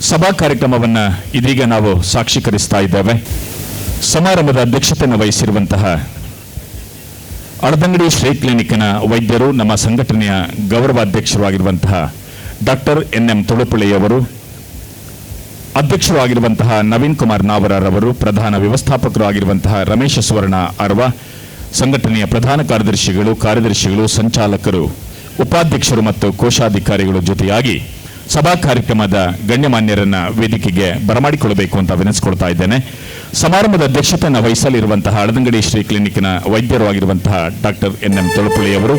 ಸಭಾ ಕಾರ್ಯಕ್ರಮವನ್ನು ಇದೀಗ ನಾವು ಸಾಕ್ಷೀಕರಿಸ್ತಾ ಇದ್ದೇವೆ. ಸಮಾರಂಭದ ಅಧ್ಯಕ್ಷತೆಯನ್ನು ವಹಿಸಿರುವಂತಹ ಅಳದಂಗಡಿ ಶ್ರೀ ಕ್ಲಿನಿಕ್ನ ವೈದ್ಯರು, ನಮ್ಮ ಸಂಘಟನೆಯ ಗೌರವಾಧ್ಯಕ್ಷರು ಆಗಿರುವಂತಹ ಡಾಕ್ಟರ್ ಎನ್.ಎಂ. ತುಳುಪುಳೆಯವರು, ಅಧ್ಯಕ್ಷರು ಆಗಿರುವಂತಹ ನವೀನ್ ಕುಮಾರ್ ನಾವರರವರು, ಪ್ರಧಾನ ವ್ಯವಸ್ಥಾಪಕರು ಆಗಿರುವಂತಹ ರಮೇಶ ಸುವರ್ಣ ಅರ್ವ, ಸಂಘಟನೆಯ ಪ್ರಧಾನ ಕಾರ್ಯದರ್ಶಿಗಳು, ಸಂಚಾಲಕರು, ಉಪಾಧ್ಯಕ್ಷರು ಮತ್ತು ಕೋಶಾಧಿಕಾರಿಗಳು ಜೊತೆಯಾಗಿ ಸಭಾ ಕಾರ್ಯಕ್ರಮದ ಗಣ್ಯಮಾನ್ಯರನ್ನ ವೇದಿಕೆಗೆ ಬರಮಾಡಿಕೊಳ್ಳಬೇಕು ಅಂತ ವಿನಂತಿಸಿಕೊಳ್ತಾ ಇದ್ದೇನೆ. ಸಮಾರಂಭದ ಅಧ್ಯಕ್ಷತೆಯನ್ನು ವಹಿಸಲಿರುವಂತಹ ಅಳದಂಗಡಿ ಶ್ರೀ ಕ್ಲಿನಿಕ್ನ ವೈದ್ಯರು ಆಗಿರುವಂತಹ ಡಾಕ್ಟರ್ ಎನ್.ಎಂ. ತುಳುಪುಳೆಯವರು,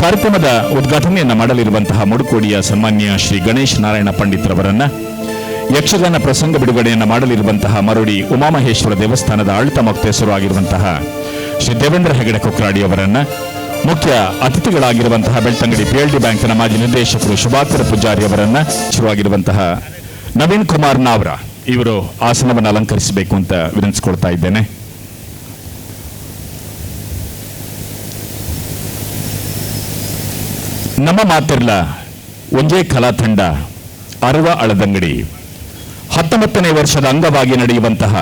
ಕಾರ್ಯಕ್ರಮದ ಉದ್ಘಾಟನೆಯನ್ನು ಮಾಡಲಿರುವಂತಹ ಮುಡುಕೋಡಿಯ ಸನ್ಮಾನ್ಯ ಶ್ರೀ ಗಣೇಶ್ ನಾರಾಯಣ ಪಂಡಿತ್ರವರನ್ನ, ಯಕ್ಷಗಾನ ಪ್ರಸಂಗ ಬಿಡುಗಡೆಯನ್ನು ಮಾಡಲಿರುವಂತಹ ಮರೋಡಿ ಉಮಾಮಹೇಶ್ವರ ದೇವಸ್ಥಾನದ ಆಡಳಿತ ಮೊಕ್ತೇಸರು ಆಗಿರುವಂತಹ ಶ್ರೀ ದೇವೇಂದ್ರ ಹೆಗಡೆ ಕೊಕ್ರಾಡಿ ಅವರನ್ನ, ಮುಖ್ಯ ಅತಿಥಿಗಳಾಗಿರುವಂತಹ ಬೆಳ್ತಂಗಡಿ PLD ಬ್ಯಾಂಕ್ನ ಮಾಜಿ ನಿರ್ದೇಶಕರು ಶುಭಾಕರ ಪೂಜಾರಿ ಅವರನ್ನ, ಶುರುವಾಗಿರುವಂತಹ ನವೀನ್ ಕುಮಾರ್ ನಾವ್ರ ಇವರು ಆಸನವನ್ನು ಅಲಂಕರಿಸಬೇಕು ಅಂತ ವಿನಂತಿಸಿಕೊಳ್ತಾ ಇದ್ದೇನೆ. ನಮ್ಮ ಮಾತಿರ್ಲ ಒಂಜೇ ಕಲಾ ತಂಡ ಅರ್ವ ಅಳದಂಗಡಿ 19ನೇ ವರ್ಷದ ಅಂಗವಾಗಿ ನಡೆಯುವಂತಹ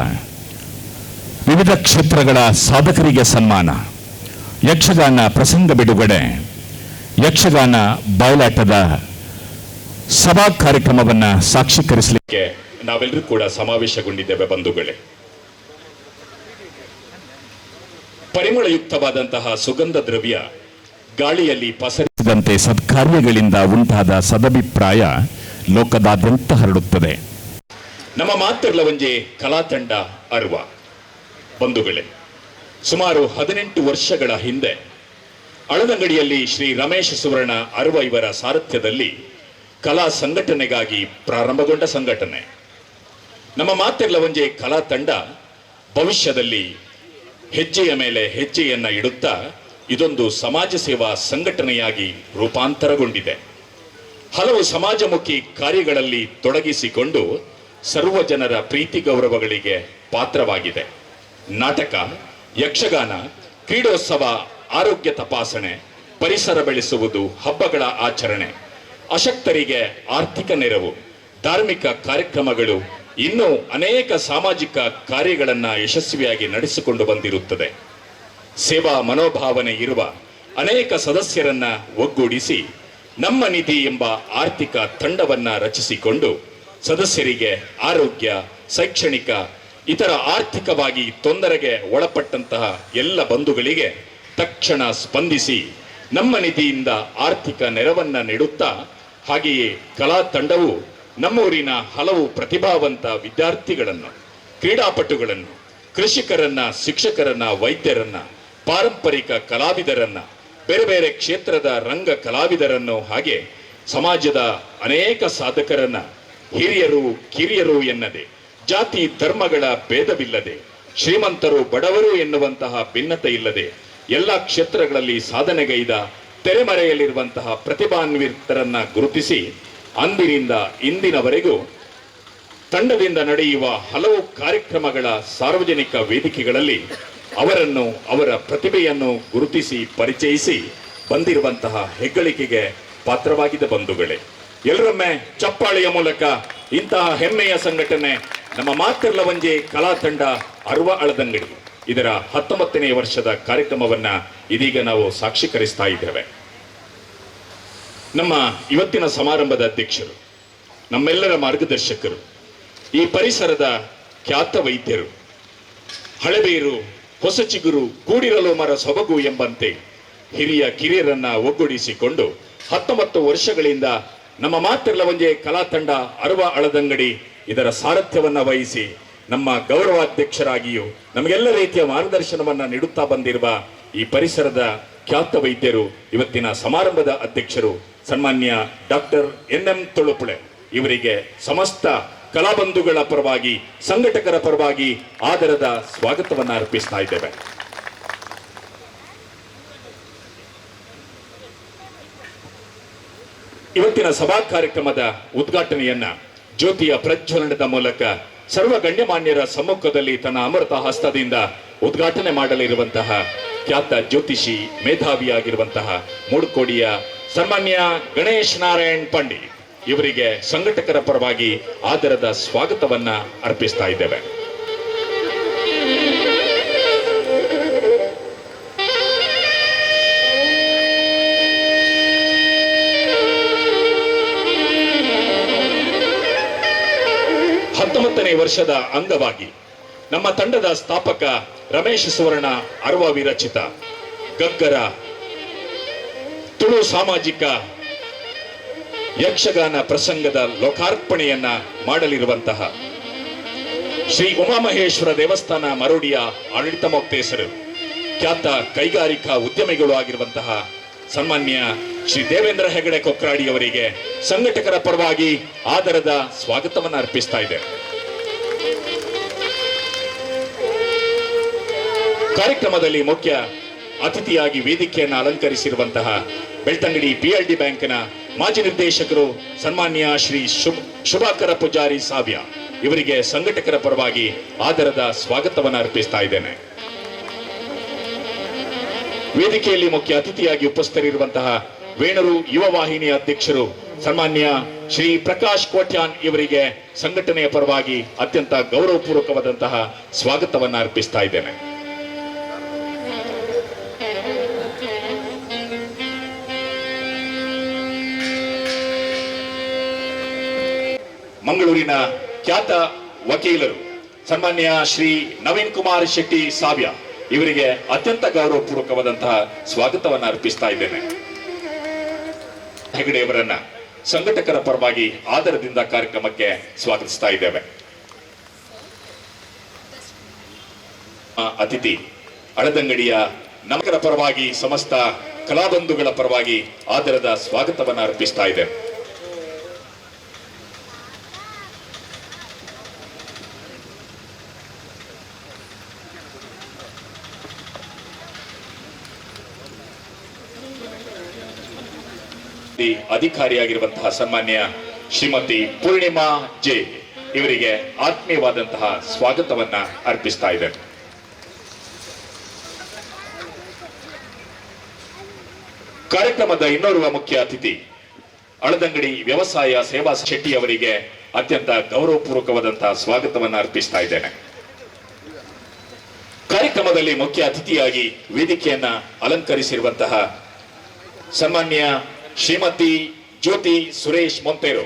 ವಿವಿಧ ಕ್ಷೇತ್ರಗಳ ಸಾಧಕರಿಗೆ ಸನ್ಮಾನ, ಯಕ್ಷಗಾನ ಪ್ರಸಂಗ ಬಿಡುಗಡೆ, ಯಕ್ಷಗಾನ ಬಯಲಾಟದ ಸಭಾ ಕಾರ್ಯಕ್ರಮವನ್ನು ಸಾಕ್ಷೀಕರಿಸಲಿಕ್ಕೆ ನಾವೆಲ್ಲರೂ ಕೂಡ ಸಮಾವೇಶಗೊಂಡಿದ್ದೇವೆ ಬಂಧುಗಳೇ. ಪರಿಮಳಯುಕ್ತವಾದಂತಹ ಸುಗಂಧ ದ್ರವ್ಯ ಗಾಳಿಯಲ್ಲಿ ಪಸರಿಸಿದಂತೆ ಸತ್ಕಾರ್ಯಗಳಿಂದ ಉಂಟಾದ ಸದಭಿಪ್ರಾಯ ಲೋಕದಾದ್ಯಂತ ಹರಡುತ್ತದೆ. ನಮ್ಮ ಮಾತಿರ್ಲ ಒಂಜೆ ಕಲಾ ತಂಡ ಅರ್ವ ಬಂಧುಗಳೇ, ಸುಮಾರು 18 ವರ್ಷಗಳ ಹಿಂದೆ ಅಳದಂಗಡಿಯಲ್ಲಿ ಶ್ರೀ ರಮೇಶ ಸುವರ್ಣ ಅರ್ವ ಇವರ ಸಾರಥ್ಯದಲ್ಲಿ ಕಲಾ ಸಂಘಟನೆಗಾಗಿ ಪ್ರಾರಂಭಗೊಂಡ ಸಂಘಟನೆ. ನಮ್ಮ ಮಾತಿರ್ಲ ಒಂಜೆ ಕಲಾ ತಂಡ ಭವಿಷ್ಯದಲ್ಲಿ ಹೆಜ್ಜೆಯ ಮೇಲೆ ಹೆಜ್ಜೆಯನ್ನ ಇಡುತ್ತಾ ಇದೊಂದು ಸಮಾಜ ಸೇವಾ ಸಂಘಟನೆಯಾಗಿ ರೂಪಾಂತರಗೊಂಡಿದೆ. ಹಲವು ಸಮಾಜಮುಖಿ ಕಾರ್ಯಗಳಲ್ಲಿ ತೊಡಗಿಸಿಕೊಂಡು ಸರ್ವ ಜನರ ಪ್ರೀತಿ ಗೌರವಗಳಿಗೆ ಪಾತ್ರವಾಗಿದೆ. ನಾಟಕ, ಯಕ್ಷಗಾನ, ಕ್ರೀಡೋತ್ಸವ, ಆರೋಗ್ಯ ತಪಾಸಣೆ, ಪರಿಸರ ಬೆಳೆಸುವುದು, ಹಬ್ಬಗಳ ಆಚರಣೆ, ಅಶಕ್ತರಿಗೆ ಆರ್ಥಿಕ ನೆರವು, ಧಾರ್ಮಿಕ ಕಾರ್ಯಕ್ರಮಗಳು, ಇನ್ನೂ ಅನೇಕ ಸಾಮಾಜಿಕ ಕಾರ್ಯಗಳನ್ನು ಯಶಸ್ವಿಯಾಗಿ ನಡೆಸಿಕೊಂಡು ಬಂದಿರುತ್ತದೆ. ಸೇವಾ ಮನೋಭಾವನೆ ಇರುವ ಅನೇಕ ಸದಸ್ಯರನ್ನ ಒಗ್ಗೂಡಿಸಿ ನಮ್ಮ ನಿಧಿ ಎಂಬ ಆರ್ಥಿಕ ತಂಡವನ್ನ ರಚಿಸಿಕೊಂಡು ಸದಸ್ಯರಿಗೆ ಆರೋಗ್ಯ, ಶೈಕ್ಷಣಿಕ, ಇತರ ಆರ್ಥಿಕವಾಗಿ ತೊಂದರೆಗೆ ಒಳಪಟ್ಟಂತಹ ಎಲ್ಲ ಬಂಧುಗಳಿಗೆ ತಕ್ಷಣ ಸ್ಪಂದಿಸಿ ನಮ್ಮ ನಿಧಿಯಿಂದ ಆರ್ಥಿಕ ನೆರವನ್ನ ನೀಡುತ್ತಾ, ಹಾಗೆಯೇ ಕಲಾ ತಂಡವು ನಮ್ಮೂರಿನ ಹಲವು ಪ್ರತಿಭಾವಂತ ವಿದ್ಯಾರ್ಥಿಗಳನ್ನು, ಕ್ರೀಡಾಪಟುಗಳನ್ನು, ಕೃಷಿಕರನ್ನ, ಶಿಕ್ಷಕರನ್ನ, ವೈದ್ಯರನ್ನ, ಪಾರಂಪರಿಕ ಕಲಾವಿದರನ್ನ, ಬೇರೆ ಬೇರೆ ಕ್ಷೇತ್ರದ ರಂಗ ಕಲಾವಿದರನ್ನು, ಹಾಗೆ ಸಮಾಜದ ಅನೇಕ ಸಾಧಕರನ್ನ, ಹಿರಿಯರು ಕಿರಿಯರು ಎನ್ನದೆ, ಜಾತಿ ಧರ್ಮಗಳ ಭೇದವಿಲ್ಲದೆ, ಶ್ರೀಮಂತರು ಬಡವರು ಎನ್ನುವಂತಹ ಭಿನ್ನತೆ ಇಲ್ಲದೆ ಎಲ್ಲ ಕ್ಷೇತ್ರಗಳಲ್ಲಿ ಸಾಧನೆಗೈದ ತೆರೆಮರೆಯಲ್ಲಿರುವಂತಹ ಪ್ರತಿಭಾನ್ವಿತರನ್ನ ಗುರುತಿಸಿ ಅಂದಿನಿಂದ ಇಂದಿನವರೆಗೂ ತಂಡದಿಂದ ನಡೆಯುವ ಹಲವು ಕಾರ್ಯಕ್ರಮಗಳ ಸಾರ್ವಜನಿಕ ವೇದಿಕೆಗಳಲ್ಲಿ ಅವರನ್ನು, ಅವರ ಪ್ರತಿಭೆಯನ್ನು ಗುರುತಿಸಿ ಪರಿಚಯಿಸಿ ಬಂದಿರುವಂತಹ ಹೆಗ್ಗಳಿಕೆಗೆ ಪಾತ್ರವಾಗಿದೆ ಬಂಧುಗಳೇ. ಎಲ್ಲರೊಮ್ಮೆ ಚಪ್ಪಾಳೆಯ ಮೂಲಕ ಇಂತಹ ಹೆಮ್ಮೆಯ ಸಂಘಟನೆ ನಮ್ಮ ಮಾತಿರ್ಲ ಒಂಜೆ ಕಲಾ ತಂಡ ಅರ್ವ ಅಳದಂಗಡಿ ಇದರ 19ನೇ ವರ್ಷದ ಕಾರ್ಯಕ್ರಮವನ್ನ ಇದೀಗ ನಾವು ಸಾಕ್ಷೀಕರಿಸ್ತಾ ಇದ್ದೇವೆ. ನಮ್ಮ ಇವತ್ತಿನ ಸಮಾರಂಭದ ಅಧ್ಯಕ್ಷರು, ನಮ್ಮೆಲ್ಲರ ಮಾರ್ಗದರ್ಶಕರು, ಈ ಪರಿಸರದ ಖ್ಯಾತ ವೈದ್ಯರು, ಹಳೆಬೇರು ಹೊಸ ಚಿಗುರು ಕೂಡಿರಲು ಮರ ಸೊಬಗು ಎಂಬಂತೆ ಹಿರಿಯ ಕಿರಿಯರನ್ನ ಒಗ್ಗೂಡಿಸಿಕೊಂಡು 19 ವರ್ಷಗಳಿಂದ ನಮ್ಮ ಮಾತಿರ್ಲ ಒಂಜೆ ಕಲಾ ತಂಡ ಅರ್ವ ಅಳದಂಗಡಿ ಇದರ ಸಾರಥ್ಯವನ್ನ ವಹಿಸಿ ನಮ್ಮ ಗೌರವಾಧ್ಯಕ್ಷರಾಗಿಯೂ ನಮಗೆಲ್ಲ ರೀತಿಯ ಮಾರ್ಗದರ್ಶನವನ್ನ ನೀಡುತ್ತಾ ಬಂದಿರುವ ಈ ಪರಿಸರದ ಖ್ಯಾತ ವೈದ್ಯರು, ಇವತ್ತಿನ ಸಮಾರಂಭದ ಅಧ್ಯಕ್ಷರು ಸನ್ಮಾನ್ಯ ಡಾಕ್ಟರ್ ಎನ್.ಎಂ. ತುಳುಪುಳೆ ಇವರಿಗೆ ಸಮಸ್ತ ಕಲಾಬಂಧುಗಳ ಪರವಾಗಿ, ಸಂಘಟಕರ ಪರವಾಗಿ ಆದರದ ಸ್ವಾಗತವನ್ನ ಅರ್ಪಿಸ್ತಾ ಇದ್ದೇವೆ. ಇವತ್ತಿನ ಸಭಾ ಕಾರ್ಯಕ್ರಮದ ಉದ್ಘಾಟನೆಯನ್ನ ಜ್ಯೋತಿಯ ಪ್ರಜ್ವಲನದ ಮೂಲಕ ಸರ್ವ ಗಣ್ಯಮಾನ್ಯರ ಸಮ್ಮುಖದಲ್ಲಿ ತನ್ನ ಅಮೃತ ಹಸ್ತದಿಂದ ಉದ್ಘಾಟನೆ ಮಾಡಲಿರುವಂತಹ ಖ್ಯಾತ ಜ್ಯೋತಿಷಿ, ಮೇಧಾವಿಯಾಗಿರುವಂತಹ ಮೂಡುಕೋಡಿಯ ಸನ್ಮಾನ್ಯ ಗಣೇಶ್ ನಾರಾಯಣ್ ಪಂಡಿತ್ ಇವರಿಗೆ ಸಂಘಟಕರ ಪರವಾಗಿ ಆದರದ ಸ್ವಾಗತವನ್ನ ಅರ್ಪಿಸ್ತಾ ಇದ್ದೇವೆ. ಹತ್ತೊಂಬತ್ತನೇ ವರ್ಷದ ಅಂಗವಾಗಿ ನಮ್ಮ ತಂಡದ ಸ್ಥಾಪಕ ರಮೇಶ್ ಸುವರ್ಣ ಅರ್ವ ವಿರಚಿತ ಗಗ್ಗರ ತುಳು ಸಾಮಾಜಿಕ ಯಕ್ಷಗಾನ ಪ್ರಸಂಗದ ಲೋಕಾರ್ಪಣೆಯನ್ನ ಮಾಡಲಿರುವಂತಹ ಶ್ರೀ ಉಮಾಮಹೇಶ್ವರ ದೇವಸ್ಥಾನ ಮರೋಡಿಯ ಆಡಳಿತ ಮೊಕ್ತೇಸರು, ಖ್ಯಾತ ಕೈಗಾರಿಕಾ ಉದ್ಯಮಿಗಳು ಆಗಿರುವಂತಹ ಸನ್ಮಾನ್ಯ ಶ್ರೀ ದೇವೇಂದ್ರ ಹೆಗಡೆ ಕೊಕ್ರಾಡಿ ಅವರಿಗೆ ಸಂಘಟಕರ ಪರವಾಗಿ ಆದರದ ಸ್ವಾಗತವನ್ನು ಅರ್ಪಿಸ್ತಾ ಇದೆ. ಕಾರ್ಯಕ್ರಮದಲ್ಲಿ ಮುಖ್ಯ ಅತಿಥಿಯಾಗಿ ವೇದಿಕೆಯನ್ನು ಅಲಂಕರಿಸಿರುವಂತಹ ಬೆಳ್ತಂಗಡಿ PLD ಬ್ಯಾಂಕ್ನ ಮಾಜಿ ನಿರ್ದೇಶಕರು ಸನ್ಮಾನ್ಯ ಶ್ರೀ ಶುಭಾಕರ ಪೂಜಾರಿ ಸಾವ್ಯ ಇವರಿಗೆ ಸಂಘಟಕರ ಪರವಾಗಿ ಆದರದ ಸ್ವಾಗತವನ್ನು ಅರ್ಪಿಸ್ತಾ ಇದ್ದೇನೆ. ವೇದಿಕೆಯಲ್ಲಿ ಮುಖ್ಯ ಅತಿಥಿಯಾಗಿ ಉಪಸ್ಥಿತರಿರುವಂತಹ ವೇಣೂರು ಯುವ ವಾಹಿನಿಯ ಅಧ್ಯಕ್ಷರು ಸನ್ಮಾನ್ಯ ಶ್ರೀ ಪ್ರಕಾಶ್ ಕೋಟ್ಯಾನ್ ಇವರಿಗೆ ಸಂಘಟನೆಯ ಪರವಾಗಿ ಅತ್ಯಂತ ಗೌರವಪೂರ್ವಕವಾದಂತಹ ಸ್ವಾಗತವನ್ನು ಅರ್ಪಿಸ್ತಾ ಇದ್ದೇನೆ. ಮಂಗಳೂರಿನ ಖ್ಯಾತ ವಕೀಲರು ಸನ್ಮಾನ್ಯ ಶ್ರೀ ನವೀನ್ ಕುಮಾರ್ ಶೆಟ್ಟಿ ಸಾವ್ಯ ಇವರಿಗೆ ಅತ್ಯಂತ ಗೌರವಪೂರ್ವಕವಾದಂತಹ ಸ್ವಾಗತವನ್ನು ಅರ್ಪಿಸ್ತಾ ಇದ್ದೇನೆ. ಹೆಗಡೆಯವರನ್ನ ಸಂಘಟಕರ ಪರವಾಗಿ ಆದರದಿಂದ ಕಾರ್ಯಕ್ರಮಕ್ಕೆ ಸ್ವಾಗತಿಸ್ತಾ ಇದ್ದೇವೆ. ಅತಿಥಿ ಅಳದಂಗಡಿಯ ನಮಕರ ಪರವಾಗಿ ಸಮಸ್ತ ಕಲಾಬಂಧುಗಳ ಪರವಾಗಿ ಆದರದ ಸ್ವಾಗತವನ್ನು ಅರ್ಪಿಸ್ತಾ ಇದ್ದೇವೆ. ಅಧಿಕಾರಿಯಾಗಿರುವಂತಹ ಸನ್ಮಾನ್ಯ ಶ್ರೀಮತಿ ಪೂರ್ಣಿಮಾ ಜೆ ಇವರಿಗೆ ಆತ್ಮೀಯವಾದಂತಹ ಸ್ವಾಗತವನ್ನ ಅರ್ಪಿಸ್ತಾ ಇದೆ. ಕಾರ್ಯಕ್ರಮದ ಇನ್ನೋರ್ವ ಮುಖ್ಯ ಅತಿಥಿ ಅಳದಂಗಡಿ ವ್ಯವಸಾಯ ಸೇವಾ ಶೆಟ್ಟಿ ಅವರಿಗೆ ಅತ್ಯಂತ ಗೌರವಪೂರ್ವಕವಾದಂತಹ ಸ್ವಾಗತವನ್ನ ಅರ್ಪಿಸ್ತಾ ಇದ್ದೇನೆ. ಕಾರ್ಯಕ್ರಮದಲ್ಲಿ ಮುಖ್ಯ ಅತಿಥಿಯಾಗಿ ವೇದಿಕೆಯನ್ನ ಅಲಂಕರಿಸಿರುವಂತಹ ಸನ್ಮಾನ್ಯ ಶ್ರೀಮತಿ ಜ್ಯೋತಿ ಸುರೇಶ್ ಮೊಂತೇರು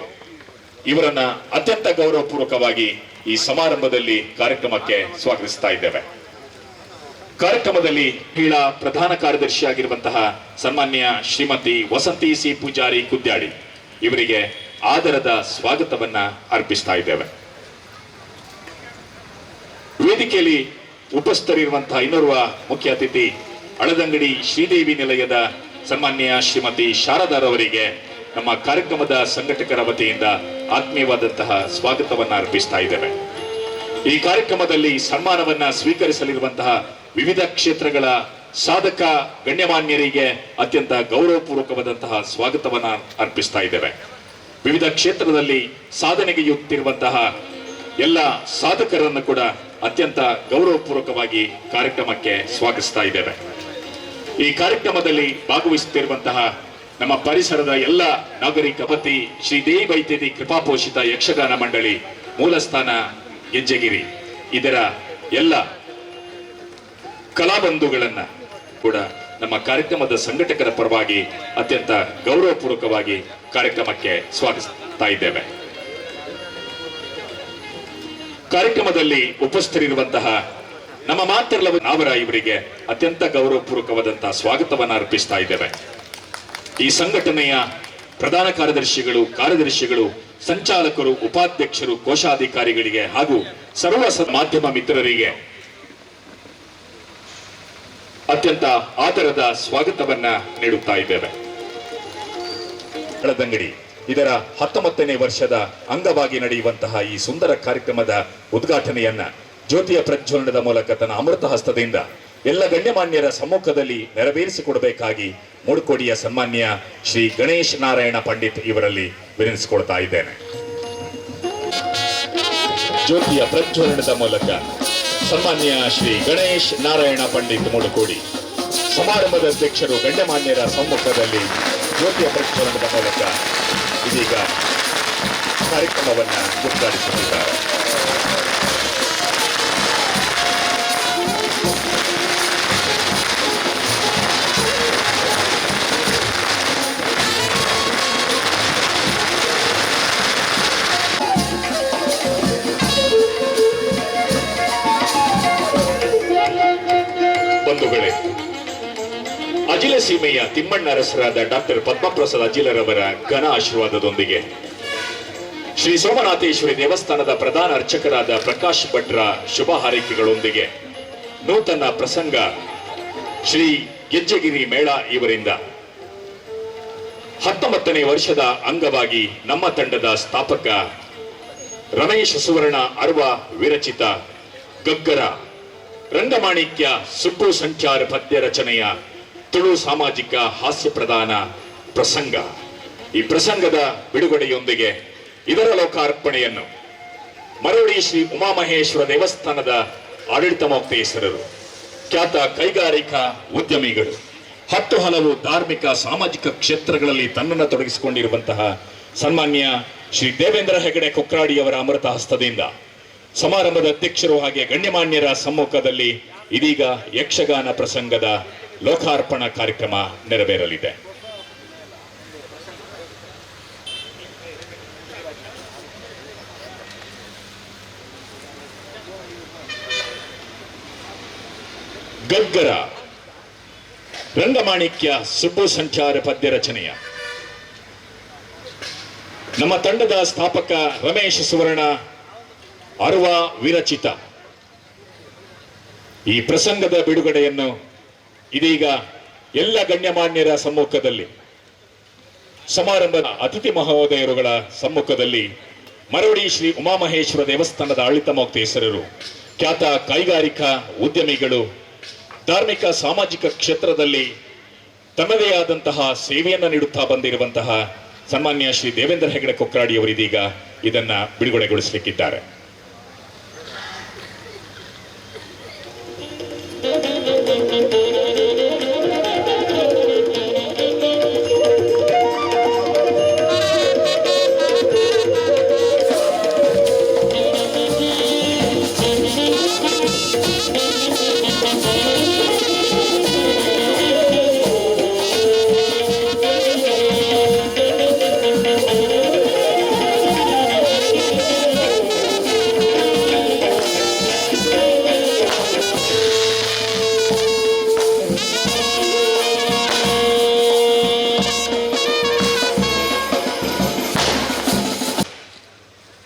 ಇವರನ್ನ ಅತ್ಯಂತ ಗೌರವಪೂರ್ವಕವಾಗಿ ಈ ಸಮಾರಂಭದಲ್ಲಿ ಕಾರ್ಯಕ್ರಮಕ್ಕೆ ಸ್ವಾಗತಿಸ್ತಾ ಇದ್ದೇವೆ. ಕಾರ್ಯಕ್ರಮದಲ್ಲಿ ಮಹಿಳಾ ಪ್ರಧಾನ ಕಾರ್ಯದರ್ಶಿಯಾಗಿರುವಂತಹ ಸನ್ಮಾನ್ಯ ಶ್ರೀಮತಿ ವಸಂತಿ ಸಿ ಪೂಜಾರಿ ಕುದ್ಯಾಡಿ ಇವರಿಗೆ ಆದರದ ಸ್ವಾಗತವನ್ನ ಅರ್ಪಿಸ್ತಾ ಇದ್ದೇವೆ. ವೇದಿಕೆಯಲ್ಲಿ ಉಪಸ್ಥಿತರಿರುವಂತಹ ಇನ್ನೋರ್ವ ಮುಖ್ಯ ಅತಿಥಿ ಅಳದಂಗಡಿ ಶ್ರೀದೇವಿ ನಿಲಯದ ಸನ್ಮಾನ್ಯ ಶ್ರೀಮತಿ ಶಾರದಾರವರಿಗೆ ನಮ್ಮ ಕಾರ್ಯಕ್ರಮದ ಸಂಘಟಕರ ವತಿಯಿಂದ ಆತ್ಮೀಯವಾದಂತಹ ಸ್ವಾಗತವನ್ನ ಅರ್ಪಿಸ್ತಾ ಇದ್ದೇವೆ. ಈ ಕಾರ್ಯಕ್ರಮದಲ್ಲಿ ಸನ್ಮಾನವನ್ನ ಸ್ವೀಕರಿಸಲಿರುವಂತಹ ವಿವಿಧ ಕ್ಷೇತ್ರಗಳ ಸಾಧಕ ಗಣ್ಯಮಾನ್ಯರಿಗೆ ಅತ್ಯಂತ ಗೌರವಪೂರ್ವಕವಾದಂತಹ ಸ್ವಾಗತವನ್ನ ಅರ್ಪಿಸ್ತಾ ಇದ್ದೇವೆ. ವಿವಿಧ ಕ್ಷೇತ್ರದಲ್ಲಿ ಸಾಧನೆಗೈಯುತ್ತಿರುವಂತಹ ಎಲ್ಲ ಸಾಧಕರನ್ನು ಕೂಡ ಅತ್ಯಂತ ಗೌರವಪೂರ್ವಕವಾಗಿ ಕಾರ್ಯಕ್ರಮಕ್ಕೆ ಸ್ವಾಗತಿಸ್ತಾ ಇದ್ದೇವೆ. ಈ ಕಾರ್ಯಕ್ರಮದಲ್ಲಿ ಭಾಗವಹಿಸುತ್ತಿರುವಂತಹ ನಮ್ಮ ಪರಿಸರದ ಎಲ್ಲ ನಾಗರಿಕ ಪತಿ ಶ್ರೀ ದೇವಿ ವೈದ್ಯದಿ ಕೃಪಾಪೋಷಿತ ಯಕ್ಷಗಾನ ಮಂಡಳಿ ಮೂಲಸ್ಥಾನ ಗೆಜ್ಜೆಗಿರಿ ಇದರ ಎಲ್ಲ ಕಲಾಬಂಧುಗಳನ್ನ ಕೂಡ ನಮ್ಮ ಕಾರ್ಯಕ್ರಮದ ಸಂಘಟಕರ ಪರವಾಗಿ ಅತ್ಯಂತ ಗೌರವಪೂರ್ವಕವಾಗಿ ಕಾರ್ಯಕ್ರಮಕ್ಕೆ ಸ್ವಾಗತಿಸ್ತಾ ಇದ್ದೇವೆ. ಕಾರ್ಯಕ್ರಮದಲ್ಲಿ ಉಪಸ್ಥಿತರಿರುವಂತಹ ನಮ್ಮ ಮಾತೃಲವ ನಾವರ ಇವರಿಗೆ ಅತ್ಯಂತ ಗೌರವಪೂರ್ವಕವಾದಂತಹ ಸ್ವಾಗತವನ್ನು ಅರ್ಪಿಸ್ತಾ ಇದ್ದೇವೆ. ಈ ಸಂಘಟನೆಯ ಪ್ರಧಾನ ಕಾರ್ಯದರ್ಶಿಗಳು, ಸಂಚಾಲಕರು, ಉಪಾಧ್ಯಕ್ಷರು, ಕೋಶಾಧಿಕಾರಿಗಳಿಗೆ ಹಾಗೂ ಸರ್ವ ಮಾಧ್ಯಮ ಮಿತ್ರರಿಗೆ ಅತ್ಯಂತ ಆದರದ ಸ್ವಾಗತವನ್ನ ನೀಡುತ್ತಾ ಇದ್ದೇವೆ. ಅಳದಂಗಡಿ ಇದರ 19ನೇ ವರ್ಷದ ಅಂಗವಾಗಿ ನಡೆಯುವಂತಹ ಈ ಸುಂದರ ಕಾರ್ಯಕ್ರಮದ ಉದ್ಘಾಟನೆಯನ್ನ ಜ್ಯೋತಿಯ ಪ್ರಜ್ವಲನದ ಮೂಲಕ ತನ್ನ ಅಮೃತ ಹಸ್ತದಿಂದ ಎಲ್ಲ ಗಣ್ಯಮಾನ್ಯರ ಸಮ್ಮುಖದಲ್ಲಿ ನೆರವೇರಿಸಿಕೊಡಬೇಕಾಗಿ ಮೂಡುಕೋಡಿಯ ಸನ್ಮಾನ್ಯ ಶ್ರೀ ಗಣೇಶ್ ನಾರಾಯಣ ಪಂಡಿತ್ ಇವರಲ್ಲಿ ವಿನಂತಿಸಿಕೊಳ್ತಾ ಇದ್ದೇನೆ. ಜ್ಯೋತಿಯ ಪ್ರಜ್ವಲನದ ಮೂಲಕ ಸನ್ಮಾನ್ಯ ಶ್ರೀ ಗಣೇಶ್ ನಾರಾಯಣ ಪಂಡಿತ್ ಮೂಡುಕೋಡಿ ಸಮಾರಂಭದ ಅಧ್ಯಕ್ಷರು ಗಣ್ಯಮಾನ್ಯರ ಸಮ್ಮುಖದಲ್ಲಿ ಜ್ಯೋತಿಯ ಪ್ರಜ್ವಲನದ ಮೂಲಕ ಇದೀಗ ಕಾರ್ಯಕ್ರಮವನ್ನು ಉದ್ಘಾಟಿಸುತ್ತಿದ್ದಾರೆ. ಬಂಧುಗಳೇ, ಅಜಿಲ ಸೀಮೆಯ ತಿಮ್ಮಣ್ಣ ಅರಸರಾದ ಡಾಕ್ಟರ್ ಪದ್ಮಪ್ರಸಾದ್ ಅಜಿಲರವರ ಘನ ಆಶೀರ್ವಾದದೊಂದಿಗೆ ಶ್ರೀ ಸೋಮನಾಥೇಶ್ವರಿ ದೇವಸ್ಥಾನದ ಪ್ರಧಾನ ಅರ್ಚಕರಾದ ಪ್ರಕಾಶ್ ಭಟ್ರ ಶುಭ ಹಾರೈಕೆಗಳೊಂದಿಗೆ ನೂತನ ಪ್ರಸಂಗ ಶ್ರೀ ಗೆಜ್ಜೆಗಿರಿ ಮೇಳ ಇವರಿಂದ 19ನೇ ವರ್ಷದ ಅಂಗವಾಗಿ ನಮ್ಮ ತಂಡದ ಸ್ಥಾಪಕ ರಮೇಶ್ ಸುವರ್ಣ ಅರ್ವ ವಿರಚಿತ ಗಗ್ಗರ ರಂಗಮಾಣಿಕ್ಯ ಸುಬ್ಬು ಸಂಚಾರ ಪದ್ಯ ರಚನೆಯ ತುಳು ಸಾಮಾಜಿಕ ಹಾಸ್ಯ ಪ್ರಧಾನ ಪ್ರಸಂಗ. ಈ ಪ್ರಸಂಗದ ಬಿಡುಗಡೆಯೊಂದಿಗೆ ಇದರ ಲೋಕಾರ್ಪಣೆಯನ್ನು ಮರವಡಿ ಶ್ರೀ ಉಮಾಮಹೇಶ್ವರ ದೇವಸ್ಥಾನದ ಆಡಳಿತ ಮೊಕ್ತೇಸರರು, ಖ್ಯಾತ ಕೈಗಾರಿಕಾ ಉದ್ಯಮಿಗಳು, 10 ಹಲವು ಧಾರ್ಮಿಕ ಸಾಮಾಜಿಕ ಕ್ಷೇತ್ರಗಳಲ್ಲಿ ತನ್ನನ್ನು ತೊಡಗಿಸಿಕೊಂಡಿರುವಂತಹ ಸನ್ಮಾನ್ಯ ಶ್ರೀ ದೇವೇಂದ್ರ ಹೆಗಡೆ ಕೊಕ್ರಾಡಿಯವರ ಅಮೃತ ಹಸ್ತದಿಂದ ಸಮಾರಂಭದ ಅಧ್ಯಕ್ಷರು ಹಾಗೆ ಗಣ್ಯಮಾನ್ಯರ ಸಮ್ಮುಖದಲ್ಲಿ ಇದೀಗ ಯಕ್ಷಗಾನ ಪ್ರಸಂಗದ ಲೋಕಾರ್ಪಣಾ ಕಾರ್ಯಕ್ರಮ ನೆರವೇರಲಿದೆ. ಗಗ್ಗರ ರಂಗಮಾಣಿಕ್ಯ ಸುಬ್ಬು ಸಂಚಾರ ಪದ್ಯ ರಚನೆಯ ನಮ್ಮ ತಂಡದ ಸ್ಥಾಪಕ ರಮೇಶ್ ಸುವರ್ಣ ಅರ್ವ ವಿರಚಿತ ಈ ಪ್ರಸಂಗದ ಬಿಡುಗಡೆಯನ್ನು ಇದೀಗ ಎಲ್ಲ ಗಣ್ಯಮಾನ್ಯರ ಸಮ್ಮುಖದಲ್ಲಿ, ಸಮಾರಂಭದ ಅತಿಥಿ ಮಹೋದಯರುಗಳ ಸಮ್ಮುಖದಲ್ಲಿ ಮರವಡಿ ಶ್ರೀ ಉಮಾಮಹೇಶ್ವರ ದೇವಸ್ಥಾನದ ಆಡಳಿತ ಮೊಕ್ತೇಸರರು, ಖ್ಯಾತ ಕೈಗಾರಿಕಾ ಉದ್ಯಮಿಗಳು, ಧಾರ್ಮಿಕ ಸಾಮಾಜಿಕ ಕ್ಷೇತ್ರದಲ್ಲಿ ತನ್ನದೇ ಆದಂತಹ ಸೇವೆಯನ್ನು ನೀಡುತ್ತಾ ಬಂದಿರುವಂತಹ ಸನ್ಮಾನ್ಯ ಶ್ರೀ ದೇವೇಂದ್ರ ಹೆಗಡೆ ಕೊಕ್ರಾಡಿ ಅವರು ಇದೀಗ ಇದನ್ನ ಬಿಡುಗಡೆಗೊಳಿಸಲಿಕ್ಕಿದ್ದಾರೆ.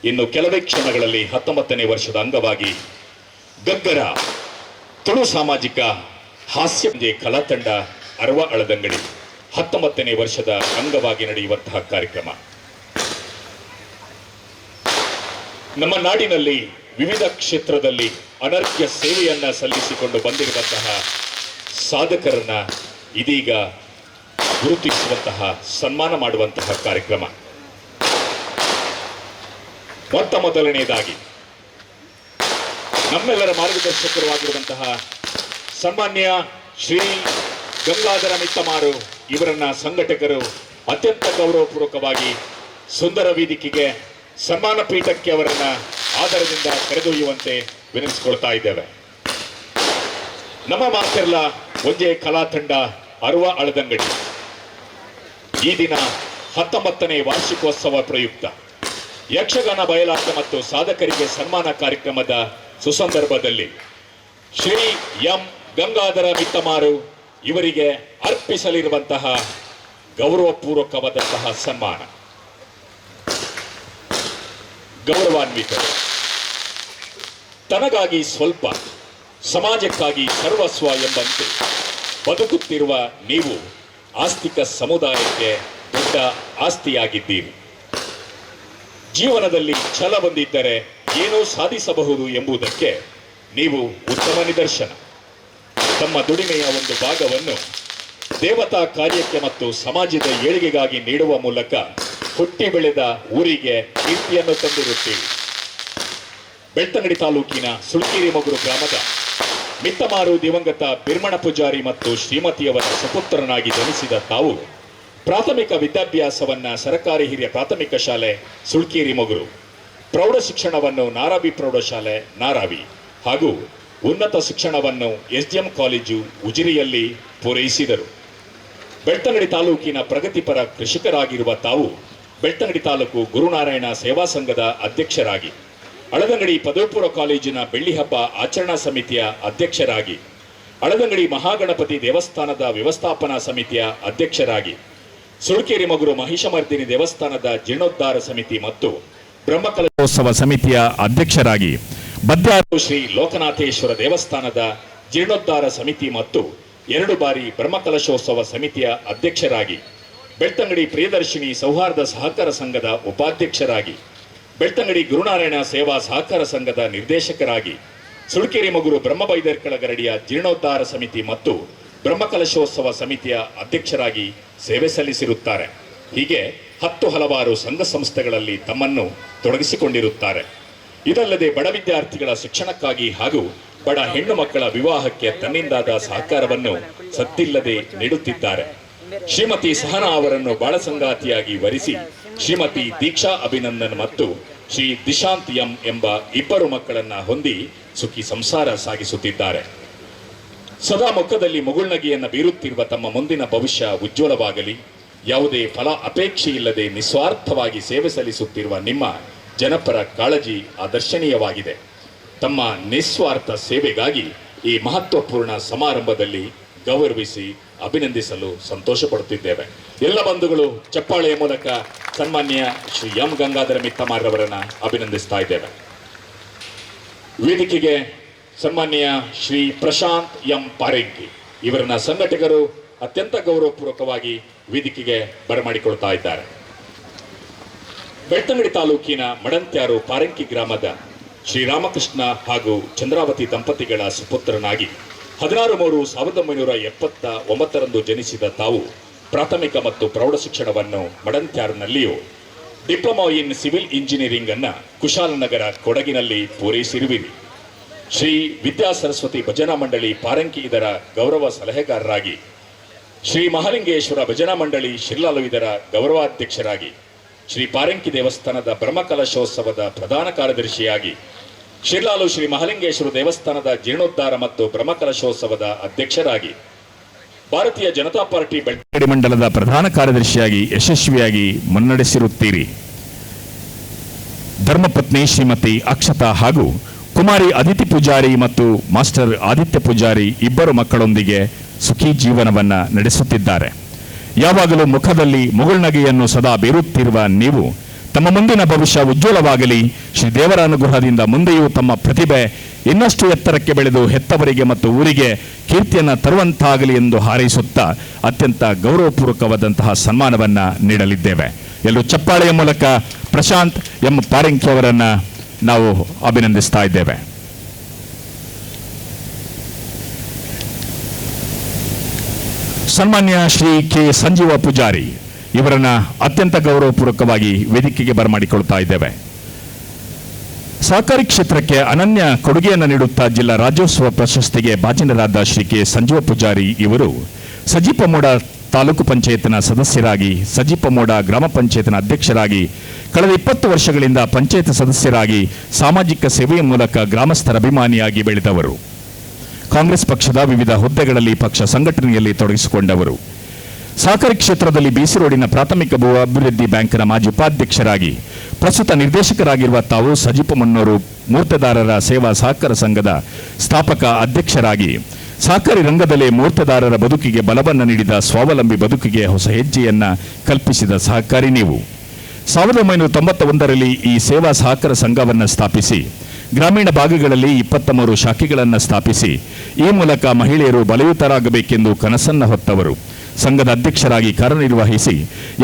ಇನ್ನು ಕೆಲವೇ ಕ್ಷಣಗಳಲ್ಲಿ 19ನೇ ವರ್ಷದ ಅಂಗವಾಗಿ ಗಗ್ಗರ ತುಳು ಸಾಮಾಜಿಕ ಹಾಸ್ಯ ಕಲಾತಂಡ ಅರ್ವ ಅಳದಂಗಡಿ 19ನೇ ವರ್ಷದ ಅಂಗವಾಗಿ ನಡೆಯುವಂತಹ ಕಾರ್ಯಕ್ರಮ. ನಮ್ಮ ನಾಡಿನಲ್ಲಿ ವಿವಿಧ ಕ್ಷೇತ್ರದಲ್ಲಿ ಅನರ್ಘ್ಯ ಸೇವೆಯನ್ನ ಸಲ್ಲಿಸಿಕೊಂಡು ಬಂದಿರುವಂತಹ ಸಾಧಕರನ್ನ ಇದೀಗ ಗುರುತಿಸುವಂತಹ ಸನ್ಮಾನ ಮಾಡುವಂತಹ ಕಾರ್ಯಕ್ರಮ. ಮೊದಲನೆಯದಾಗಿ ನಮ್ಮೆಲ್ಲರ ಮಾರ್ಗದರ್ಶಕರು ಆಗಿರುವಂತಹ ಸನ್ಮಾನ್ಯ ಶ್ರೀ ಗಂಗಾಧರ ಮಿತ್ತಮಾರು ಇವರನ್ನ ಸಂಘಟಕರು ಅತ್ಯಂತ ಗೌರವಪೂರ್ವಕವಾಗಿ ಸುಂದರ ವೇದಿಕೆಗೆ ಸನ್ಮಾನ ಪೀಠಕ್ಕೆ ಅವರನ್ನ ಆದರದಿಂದ ಕರೆದೊಯ್ಯುವಂತೆ ವಿನಂತಿಸಿಕೊಳ್ತಾ ಇದ್ದೇವೆ. ನಮ್ಮ ಮಾತೆರ್ಲ ಒಂಜೆ ಕಲಾತಂಡ ಅರ್ವ ಅಳದಂಗಡಿ ಈ ದಿನ 19ನೇ ವಾರ್ಷಿಕೋತ್ಸವ ಪ್ರಯುಕ್ತ ಯಕ್ಷಗಾನ ಬಯಲಾಟ ಮತ್ತು ಸಾಧಕರಿಗೆ ಸನ್ಮಾನ ಕಾರ್ಯಕ್ರಮದ ಸುಸಂದರ್ಭದಲ್ಲಿ ಶ್ರೀ ಎಂ ಗಂಗಾಧರ ಮಿತ್ತಮಾರು ಇವರಿಗೆ ಅರ್ಪಿಸಲಿರುವಂತಹ ಗೌರವಪೂರ್ವಕವಾದಂತಹ ಸನ್ಮಾನ. ಗೌರವಾನ್ವಿತರು, ತನಗಾಗಿ ಸ್ವಲ್ಪ, ಸಮಾಜಕ್ಕಾಗಿ ಸರ್ವಸ್ವ ಎಂಬಂತೆ ಬದುಕುತ್ತಿರುವ ನೀವು ಆಸ್ತಿಕ ಸಮುದಾಯಕ್ಕೆ ದೊಡ್ಡ ಆಸ್ತಿಯಾಗಿದ್ದೀರಿ. ಜೀವನದಲ್ಲಿ ಛಲ ಬಂದಿದ್ದರೆ ಏನೋ ಸಾಧಿಸಬಹುದು ಎಂಬುದಕ್ಕೆ ನೀವು ಉತ್ತಮ ನಿದರ್ಶನ. ತಮ್ಮ ದುಡಿಮೆಯ ಒಂದು ಭಾಗವನ್ನು ದೇವತಾ ಕಾರ್ಯಕ್ಕೆ ಮತ್ತು ಸಮಾಜದ ಏಳಿಗೆಗಾಗಿ ನೀಡುವ ಮೂಲಕ ಹುಟ್ಟಿ ಬೆಳೆದ ಊರಿಗೆ ಕೀರ್ತಿಯನ್ನು ತಂದಿರುತ್ತೀರಿ. ಬೆಳ್ತಂಗಡಿ ತಾಲೂಕಿನ ಸುಳ್ಕೇರಿಮಗುರು ಗ್ರಾಮದ ಮಿತ್ತಮಾರು ದಿವಂಗತ ಬಿರ್ಮಣ ಪೂಜಾರಿ ಮತ್ತು ಶ್ರೀಮತಿಯವರ ಸುಪುತ್ರನಾಗಿ ಜನಿಸಿದ ತಾವು ಪ್ರಾಥಮಿಕ ವಿದ್ಯಾಭ್ಯಾಸವನ್ನ ಸರ್ಕಾರಿ ಹಿರಿಯ ಪ್ರಾಥಮಿಕ ಶಾಲೆ ಸುಳ್ಕೇರಿ ಮೊಗರು, ಪ್ರೌಢ ಶಿಕ್ಷಣವನ್ನು ನಾರಾವಿ ಪ್ರೌಢಶಾಲೆ ನಾರಾವಿ ಹಾಗೂ ಉನ್ನತ ಶಿಕ್ಷಣವನ್ನು ಎಸ್ಡಿಎಂ ಕಾಲೇಜು ಉಜಿರೆಯಲ್ಲಿ ಪೂರೈಸಿದರು. ಬೆಳ್ತಂಗಡಿ ತಾಲೂಕಿನ ಪ್ರಗತಿಪರ ಕೃಷಿಕರಾಗಿರುವ ತಾವು ಬೆಳ್ತಂಗಡಿ ತಾಲೂಕು ಗುರುನಾರಾಯಣ ಸೇವಾ ಸಂಘದ ಅಧ್ಯಕ್ಷರಾಗಿ, ಅಳದಂಗಡಿ ಪದವಿಪೂರ್ವ ಕಾಲೇಜಿನ ಬೆಳ್ಳಿಹಬ್ಬ ಆಚರಣಾ ಸಮಿತಿಯ ಅಧ್ಯಕ್ಷರಾಗಿ, ಅಳದಂಗಡಿ ಮಹಾಗಣಪತಿ ದೇವಸ್ಥಾನದ ವ್ಯವಸ್ಥಾಪನಾ ಸಮಿತಿಯ ಅಧ್ಯಕ್ಷರಾಗಿ, ಸುಳ್ಕೇರಿ ಮಗುರು ಮಹಿಷಮರ್ದಿನಿ ದೇವಸ್ಥಾನದ ಜೀರ್ಣೋದ್ಧಾರ ಸಮಿತಿ ಮತ್ತು ಬ್ರಹ್ಮಕಲಶೋತ್ಸವ ಸಮಿತಿಯ ಅಧ್ಯಕ್ಷರಾಗಿ, ಬದ್ಯಾರು ಶ್ರೀ ಲೋಕನಾಥೇಶ್ವರ ದೇವಸ್ಥಾನದ ಜೀರ್ಣೋದ್ಧಾರ ಸಮಿತಿ ಮತ್ತು 2 ಬಾರಿ ಬ್ರಹ್ಮಕಲಶೋತ್ಸವ ಸಮಿತಿಯ ಅಧ್ಯಕ್ಷರಾಗಿ, ಬೆಳ್ತಂಗಡಿ ಪ್ರಿಯದರ್ಶಿನಿ ಸೌಹಾರ್ದ ಸಹಕಾರ ಸಂಘದ ಉಪಾಧ್ಯಕ್ಷರಾಗಿ, ಬೆಳ್ತಂಗಡಿ ಗುರುನಾರಾಯಣ ಸೇವಾ ಸಹಕಾರ ಸಂಘದ ನಿರ್ದೇಶಕರಾಗಿ, ಸುಳ್ಕೇರಿ ಮಗುರು ಬ್ರಹ್ಮಬೈದರ್ಕಳ ಗರಡಿಯ ಜೀರ್ಣೋದ್ಧಾರ ಸಮಿತಿ ಮತ್ತು ಬ್ರಹ್ಮಕಲಶೋತ್ಸವ ಸಮಿತಿಯ ಅಧ್ಯಕ್ಷರಾಗಿ ಸೇವೆ ಸಲ್ಲಿಸಿರುತ್ತಾರೆ. ಹೀಗೆ 10 ಹಲವಾರು ಸಂಘ ಸಂಸ್ಥೆಗಳಲ್ಲಿ ತಮ್ಮನ್ನು ತೊಡಗಿಸಿಕೊಂಡಿರುತ್ತಾರೆ. ಇದಲ್ಲದೆ ಬಡ ವಿದ್ಯಾರ್ಥಿಗಳ ಶಿಕ್ಷಣಕ್ಕಾಗಿ ಹಾಗೂ ಬಡ ಹೆಣ್ಣು ಮಕ್ಕಳ ವಿವಾಹಕ್ಕೆ ತನ್ನಿಂದಾದ ಸಹಕಾರವನ್ನು ಸದ್ದಿಲ್ಲದೆ ನೀಡುತ್ತಿದ್ದಾರೆ. ಶ್ರೀಮತಿ ಸಹನಾ ಅವರನ್ನು ಬಾಳ ಸಂಗಾತಿಯಾಗಿ ವರಿಸಿ ಶ್ರೀಮತಿ ದೀಕ್ಷಾ ಅಭಿನಂದನ್ ಮತ್ತು ಶ್ರೀ ದಿಶಾಂತ್ ಎಂ ಎಂಬ 2 ಮಕ್ಕಳನ್ನ ಹೊಂದಿ ಸುಖಿ ಸಂಸಾರ ಸಾಗಿಸುತ್ತಿದ್ದಾರೆ. ಸದಾ ಮುಖದಲ್ಲಿ ಮುಗುಳ್ನಗೆಯನ್ನು ಬೀರುತ್ತಿರುವ ತಮ್ಮ ಮುಂದಿನ ಭವಿಷ್ಯ ಉಜ್ವಲವಾಗಲಿ. ಯಾವುದೇ ಫಲ ಅಪೇಕ್ಷೆ ಇಲ್ಲದೆ ನಿಸ್ವಾರ್ಥವಾಗಿ ಸೇವೆ ಸಲ್ಲಿಸುತ್ತಿರುವ ನಿಮ್ಮ ಜನಪರ ಕಾಳಜಿ ಆದರ್ಶನೀಯವಾಗಿದೆ. ತಮ್ಮ ನಿಸ್ವಾರ್ಥ ಸೇವೆಗಾಗಿ ಈ ಮಹತ್ವಪೂರ್ಣ ಸಮಾರಂಭದಲ್ಲಿ ಗೌರವಿಸಿ ಅಭಿನಂದಿಸಲು ಸಂತೋಷ ಪಡುತ್ತಿದ್ದೇವೆ. ಎಲ್ಲ ಬಂಧುಗಳು ಚಪ್ಪಾಳೆಯ ಮೂಲಕ ಸನ್ಮಾನ್ಯ ಶ್ರೀ ಎಂ ಗಂಗಾಧರ ಮಿತ್ತಮಾರ್ರವರನ್ನ ಅಭಿನಂದಿಸ್ತಾ ಇದ್ದೇವೆ. ವೇದಿಕೆಗೆ ಸನ್ಮಾನ್ಯ ಶ್ರೀ ಪ್ರಶಾಂತ್ ಎಂ ಪಾರೆಂಕಿ ಇವರನ್ನ ಸಂಘಟಕರು ಅತ್ಯಂತ ಗೌರವಪೂರ್ವಕವಾಗಿ ವೇದಿಕೆಗೆ ಬರಮಾಡಿಕೊಳ್ತಾ ಇದ್ದಾರೆ. ಬೆಳ್ತಂಗಡಿ ತಾಲೂಕಿನ ಮಡಂತ್ಯಾರು ಪಾರಂಕಿ ಗ್ರಾಮದ ಶ್ರೀರಾಮಕೃಷ್ಣ ಹಾಗೂ ಚಂದ್ರಾವತಿ ದಂಪತಿಗಳ ಸುಪುತ್ರನಾಗಿ 16/3/1979 ಜನಿಸಿದ ತಾವು ಪ್ರಾಥಮಿಕ ಮತ್ತು ಪ್ರೌಢ ಶಿಕ್ಷಣವನ್ನು ಮಡಂತ್ಯಾರ್ನಲ್ಲಿಯೂ, ಡಿಪ್ಲೊಮಾ ಇನ್ ಸಿವಿಲ್ ಇಂಜಿನಿಯರಿಂಗ್ ಅನ್ನ ಕುಶಾಲನಗರ ಕೊಡಗಿನಲ್ಲಿ ಪೂರೈಸಿರುವಿರಿ. ಶ್ರೀ ವಿದ್ಯಾ ಸರಸ್ವತಿ ಭಜನಾ ಮಂಡಳಿ ಪಾರಂಕಿ ಇದರ ಗೌರವ ಸಲಹೆಗಾರರಾಗಿ, ಶ್ರೀ ಮಹಾಲಿಂಗೇಶ್ವರ ಭಜನಾ ಮಂಡಳಿ ಶಿರ್ಲಾಲು ಇದರ ಗೌರವಾಧ್ಯಕ್ಷರಾಗಿ, ಶ್ರೀ ಪಾರಂಕಿ ದೇವಸ್ಥಾನದ ಬ್ರಹ್ಮಕಲಶೋತ್ಸವದ ಪ್ರಧಾನ ಕಾರ್ಯದರ್ಶಿಯಾಗಿ, ಶಿರ್ಲಾಲು ಶ್ರೀ ಮಹಾಲಿಂಗೇಶ್ವರ ದೇವಸ್ಥಾನದ ಜೀರ್ಣೋದ್ಧಾರ ಮತ್ತು ಬ್ರಹ್ಮಕಲಶೋತ್ಸವದ ಅಧ್ಯಕ್ಷರಾಗಿ, ಭಾರತೀಯ ಜನತಾ ಪಾರ್ಟಿ ಬೆಳ್ತಂಗಡಿ ಮಂಡಲದ ಪ್ರಧಾನ ಕಾರ್ಯದರ್ಶಿಯಾಗಿ ಯಶಸ್ವಿಯಾಗಿ ಮುನ್ನಡೆಸಿರುತ್ತೀರಿ. ಧರ್ಮಪತ್ನಿ ಶ್ರೀಮತಿ ಅಕ್ಷತಾ ಹಾಗೂ ಕುಮಾರಿ ಅದಿತಿ ಪೂಜಾರಿ ಮತ್ತು ಮಾಸ್ಟರ್ ಆದಿತ್ಯ ಪೂಜಾರಿ 2 ಮಕ್ಕಳೊಂದಿಗೆ ಸುಖಿ ಜೀವನವನ್ನ ನಡೆಸುತ್ತಿದ್ದಾರೆ. ಯಾವಾಗಲೂ ಮುಖದಲ್ಲಿ ಮುಗುಳ್ನಗೆಯನ್ನು ಸದಾ ಬೀರುತ್ತಿರುವ ನೀವು ತಮ್ಮ ಮುಂದಿನ ಭವಿಷ್ಯ ಉಜ್ವಲವಾಗಲಿ. ಶ್ರೀ ದೇವರ ಅನುಗ್ರಹದಿಂದ ಮುಂದೆಯೂ ತಮ್ಮ ಪ್ರತಿಭೆ ಇನ್ನಷ್ಟು ಎತ್ತರಕ್ಕೆ ಬೆಳೆದು ಹೆತ್ತವರಿಗೆ ಮತ್ತು ಊರಿಗೆ ಕೀರ್ತಿಯನ್ನು ತರುವಂತಾಗಲಿ ಎಂದು ಹಾರೈಸುತ್ತಾ ಅತ್ಯಂತ ಗೌರವಪೂರ್ವಕವಾದಂತಹ ಸನ್ಮಾನವನ್ನ ನೀಡಲಿದ್ದೇವೆ. ಎಲ್ಲರೂ ಚಪ್ಪಾಳೆಯ ಮೂಲಕ ಪ್ರಶಾಂತ್ ಎಂ ಪಾರಂಕಿ ಅವರನ್ನ ನಾವು ಅಭಿನಂದಿಸ್ತಾ ಇದ್ದೇವೆ. ಸನ್ಮಾನ್ಯ ಶ್ರೀ ಕೆ ಸಂಜೀವ ಪೂಜಾರಿ ಇವರನ್ನ ಅತ್ಯಂತ ಗೌರವಪೂರ್ವಕವಾಗಿ ವೇದಿಕೆಗೆ ಬರಮಾಡಿಕೊಳ್ತಾ ಇದ್ದೇವೆ. ಸಹಕಾರಿ ಕ್ಷೇತ್ರಕ್ಕೆ ಅನನ್ಯ ಕೊಡುಗೆಯನ್ನು ನೀಡುತ್ತಾ ಜಿಲ್ಲಾ ರಾಜ್ಯೋತ್ಸವ ಪ್ರಶಸ್ತಿಗೆ ಭಾಜನರಾದ ಶ್ರೀ ಕೆ ಸಂಜೀವ ಪೂಜಾರಿ ಇವರು ಸಜಿಪಮೋಡ ತಾಲೂಕು ಪಂಚಾಯತ್ನ ಸದಸ್ಯರಾಗಿ, ಸಜಿಪಮೋಡ ಗ್ರಾಮ ಪಂಚಾಯತ್ನ ಅಧ್ಯಕ್ಷರಾಗಿ, ಕಳೆದ 20 ವರ್ಷಗಳಿಂದ ಪಂಚಾಯತ್ ಸದಸ್ಯರಾಗಿ ಸಾಮಾಜಿಕ ಸೇವೆಯ ಮೂಲಕ ಗ್ರಾಮಸ್ಥರ ಅಭಿಮಾನಿಯಾಗಿ ಬೆಳೆದವರು. ಕಾಂಗ್ರೆಸ್ ಪಕ್ಷದ ವಿವಿಧ ಹುದ್ದೆಗಳಲ್ಲಿ ಪಕ್ಷ ಸಂಘಟನೆಯಲ್ಲಿ ತೊಡಗಿಸಿಕೊಂಡವರು. ಸಹಕಾರಿ ಕ್ಷೇತ್ರದಲ್ಲಿ ಬಿಸಿ ರೋಡಿನ ಪ್ರಾಥಮಿಕ ಭೂ ಅಭಿವೃದ್ಧಿ ಬ್ಯಾಂಕ್ನ ಮಾಜಿ ಉಪಾಧ್ಯಕ್ಷರಾಗಿ, ಪ್ರಸ್ತುತ ನಿರ್ದೇಶಕರಾಗಿರುವ ತಾವು ಸಜಿಪಮನ್ನೂರು ಮೂರ್ತೆದಾರರ ಸೇವಾ ಸಹಕಾರ ಸಂಘದ ಸ್ಥಾಪಕ ಅಧ್ಯಕ್ಷರಾಗಿ, ಸಹಕಾರಿ ರಂಗದಲ್ಲಿ ಮೂರ್ತೆದಾರರ ಬದುಕಿಗೆ ಬಲವನ್ನು ನೀಡಿದ ಸ್ವಾವಲಂಬಿ ಬದುಕಿಗೆ ಹೊಸ ಹೆಜ್ಜೆಯನ್ನ ಕಲ್ಪಿಸಿದ ಸಹಕಾರಿ ನೀವು. 1991ರಲ್ಲಿ ಈ ಸೇವಾ ಸಹಕಾರ ಸಂಘವನ್ನು ಸ್ಥಾಪಿಸಿ ಗ್ರಾಮೀಣ ಭಾಗಗಳಲ್ಲಿ 23 ಶಾಖೆಗಳನ್ನು ಸ್ಥಾಪಿಸಿ ಈ ಮೂಲಕ ಮಹಿಳೆಯರು ಬಲಯುತರಾಗಬೇಕೆಂದು ಕನಸನ್ನು ಹೊತ್ತವರು. ಸಂಘದ ಅಧ್ಯಕ್ಷರಾಗಿ ಕಾರ್ಯನಿರ್ವಹಿಸಿ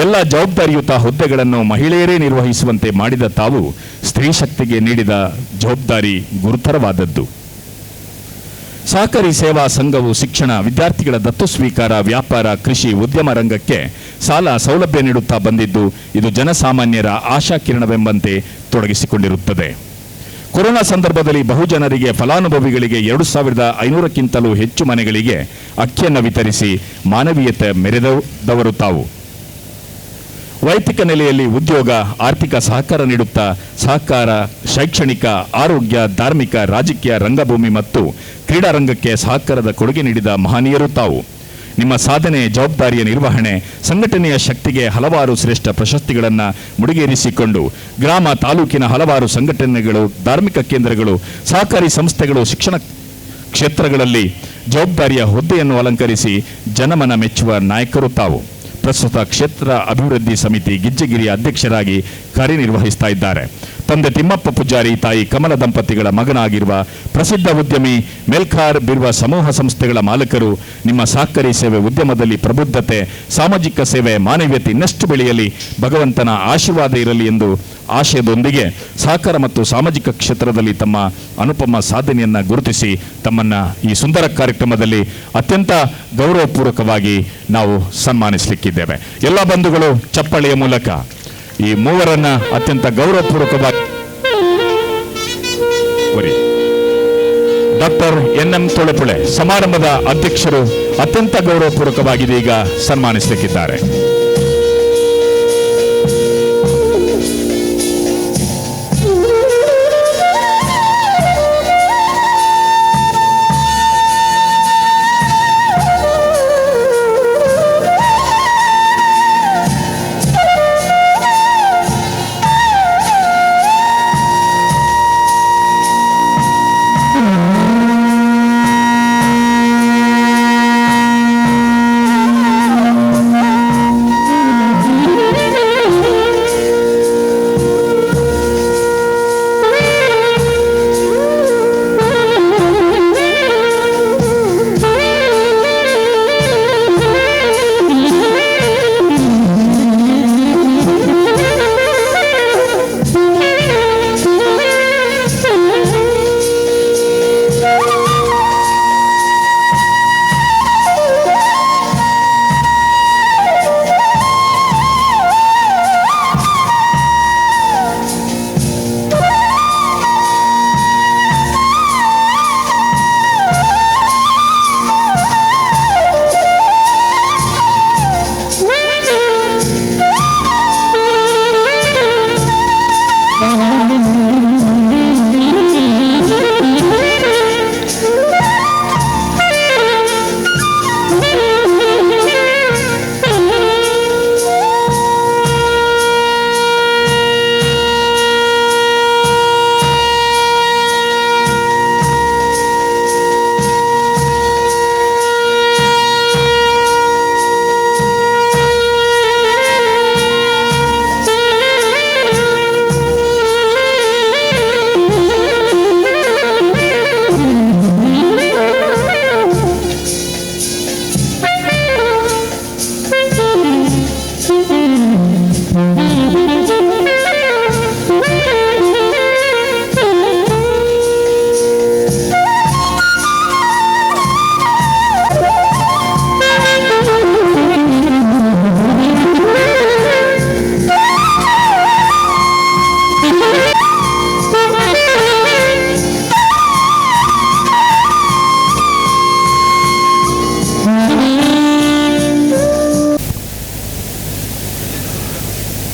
ಎಲ್ಲ ಜವಾಬ್ದಾರಿಯುತ ಹುದ್ದೆಗಳನ್ನು ಮಹಿಳೆಯರೇ ನಿರ್ವಹಿಸುವಂತೆ ಮಾಡಿದ ತಾವು ಸ್ತ್ರೀ ಶಕ್ತಿಗೆ ನೀಡಿದ ಜವಾಬ್ದಾರಿ ಗುರುತರವಾದದ್ದು. ಸಹಕಾರಿ ಸೇವಾ ಸಂಘವು ಶಿಕ್ಷಣ, ವಿದ್ಯಾರ್ಥಿಗಳ ದತ್ತು ಸ್ವೀಕಾರ, ವ್ಯಾಪಾರ, ಕೃಷಿ, ಉದ್ಯಮ ರಂಗಕ್ಕೆ ಸಾಲ ಸೌಲಭ್ಯ ನೀಡುತ್ತಾ ಬಂದಿದ್ದು ಇದು ಜನಸಾಮಾನ್ಯರ ಆಶಾಕಿರಣವೆಂಬಂತೆ ತೊಡಗಿಸಿಕೊಂಡಿರುತ್ತದೆ. ಕೊರೋನಾ ಸಂದರ್ಭದಲ್ಲಿ ಬಹುಜನರಿಗೆ ಫಲಾನುಭವಿಗಳಿಗೆ 2,500ಕ್ಕಿಂತಲೂ ಹೆಚ್ಚು ಮನೆಗಳಿಗೆ ಅಕ್ಕಿಯನ್ನು ವಿತರಿಸಿ ಮಾನವೀಯತೆ ಮೆರೆದವರು ತಾವು. ವೈಯಕ್ತಿಕ ನೆಲೆಯಲ್ಲಿ ಉದ್ಯೋಗ, ಆರ್ಥಿಕ ಸಹಕಾರ ನೀಡುತ್ತಾ ಸಹಕಾರ, ಶೈಕ್ಷಣಿಕ, ಆರೋಗ್ಯ, ಧಾರ್ಮಿಕ, ರಾಜಕೀಯ, ರಂಗಭೂಮಿ ಮತ್ತು ಕ್ರೀಡಾರಂಗಕ್ಕೆ ಸಹಕಾರದ ಕೊಡುಗೆ ನೀಡಿದ ಮಹನೀಯರು ತಾವು. ನಿಮ್ಮ ಸಾಧನೆ, ಜವಾಬ್ದಾರಿಯ ನಿರ್ವಹಣೆ, ಸಂಘಟನೆಯ ಶಕ್ತಿಗೆ ಹಲವಾರು ಶ್ರೇಷ್ಠ ಪ್ರಶಸ್ತಿಗಳನ್ನು ಮುಡಿಗೇರಿಸಿಕೊಂಡು ಗ್ರಾಮ, ತಾಲೂಕಿನ ಹಲವಾರು ಸಂಘಟನೆಗಳು, ಧಾರ್ಮಿಕ ಕೇಂದ್ರಗಳು, ಸಹಕಾರಿ ಸಂಸ್ಥೆಗಳು, ಶಿಕ್ಷಣ ಕ್ಷೇತ್ರಗಳಲ್ಲಿ ಜವಾಬ್ದಾರಿಯ ಹುದ್ದೆಯನ್ನು ಅಲಂಕರಿಸಿ ಜನಮನ ಮೆಚ್ಚುವ ನಾಯಕರು ತಾವು. ಪ್ರಸ್ತುತ ಕ್ಷೇತ್ರ ಅಭಿವೃದ್ಧಿ ಸಮಿತಿ ಗಿಜ್ಜಗಿರಿಯ ಅಧ್ಯಕ್ಷರಾಗಿ ಕಾರ್ಯನಿರ್ವಹಿಸ್ತಾ ಇದ್ದಾರೆ. ತಂದೆ ತಿಮ್ಮಪ್ಪ ಪೂಜಾರಿ, ತಾಯಿ ಕಮಲ ದಂಪತಿಗಳ ಮಗನಾಗಿರುವ ಪ್ರಸಿದ್ಧ ಉದ್ಯಮಿ ಮೆಲ್ಕಾರ್ ಬಿರ್ವ ಸಮೂಹ ಸಂಸ್ಥೆಗಳ ಮಾಲಕರು. ನಿಮ್ಮ ಸಹಕಾರಿ ಸೇವೆ ಉದ್ಯಮದಲ್ಲಿ ಪ್ರಬುದ್ಧತೆ, ಸಾಮಾಜಿಕ ಸೇವೆ, ಮಾನವೀಯತೆ ಇನ್ನಷ್ಟು ಬೆಳೆಯಲಿ, ಭಗವಂತನ ಆಶೀರ್ವಾದ ಇರಲಿ ಎಂದು ಆಶಯದೊಂದಿಗೆ ಸಹಕಾರ ಮತ್ತು ಸಾಮಾಜಿಕ ಕ್ಷೇತ್ರದಲ್ಲಿ ತಮ್ಮ ಅನುಪಮ ಸಾಧನೆಯನ್ನು ಗುರುತಿಸಿ ತಮ್ಮನ್ನು ಈ ಸುಂದರ ಕಾರ್ಯಕ್ರಮದಲ್ಲಿ ಅತ್ಯಂತ ಗೌರವಪೂರ್ವಕವಾಗಿ ನಾವು ಸನ್ಮಾನಿಸಲಿಕ್ಕಿದ್ದೇವೆ. ಎಲ್ಲ ಬಂಧುಗಳು ಚಪ್ಪಳೆಯ ಮೂಲಕ ಈ ಮೂವರನ್ನ ಅತ್ಯಂತ ಗೌರವಪೂರ್ವಕವಾಗಿ ಡಾಕ್ಟರ್ ಎನ್.ಎಂ. ತೊಳಪುಳೆ ಸಮಾರಂಭದ ಅಧ್ಯಕ್ಷರು ಅತ್ಯಂತ ಗೌರವಪೂರ್ವಕವಾಗಿ ಈಗ ಸನ್ಮಾನಿಸಲಿಕ್ಕಿದ್ದಾರೆ.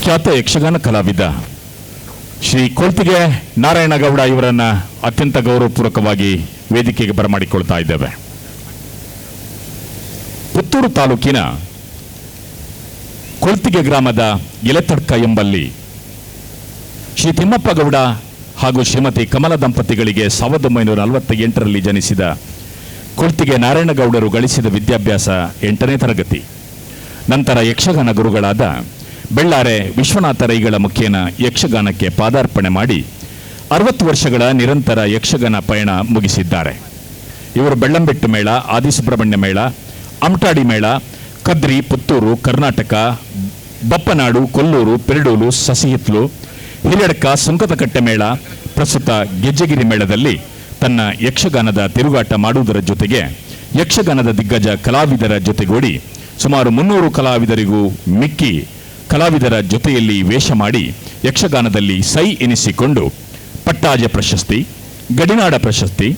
ಖ್ಯಾತ ಯಕ್ಷಗಾನ ಕಲಾವಿದ ಶ್ರೀ ಕೊಳ್ತಿಗೆ ನಾರಾಯಣಗೌಡ ಇವರನ್ನ ಅತ್ಯಂತ ಗೌರವಪೂರ್ವಕವಾಗಿ ವೇದಿಕೆಗೆ ಬರಮಾಡಿಕೊಳ್ತಾ ಇದ್ದೇವೆ. ಪುತ್ತೂರು ತಾಲೂಕಿನ ಕೊಳ್ತಿಗೆ ಗ್ರಾಮದ ಎಲೆತಡ್ಕ ಎಂಬಲ್ಲಿ ಶ್ರೀ ತಿಮ್ಮಪ್ಪ ಗೌಡ ಹಾಗೂ ಶ್ರೀಮತಿ ಕಮಲ ದಂಪತಿಗಳಿಗೆ 1948ರಲ್ಲಿ ಜನಿಸಿದ ಕೊಳ್ತಿಗೆ ನಾರಾಯಣಗೌಡರು ಗಳಿಸಿದ ವಿದ್ಯಾಭ್ಯಾಸ 8ನೇ ತರಗತಿ. ನಂತರ ಯಕ್ಷಗಾನ ಗುರುಗಳಾದ ಬೆಳ್ಳಾರೆ ವಿಶ್ವನಾಥ ರೈಗಳ ಮುಖೇನ ಯಕ್ಷಗಾನಕ್ಕೆ ಪಾದಾರ್ಪಣೆ ಮಾಡಿ 60 ವರ್ಷಗಳ ನಿರಂತರ ಯಕ್ಷಗಾನ ಪಯಣ ಮುಗಿಸಿದ್ದಾರೆ. ಇವರು ಬೆಳ್ಳಂಬೆಟ್ಟು ಮೇಳ, ಆದಿಸುಬ್ರಹ್ಮಣ್ಯ ಮೇಳ, ಅಮಟಾಡಿ ಮೇಳ, ಕದ್ರಿ, ಪುತ್ತೂರು, ಕರ್ನಾಟಕ, ಬಪ್ಪನಾಡು, ಕೊಲ್ಲೂರು, ಪೆರಡೂಲು, ಸಸಿಹಿತ್ಲು, ಹಿರಿಯಡ್ಕ, ಸುಂಕದಕಟ್ಟೆ ಮೇಳ, ಪ್ರಸ್ತುತ ಗೆಜ್ಜೆಗಿರಿ ಮೇಳದಲ್ಲಿ ತನ್ನ ಯಕ್ಷಗಾನದ ತಿರುಗಾಟ ಮಾಡುವುದರ ಜೊತೆಗೆ ಯಕ್ಷಗಾನದ ದಿಗ್ಗಜ ಕಲಾವಿದರ ಜೊತೆಗೂಡಿ ಸುಮಾರು 300 ಕಲಾವಿದರಿಗೂ ಮಿಕ್ಕಿ ಕಲಾವಿದರ ಜೊತೆಯಲ್ಲಿ ವೇಷ ಮಾಡಿ ಯಕ್ಷಗಾನದಲ್ಲಿ ಸೈ ಎನಿಸಿಕೊಂಡು ಪಟ್ಟಾಜ ಪ್ರಶಸ್ತಿ, ಗಡಿನಾಡ ಪ್ರಶಸ್ತಿ,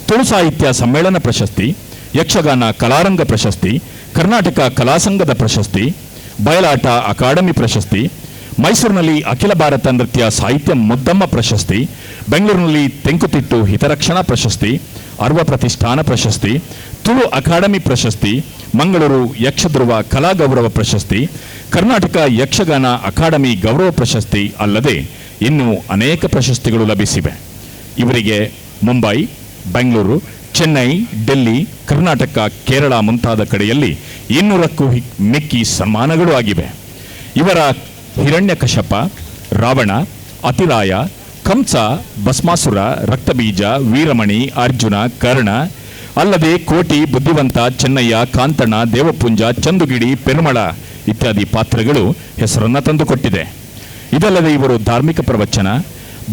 ತುಳು ಸಾಹಿತ್ಯ ಸಮ್ಮೇಳನ ಪ್ರಶಸ್ತಿ, ಯಕ್ಷಗಾನ ಕಲಾರಂಗ ಪ್ರಶಸ್ತಿ, ಕರ್ನಾಟಕ ಕಲಾಸಂಘದ ಪ್ರಶಸ್ತಿ, ಬಯಲಾಟ ಅಕಾಡೆಮಿ ಪ್ರಶಸ್ತಿ, ಮೈಸೂರಿನಲ್ಲಿ ಅಖಿಲ ಭಾರತ ನೃತ್ಯ ಸಾಹಿತ್ಯ ಮುದ್ದಮ್ಮ ಪ್ರಶಸ್ತಿ, ಬೆಂಗಳೂರಿನಲ್ಲಿ ತೆಂಕುತಿಟ್ಟು ಹಿತರಕ್ಷಣಾ ಪ್ರಶಸ್ತಿ, ಅರ್ವ ಪ್ರತಿಷ್ಠಾನ ಪ್ರಶಸ್ತಿ, ತುಳು ಅಕಾಡೆಮಿ ಪ್ರಶಸ್ತಿ, ಮಂಗಳೂರು ಯಕ್ಷಧ್ರುವ ಕಲಾ ಗೌರವ ಪ್ರಶಸ್ತಿ, ಕರ್ನಾಟಕ ಯಕ್ಷಗಾನ ಅಕಾಡೆಮಿ ಗೌರವ ಪ್ರಶಸ್ತಿ ಅಲ್ಲದೆ ಇನ್ನೂ ಅನೇಕ ಪ್ರಶಸ್ತಿಗಳು ಲಭಿಸಿವೆ. ಇವರಿಗೆ ಮುಂಬೈ, ಬೆಂಗಳೂರು, ಚೆನ್ನೈ, ಡೆಲ್ಲಿ, ಕರ್ನಾಟಕ, ಕೇರಳ ಮುಂತಾದ ಕಡೆಯಲ್ಲಿ 200ಕ್ಕೂ ಮಿಕ್ಕಿ ಸನ್ಮಾನಗಳು ಆಗಿವೆ. ಇವರ ಹಿರಣ್ಯಕಶಪ, ರಾವಣ, ಅತಿರಾಯ, ಕಂಸ, ಭಸ್ಮಾಸುರ, ರಕ್ತಬೀಜ, ವೀರಮಣಿ, ಅರ್ಜುನ, ಕರ್ಣ ಅಲ್ಲದೆ ಕೋಟಿ, ಬುದ್ಧಿವಂತ, ಚೆನ್ನಯ್ಯ, ಕಾಂತಣ್ಣ, ದೇವಪುಂಜ, ಚಂದುಗಿಡಿ, ಪೆರುಮಳ ಇತ್ಯಾದಿ ಪಾತ್ರಗಳು ಹೆಸರನ್ನು ತಂದುಕೊಟ್ಟಿದೆ. ಇದಲ್ಲದೆ ಇವರು ಧಾರ್ಮಿಕ ಪ್ರವಚನ,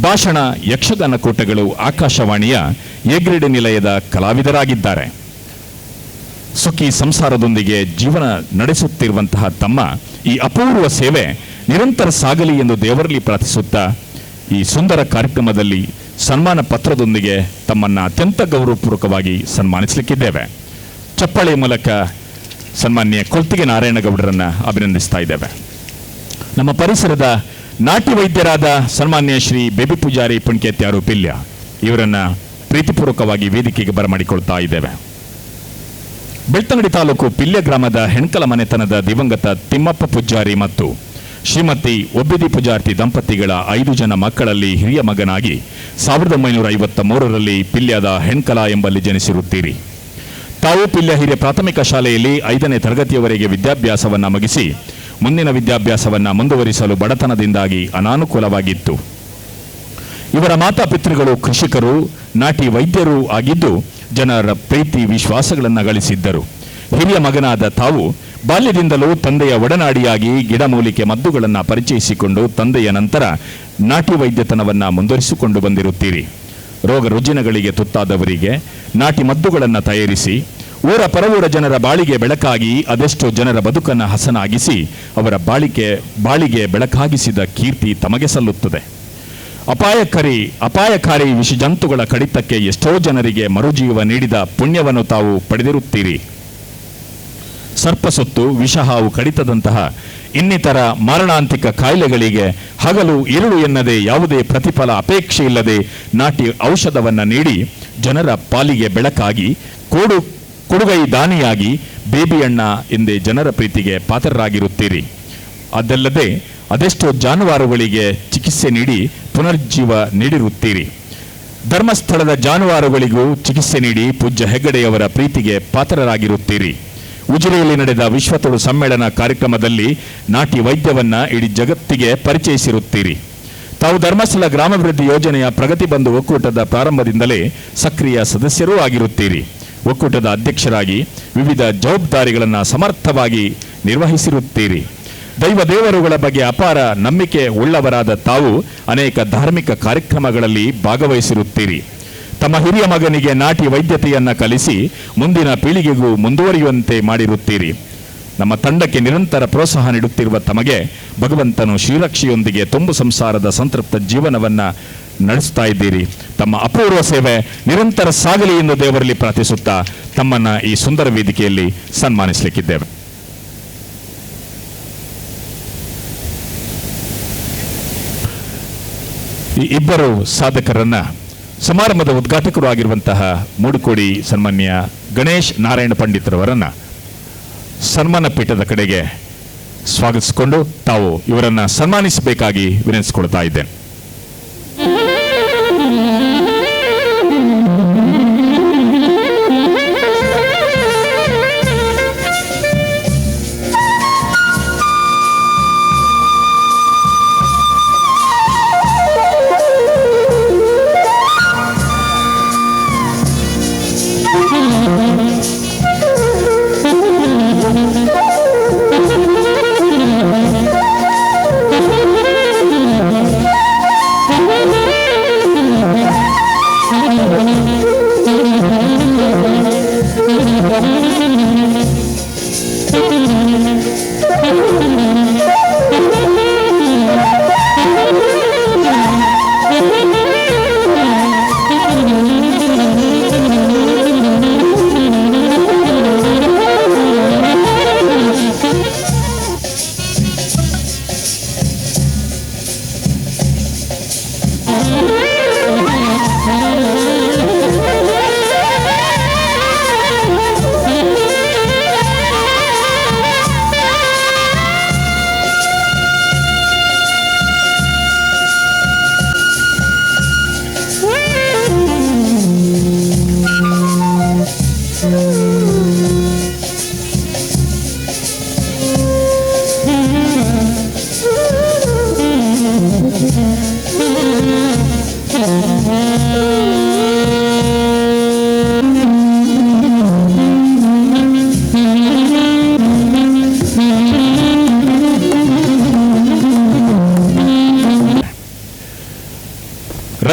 ಭಾಷಣ, ಯಕ್ಷಗಾನ ಕೂಟಗಳು, ಆಕಾಶವಾಣಿಯ ಎಗ್ರಿಡ್ ನಿಲಯದ ಕಲಾವಿದರಾಗಿದ್ದಾರೆ. ಸುಖಿ ಸಂಸಾರದೊಂದಿಗೆ ಜೀವನ ನಡೆಸುತ್ತಿರುವಂತಹ ತಮ್ಮ ಈ ಅಪೂರ್ವ ಸೇವೆ ನಿರಂತರ ಸಾಗಲಿ ಎಂದು ದೇವರಲ್ಲಿ ಪ್ರಾರ್ಥಿಸುತ್ತಾ ಈ ಸುಂದರ ಕಾರ್ಯಕ್ರಮದಲ್ಲಿ ಸನ್ಮಾನ ಪತ್ರದೊಂದಿಗೆ ತಮ್ಮನ್ನು ಅತ್ಯಂತ ಗೌರವಪೂರ್ವಕವಾಗಿ ಸನ್ಮಾನಿಸಲಿಕ್ಕಿದ್ದೇವೆ. ಚಪ್ಪಾಳೆ ಮೂಲಕ ಸನ್ಮಾನ್ಯ ಕೊಳ್ತಿಗೆ ನಾರಾಯಣಗೌಡರನ್ನು ಅಭಿನಂದಿಸ್ತಾ ಇದ್ದೇವೆ. ನಮ್ಮ ಪರಿಸರದ ನಾಟಿ ವೈದ್ಯರಾದ ಸನ್ಮಾನ್ಯ ಶ್ರೀ ಬೇಬಿ ಪೂಜಾರಿ ಪುಣ್ಕೇತ್ಯಾರು ಪಿಲ್ಯ ಇವರನ್ನು ಪ್ರೀತಿಪೂರ್ವಕವಾಗಿ ವೇದಿಕೆಗೆ ಬರಮಾಡಿಕೊಳ್ತಾ ಇದ್ದೇವೆ. ಬೆಳ್ತಂಗಡಿ ತಾಲೂಕು ಪಿಲ್ಯ ಗ್ರಾಮದ ಹೆಣ್ಕಲ ಮನೆತನದ ದಿವಂಗತ ತಿಮ್ಮಪ್ಪ ಪೂಜಾರಿ ಮತ್ತು ಶ್ರೀಮತಿ ಒಬ್ಬಿದಿ ಪೂಜಾರ್ತಿ ದಂಪತಿಗಳ 5 ಜನ ಮಕ್ಕಳಲ್ಲಿ ಹಿರಿಯ ಮಗನಾಗಿ 1953ರಲ್ಲಿ ಪಿಲ್ಯದ ಹೆಣ್ಕಲ ಎಂಬಲ್ಲಿ ಜನಿಸಿರುತ್ತೀರಿ. ತಾವು ಪಿಲ್ಯ ಹಿರಿಯ ಪ್ರಾಥಮಿಕ ಶಾಲೆಯಲ್ಲಿ 5ನೇ ತರಗತಿಯವರೆಗೆ ವಿದ್ಯಾಭ್ಯಾಸವನ್ನು ಮುಗಿಸಿ ಮುಂದಿನ ವಿದ್ಯಾಭ್ಯಾಸವನ್ನು ಮುಂದುವರಿಸಲು ಬಡತನದಿಂದಾಗಿ ಅನಾನುಕೂಲವಾಗಿತ್ತು. ಇವರ ಮಾತಾಪಿತೃಗಳು ಕೃಷಿಕರು, ನಾಟಿ ವೈದ್ಯರೂ ಆಗಿದ್ದು ಜನರ ಪ್ರೀತಿ ವಿಶ್ವಾಸಗಳನ್ನು ಗಳಿಸಿದ್ದರು. ಹಿರಿಯ ಮಗನಾದ ತಾವು ಬಾಲ್ಯದಿಂದಲೂ ತಂದೆಯ ಒಡನಾಡಿಯಾಗಿ ಗಿಡಮೂಲಿಕೆ ಮದ್ದುಗಳನ್ನು ಪರಿಚಯಿಸಿಕೊಂಡು ತಂದೆಯ ನಂತರ ನಾಟಿ ವೈದ್ಯತನವನ್ನು ಮುಂದುವರಿಸಿಕೊಂಡು ಬಂದಿರುತ್ತೀರಿ. ರೋಗ ರುಜಿನಗಳಿಗೆ ತುತ್ತಾದವರಿಗೆ ನಾಟಿ ಮದ್ದುಗಳನ್ನು ತಯಾರಿಸಿ ಊರ ಪರವೂರ ಜನರ ಬಾಳಿಗೆ ಬೆಳಕಾಗಿ ಅದೆಷ್ಟೋ ಜನರ ಬದುಕನ್ನು ಹಸನಾಗಿಸಿ ಅವರ ಬಾಳಿಗೆ ಬೆಳಕಾಗಿಸಿದ ಕೀರ್ತಿ ತಮಗೆ ಸಲ್ಲುತ್ತದೆ. ಅಪಾಯಕಾರಿ ವಿಷಜಂತುಗಳ ಕಡಿತಕ್ಕೆ ಎಷ್ಟೋ ಜನರಿಗೆ ಮರುಜೀವ ನೀಡಿದ ಪುಣ್ಯವನ್ನು ತಾವು ಪಡೆದಿರುತ್ತೀರಿ. ಸರ್ಪಸುತ್ತು, ವಿಷಹಾವು ಕಡಿತದಂತಹ ಇನ್ನಿತರ ಮಾರಣಾಂತಿಕ ಕಾಯಿಲೆಗಳಿಗೆ ಹಗಲು ഇരുಳು ಎನ್ನದೆ ಯಾವುದೇ ಪ್ರತಿಫಲ ಅಪೇಕ್ಷೆ ಇಲ್ಲದೆ ನಾಟಿ ಔಷಧವನ್ನು ನೀಡಿ ಜನರ ಪಾಲಿಗೆ ಬೆಳಕಾಗಿ ಕೊಡುಗೈ ದಾನಿಯಾಗಿ ಬೇಬಿಯಣ್ಣ ಎಂದೇ ಜನರ ಪ್ರೀತಿಗೆ ಪಾತ್ರರಾಗಿರುತ್ತೀರಿ. ಅದಲ್ಲದೆ ಅದೆಷ್ಟೋ ಜಾನುವಾರುಗಳಿಗೆ ಚಿಕಿತ್ಸೆ ನೀಡಿ ಪುನರ್ಜೀವ ನೀಡಿರುತ್ತೀರಿ. ಧರ್ಮಸ್ಥಳದ ಜಾನುವಾರುಗಳಿಗೂ ಚಿಕಿತ್ಸೆ ನೀಡಿ ಪೂಜ್ಯ ಹೆಗ್ಗಡೆಯವರ ಪ್ರೀತಿಗೆ ಪಾತ್ರರಾಗಿರುತ್ತೀರಿ. ಉಜಿರೆಯಲ್ಲಿ ನಡೆದ ವಿಶ್ವತುಳು ಸಮ್ಮೇಳನ ಕಾರ್ಯಕ್ರಮದಲ್ಲಿ ನಾಟಿ ವೈದ್ಯವನ್ನ ಇಡೀ ಜಗತ್ತಿಗೆ ಪರಿಚಯಿಸಿರುತ್ತೀರಿ. ತಾವು ಧರ್ಮಸ್ಥಳ ಗ್ರಾಮಾಭಿವೃದ್ಧಿ ಯೋಜನೆಯ ಪ್ರಗತಿ ಬಂಧು ಒಕ್ಕೂಟದ ಪ್ರಾರಂಭದಿಂದಲೇ ಸಕ್ರಿಯ ಸದಸ್ಯರೂ ಆಗಿರುತ್ತೀರಿ. ಒಕ್ಕೂಟದ ಅಧ್ಯಕ್ಷರಾಗಿ ವಿವಿಧ ಜವಾಬ್ದಾರಿಗಳನ್ನು ಸಮರ್ಥವಾಗಿ ನಿರ್ವಹಿಸಿರುತ್ತೀರಿ. ದೇವರುಗಳ ಬಗ್ಗೆ ಅಪಾರ ನಂಬಿಕೆ ಉಳ್ಳವರಾದ ತಾವು ಅನೇಕ ಧಾರ್ಮಿಕ ಕಾರ್ಯಕ್ರಮಗಳಲ್ಲಿ ಭಾಗವಹಿಸಿರುತ್ತೀರಿ. ತಮ್ಮ ಹಿರಿಯ ಮಗನಿಗೆ ನಾಟಿ ವೈದ್ಯತೆಯನ್ನು ಕಲಿಸಿ ಮುಂದಿನ ಪೀಳಿಗೆಗೂ ಮುಂದುವರಿಯುವಂತೆ ಮಾಡಿರುತ್ತೀರಿ. ನಮ್ಮ ತಂಡಕ್ಕೆ ನಿರಂತರ ಪ್ರೋತ್ಸಾಹ ನೀಡುತ್ತಿರುವ ತಮಗೆ ಭಗವಂತನು ಶ್ರೀರಕ್ಷೆಯೊಂದಿಗೆ ತುಂಬು ಸಂಸಾರದ ಸಂತೃಪ್ತ ಜೀವನವನ್ನು ನಡೆಸ್ತಾ ಇದ್ದೀರಿ. ತಮ್ಮ ಅಪೂರ್ವ ಸೇವೆ ನಿರಂತರ ಸಾಗಲಿ ಎಂದು ದೇವರಲ್ಲಿ ಪ್ರಾರ್ಥಿಸುತ್ತಾ ತಮ್ಮನ್ನ ಈ ಸುಂದರ ವೇದಿಕೆಯಲ್ಲಿ ಸನ್ಮಾನಿಸಲಿಕ್ಕಿದ್ದೇವೆ. ಈ ಇಬ್ಬರು ಸಾಧಕರನ್ನ ಸಮಾರಂಭದ ಉದ್ಘಾಟಕರು ಆಗಿರುವಂತಹ ಮೂಡುಕೋಡಿ ಸನ್ಮಾನ್ಯ ಗಣೇಶ್ ನಾರಾಯಣ ಪಂಡಿತರವರನ್ನ ಸನ್ಮಾನ ಪೀಠದ ಕಡೆಗೆ ಸ್ವಾಗತಿಸಿಕೊಂಡು ತಾವು ಇವರನ್ನ ಸನ್ಮಾನಿಸಬೇಕಾಗಿ ವಿನಂತಿಸಿಕೊಳ್ತಾ ಇದ್ದೇನೆ.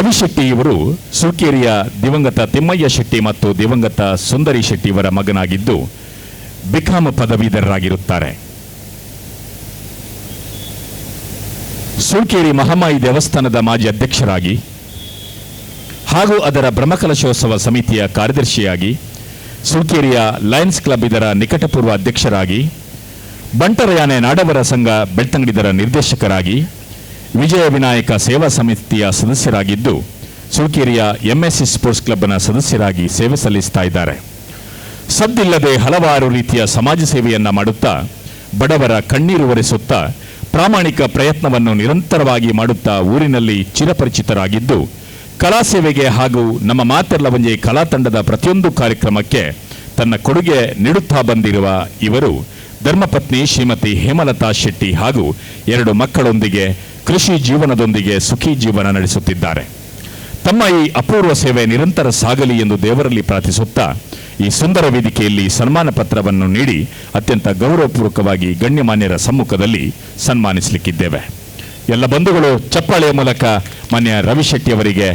ರವಿ ಶೆಟ್ಟಿ ಇವರು ಸುಳ್ಕೇರಿಯ ದಿವಂಗತ ತಿಮ್ಮಯ್ಯ ಶೆಟ್ಟಿ ಮತ್ತು ದಿವಂಗತ ಸುಂದರಿ ಶೆಟ್ಟಿ ಇವರ ಮಗನಾಗಿದ್ದು ಬಿಕಾಂ ಪದವೀಧರರಾಗಿರುತ್ತಾರೆ. ಸುಳ್ಕೇರಿ ಮಹಾಮಾಯಿ ದೇವಸ್ಥಾನದ ಮಾಜಿ ಅಧ್ಯಕ್ಷರಾಗಿ ಹಾಗೂ ಅದರ ಬ್ರಹ್ಮಕಲಶೋತ್ಸವ ಸಮಿತಿಯ ಕಾರ್ಯದರ್ಶಿಯಾಗಿ, ಸುಳ್ಕೇರಿಯ ಲಯನ್ಸ್ ಕ್ಲಬ್ ಇದರ ನಿಕಟಪೂರ್ವ ಅಧ್ಯಕ್ಷರಾಗಿ, ಬಂಟರಯಾನೆ ನಾಡವರ ಸಂಘ ಬೆಳ್ತಂಗಡಿದರ ನಿರ್ದೇಶಕರಾಗಿ, ವಿಜಯ ವಿನಾಯಕ ಸೇವಾ ಸಮಿತಿಯ ಸದಸ್ಯರಾಗಿದ್ದು ಸುಳ್ಕೇರಿಯ ಎಂಎಸ್ಸಿ ಸ್ಪೋರ್ಟ್ಸ್ ಕ್ಲಬ್ನ ಸದಸ್ಯರಾಗಿ ಸೇವೆ ಸಲ್ಲಿಸ್ತಾ ಇದ್ದಾರೆ. ಸದ್ದಿಲ್ಲದೆ ಹಲವಾರು ರೀತಿಯ ಸಮಾಜ ಸೇವೆಯನ್ನ ಮಾಡುತ್ತಾ ಬಡವರ ಕಣ್ಣೀರು ಒರೆಸುತ್ತಾ ಪ್ರಾಮಾಣಿಕ ಪ್ರಯತ್ನವನ್ನು ನಿರಂತರವಾಗಿ ಮಾಡುತ್ತಾ ಊರಿನಲ್ಲಿ ಚಿರಪರಿಚಿತರಾಗಿದ್ದು ಕಲಾ ಸೇವೆಗೆ ಹಾಗೂ ನಮ್ಮ ಮಾತೆರ್ಲವಂಜೆ ಕಲಾ ತಂಡದ ಪ್ರತಿಯೊಂದು ಕಾರ್ಯಕ್ರಮಕ್ಕೆ ತನ್ನ ಕೊಡುಗೆ ನೀಡುತ್ತಾ ಬಂದಿರುವ ಇವರು ಧರ್ಮಪತ್ನಿ ಶ್ರೀಮತಿ ಹೇಮಲತಾ ಶೆಟ್ಟಿ ಹಾಗೂ 2 ಮಕ್ಕಳೊಂದಿಗೆ ಕೃಷಿ ಜೀವನದೊಂದಿಗೆ ಸುಖಿ ಜೀವನ ನಡೆಸುತ್ತಿದ್ದಾರೆ. ತಮ್ಮ ಈ ಅಪೂರ್ವ ಸೇವೆ ನಿರಂತರ ಸಾಗಲಿ ಎಂದು ದೇವರಲ್ಲಿ ಪ್ರಾರ್ಥಿಸುತ್ತಾ ಈ ಸುಂದರ ವೇದಿಕೆಯಲ್ಲಿ ಸನ್ಮಾನ ಪತ್ರವನ್ನು ನೀಡಿ ಅತ್ಯಂತ ಗೌರವಪೂರ್ವಕವಾಗಿ ಗಣ್ಯಮಾನ್ಯರ ಸಮ್ಮುಖದಲ್ಲಿ ಸನ್ಮಾನಿಸಲಿಕ್ಕಿದ್ದೇವೆ. ಎಲ್ಲ ಬಂಧುಗಳು ಚಪ್ಪಾಳೆಯ ಮೂಲಕ ಮಾನ್ಯ ರವಿ ಶೆಟ್ಟಿ ಅವರಿಗೆ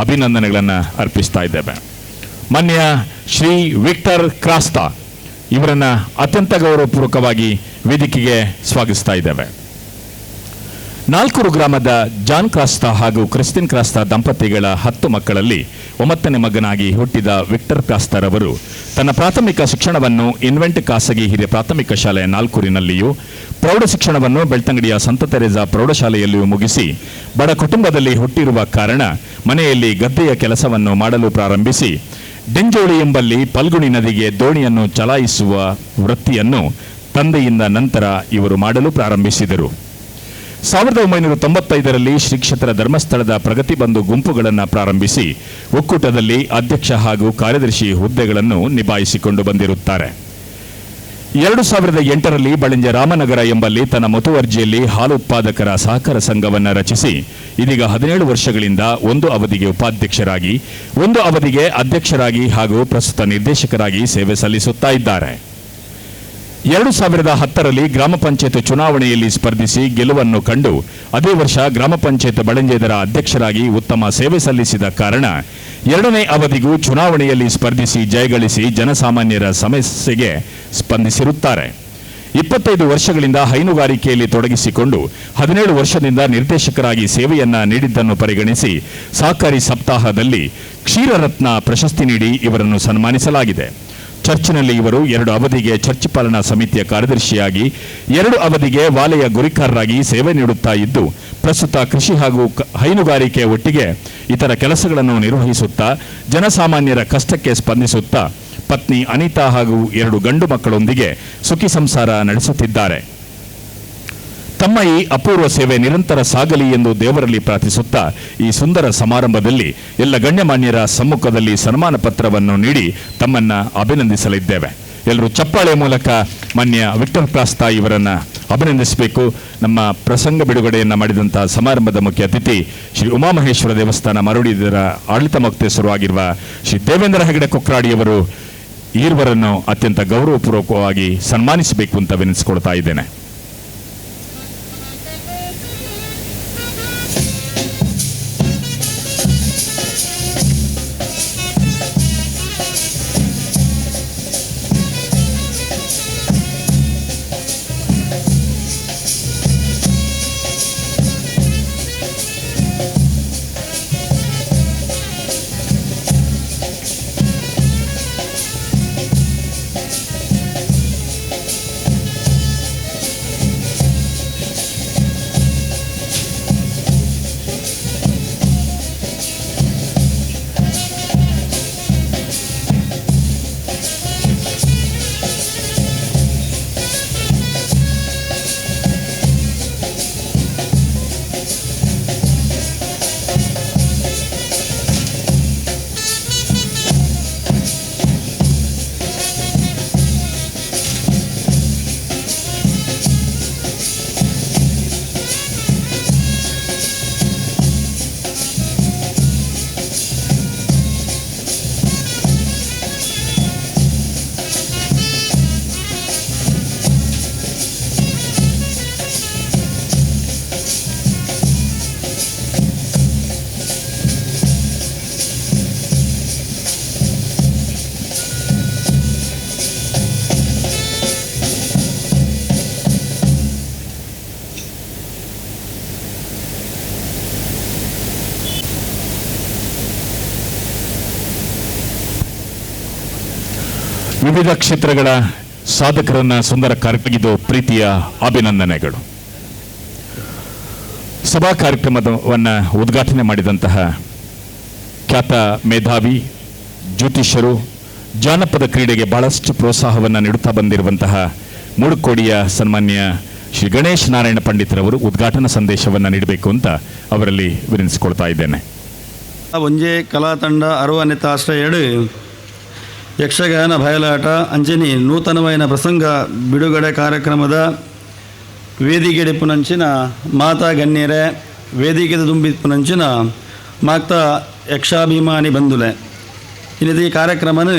ಅಭಿನಂದನೆಗಳನ್ನು ಅರ್ಪಿಸ್ತಾ ಇದ್ದೇವೆ. ಮಾನ್ಯ ಶ್ರೀ ವಿಕ್ಟರ್ ಕ್ರಾಸ್ತಾ ಇವರನ್ನ ಅತ್ಯಂತ ಗೌರವಪೂರ್ವಕವಾಗಿ ವೇದಿಕೆಗೆ ಸ್ವಾಗತಿಸ್ತಾ ಇದ್ದೇವೆ. ನಾಲ್ಕೂರು ಗ್ರಾಮದ ಜಾನ್ ಕ್ರಾಸ್ತಾ ಹಾಗೂ ಕ್ರಿಸ್ಟಿನ್ ಕ್ರಾಸ್ತಾ ದಂಪತಿಗಳ 10 ಮಕ್ಕಳಲ್ಲಿ 9ನೇ ಮಗನಾಗಿ ಹುಟ್ಟಿದ ವಿಕ್ಟರ್ ಕ್ರಾಸ್ತಾರವರು ತನ್ನ ಪ್ರಾಥಮಿಕ ಶಿಕ್ಷಣವನ್ನು ಇನ್ವೆಂಟ್ ಖಾಸಗಿ ಹಿರಿಯ ಪ್ರಾಥಮಿಕ ಶಾಲೆ ನಾಲ್ಕೂರಿನಲ್ಲಿಯೂ, ಪ್ರೌಢ ಶಿಕ್ಷಣವನ್ನು ಬೆಳ್ತಂಗಡಿಯ ಸಂತ ತೆರೇಸಾ ಪ್ರೌಢಶಾಲೆಯಲ್ಲಿಯೂ ಮುಗಿಸಿ ಬಡ ಕುಟುಂಬದಲ್ಲಿ ಹುಟ್ಟಿರುವ ಕಾರಣ ಮನೆಯಲ್ಲಿ ಗದ್ದೆಯ ಕೆಲಸವನ್ನು ಮಾಡಲು ಪ್ರಾರಂಭಿಸಿ ಡೆಂಜೋಳಿ ಎಂಬಲ್ಲಿ ಪಲ್ಗುಣಿ ನದಿಗೆ ದೋಣಿಯನ್ನು ಚಲಾಯಿಸುವ ವೃತ್ತಿಯನ್ನು ತಂದೆಯಿಂದ ನಂತರ ಇವರು ಮಾಡಲು ಪ್ರಾರಂಭಿಸಿದರು. 1995ರಲ್ಲಿ ಶ್ರೀ ಕ್ಷೇತ್ರ ಧರ್ಮಸ್ಥಳದ ಪ್ರಗತಿ ಬಂಧು ಗುಂಪುಗಳನ್ನು ಪ್ರಾರಂಭಿಸಿ ಒಕ್ಕೂಟದಲ್ಲಿ ಅಧ್ಯಕ್ಷ ಹಾಗೂ ಕಾರ್ಯದರ್ಶಿ ಹುದ್ದೆಗಳನ್ನು ನಿಭಾಯಿಸಿಕೊಂಡು ಬಂದಿರುತ್ತಾರೆ. 2008ರಲ್ಲಿ ಬಳಿಂಜ ರಾಮನಗರ ಎಂಬಲ್ಲಿ ತನ್ನ ಮುತುವರ್ಜಿಯಲ್ಲಿ ಹಾಲು ಉತ್ಪಾದಕರ ಸಹಕಾರ ಸಂಘವನ್ನು ರಚಿಸಿ ಇದೀಗ 17 ವರ್ಷಗಳಿಂದ ಒಂದು ಅವಧಿಗೆ ಉಪಾಧ್ಯಕ್ಷರಾಗಿ, ಒಂದು ಅವಧಿಗೆ ಅಧ್ಯಕ್ಷರಾಗಿ ಹಾಗೂ ಪ್ರಸ್ತುತ ನಿರ್ದೇಶಕರಾಗಿ ಸೇವೆ ಸಲ್ಲಿಸುತ್ತಾ ಇದ್ದಾರೆ. 2010ರಲ್ಲಿ ಗ್ರಾಮ ಪಂಚಾಯತ್ ಚುನಾವಣೆಯಲ್ಲಿ ಸ್ಪರ್ಧಿಸಿ ಗೆಲುವನ್ನು ಕಂಡು ಅದೇ ವರ್ಷ ಗ್ರಾಮ ಪಂಚಾಯತ್ ಬಳಿಂಜೆದರ ಅಧ್ಯಕ್ಷರಾಗಿ ಉತ್ತಮ ಸೇವೆ ಸಲ್ಲಿಸಿದ ಕಾರಣ 2ನೇ ಅವಧಿಗೂ ಚುನಾವಣೆಯಲ್ಲಿ ಸ್ಪರ್ಧಿಸಿ ಜಯಗಳಿಸಿ ಜನಸಾಮಾನ್ಯರ ಸಮಸ್ಯೆಗೆ ಸ್ಪಂದಿಸಿರುತ್ತಾರೆ. 25 ವರ್ಷಗಳಿಂದ ಹೈನುಗಾರಿಕೆಯಲ್ಲಿ ತೊಡಗಿಸಿಕೊಂಡು 17 ವರ್ಷದಿಂದ ನಿರ್ದೇಶಕರಾಗಿ ಸೇವೆಯನ್ನ ನೀಡಿದ್ದನ್ನು ಪರಿಗಣಿಸಿ ಸಹಕಾರಿ ಸಪ್ತಾಹದಲ್ಲಿ ಕ್ಷೀರರತ್ನ ಪ್ರಶಸ್ತಿ ನೀಡಿ ಇವರನ್ನು ಸನ್ಮಾನಿಸಲಾಗಿದೆ. ಚರ್ಚ್ನಲ್ಲಿ ಇವರು 2 ಅವಧಿಗೆ ಚರ್ಚ್ ಪಾಲನಾ ಸಮಿತಿಯ ಕಾರ್ಯದರ್ಶಿಯಾಗಿ, 2 ಅವಧಿಗೆ ವಾಲೆಯ ಗುರಿಕಾರರಾಗಿ ಸೇವೆ ನೀಡುತ್ತಾ ಇದ್ದು ಪ್ರಸ್ತುತ ಕೃಷಿ ಹಾಗೂ ಹೈನುಗಾರಿಕೆ ಒಟ್ಟಿಗೆ ಇತರ ಕೆಲಸಗಳನ್ನು ನಿರ್ವಹಿಸುತ್ತಾ ಜನಸಾಮಾನ್ಯರ ಕಷ್ಟಕ್ಕೆ ಸ್ಪಂದಿಸುತ್ತಾ ಪತ್ನಿ ಅನಿತಾ ಹಾಗೂ 2 ಗಂಡು ಮಕ್ಕಳೊಂದಿಗೆ ಸುಖಿ ಸಂಸಾರ ನಡೆಸುತ್ತಿದ್ದಾರೆ. ತಮ್ಮ ಈ ಅಪೂರ್ವ ಸೇವೆ ನಿರಂತರ ಸಾಗಲಿ ಎಂದು ದೇವರಲ್ಲಿ ಪ್ರಾರ್ಥಿಸುತ್ತಾ ಈ ಸುಂದರ ಸಮಾರಂಭದಲ್ಲಿ ಎಲ್ಲ ಗಣ್ಯಮಾನ್ಯರ ಸಮ್ಮುಖದಲ್ಲಿ ಸನ್ಮಾನ ಪತ್ರವನ್ನು ನೀಡಿ ತಮ್ಮನ್ನ ಅಭಿನಂದಿಸಲಿದ್ದೇವೆ. ಎಲ್ಲರೂ ಚಪ್ಪಾಳೆ ಮೂಲಕ ಮಾನ್ಯ ವಿಕ್ಟರ್ ಕ್ರಾಸ್ತಾ ಇವರನ್ನ ಅಭಿನಂದಿಸಬೇಕು. ನಮ್ಮ ಪ್ರಸಂಗ ಬಿಡುಗಡೆಯನ್ನು ಮಾಡಿದಂತಹ ಸಮಾರಂಭದ ಮುಖ್ಯ ಅತಿಥಿ ಶ್ರೀ ಉಮಾಮಹೇಶ್ವರ ದೇವಸ್ಥಾನ ಮರುಡಿದರ ಆಡಳಿತ ಮುಕ್ತೇಶ್ವರರು ಆಗಿರುವ ಶ್ರೀ ದೇವೇಂದ್ರ ಹೆಗಡೆ ಕೊಕ್ರಾಡಿಯವರು ಈರ್ವರನ್ನು ಅತ್ಯಂತ ಗೌರವಪೂರ್ವಕವಾಗಿ ಸನ್ಮಾನಿಸಬೇಕು ಅಂತ ವಿನಂತಿಸಿಕೊಳ್ತಾ ಇದ್ದೇನೆ. ವಿವಿಧ ಕ್ಷೇತ್ರಗಳ ಸಾಧಕರನ್ನ ಸುಂದರ ಕಾರ್ಯಕ್ರಮ ಪ್ರೀತಿಯ ಅಭಿನಂದನೆಗಳು. ಸಭಾ ಕಾರ್ಯಕ್ರಮವನ್ನು ಉದ್ಘಾಟನೆ ಮಾಡಿದಂತಹ ಖ್ಯಾತ ಮೇಧಾವಿ, ಜ್ಯೋತಿಷ್ಯರು, ಜಾನಪದ ಕ್ರೀಡೆಗೆ ಬಹಳಷ್ಟು ಪ್ರೋತ್ಸಾಹವನ್ನು ನೀಡುತ್ತಾ ಬಂದಿರುವಂತಹ ಮೂಡುಕೋಡಿಯ ಸನ್ಮಾನ್ಯ ಶ್ರೀ ಗಣೇಶ್ ನಾರಾಯಣ ಪಂಡಿತರವರು ಉದ್ಘಾಟನಾ ಸಂದೇಶವನ್ನು ನೀಡಬೇಕು ಅಂತ ಅವರಲ್ಲಿ ವಿನಂತಿಸಿಕೊಳ್ತಾ ಇದ್ದೇನೆ. ಒಂಜೆ ಕಲಾ ತಂಡ 60ನೇ ಆಶ್ರಯಡು ಯಕ್ಷಗಾನ ಬಯಲಾಟ ಅಂಚನಿ ನೂತನమైన ಪ್ರಸಂಗ ಬಿಡುಗಡೆ ಕಾರ್ಯಕ್ರಮದ ವೇದಿಕೆಡಿಪ್ಪುನಂಚಿನ ಮಾತಾ ಗಣ್ಯರೇ, ವೇದಿಕೆ ದುಂಬಿಪ್ಪುನಂಚಿನ ಮಾಕ್ತಾ ಯಕ್ಷಾಭಿಮಾನಿ ಬಂಧುಲೆ, ಇನ್ನಿದು ಈ ಕಾರ್ಯಕ್ರಮನ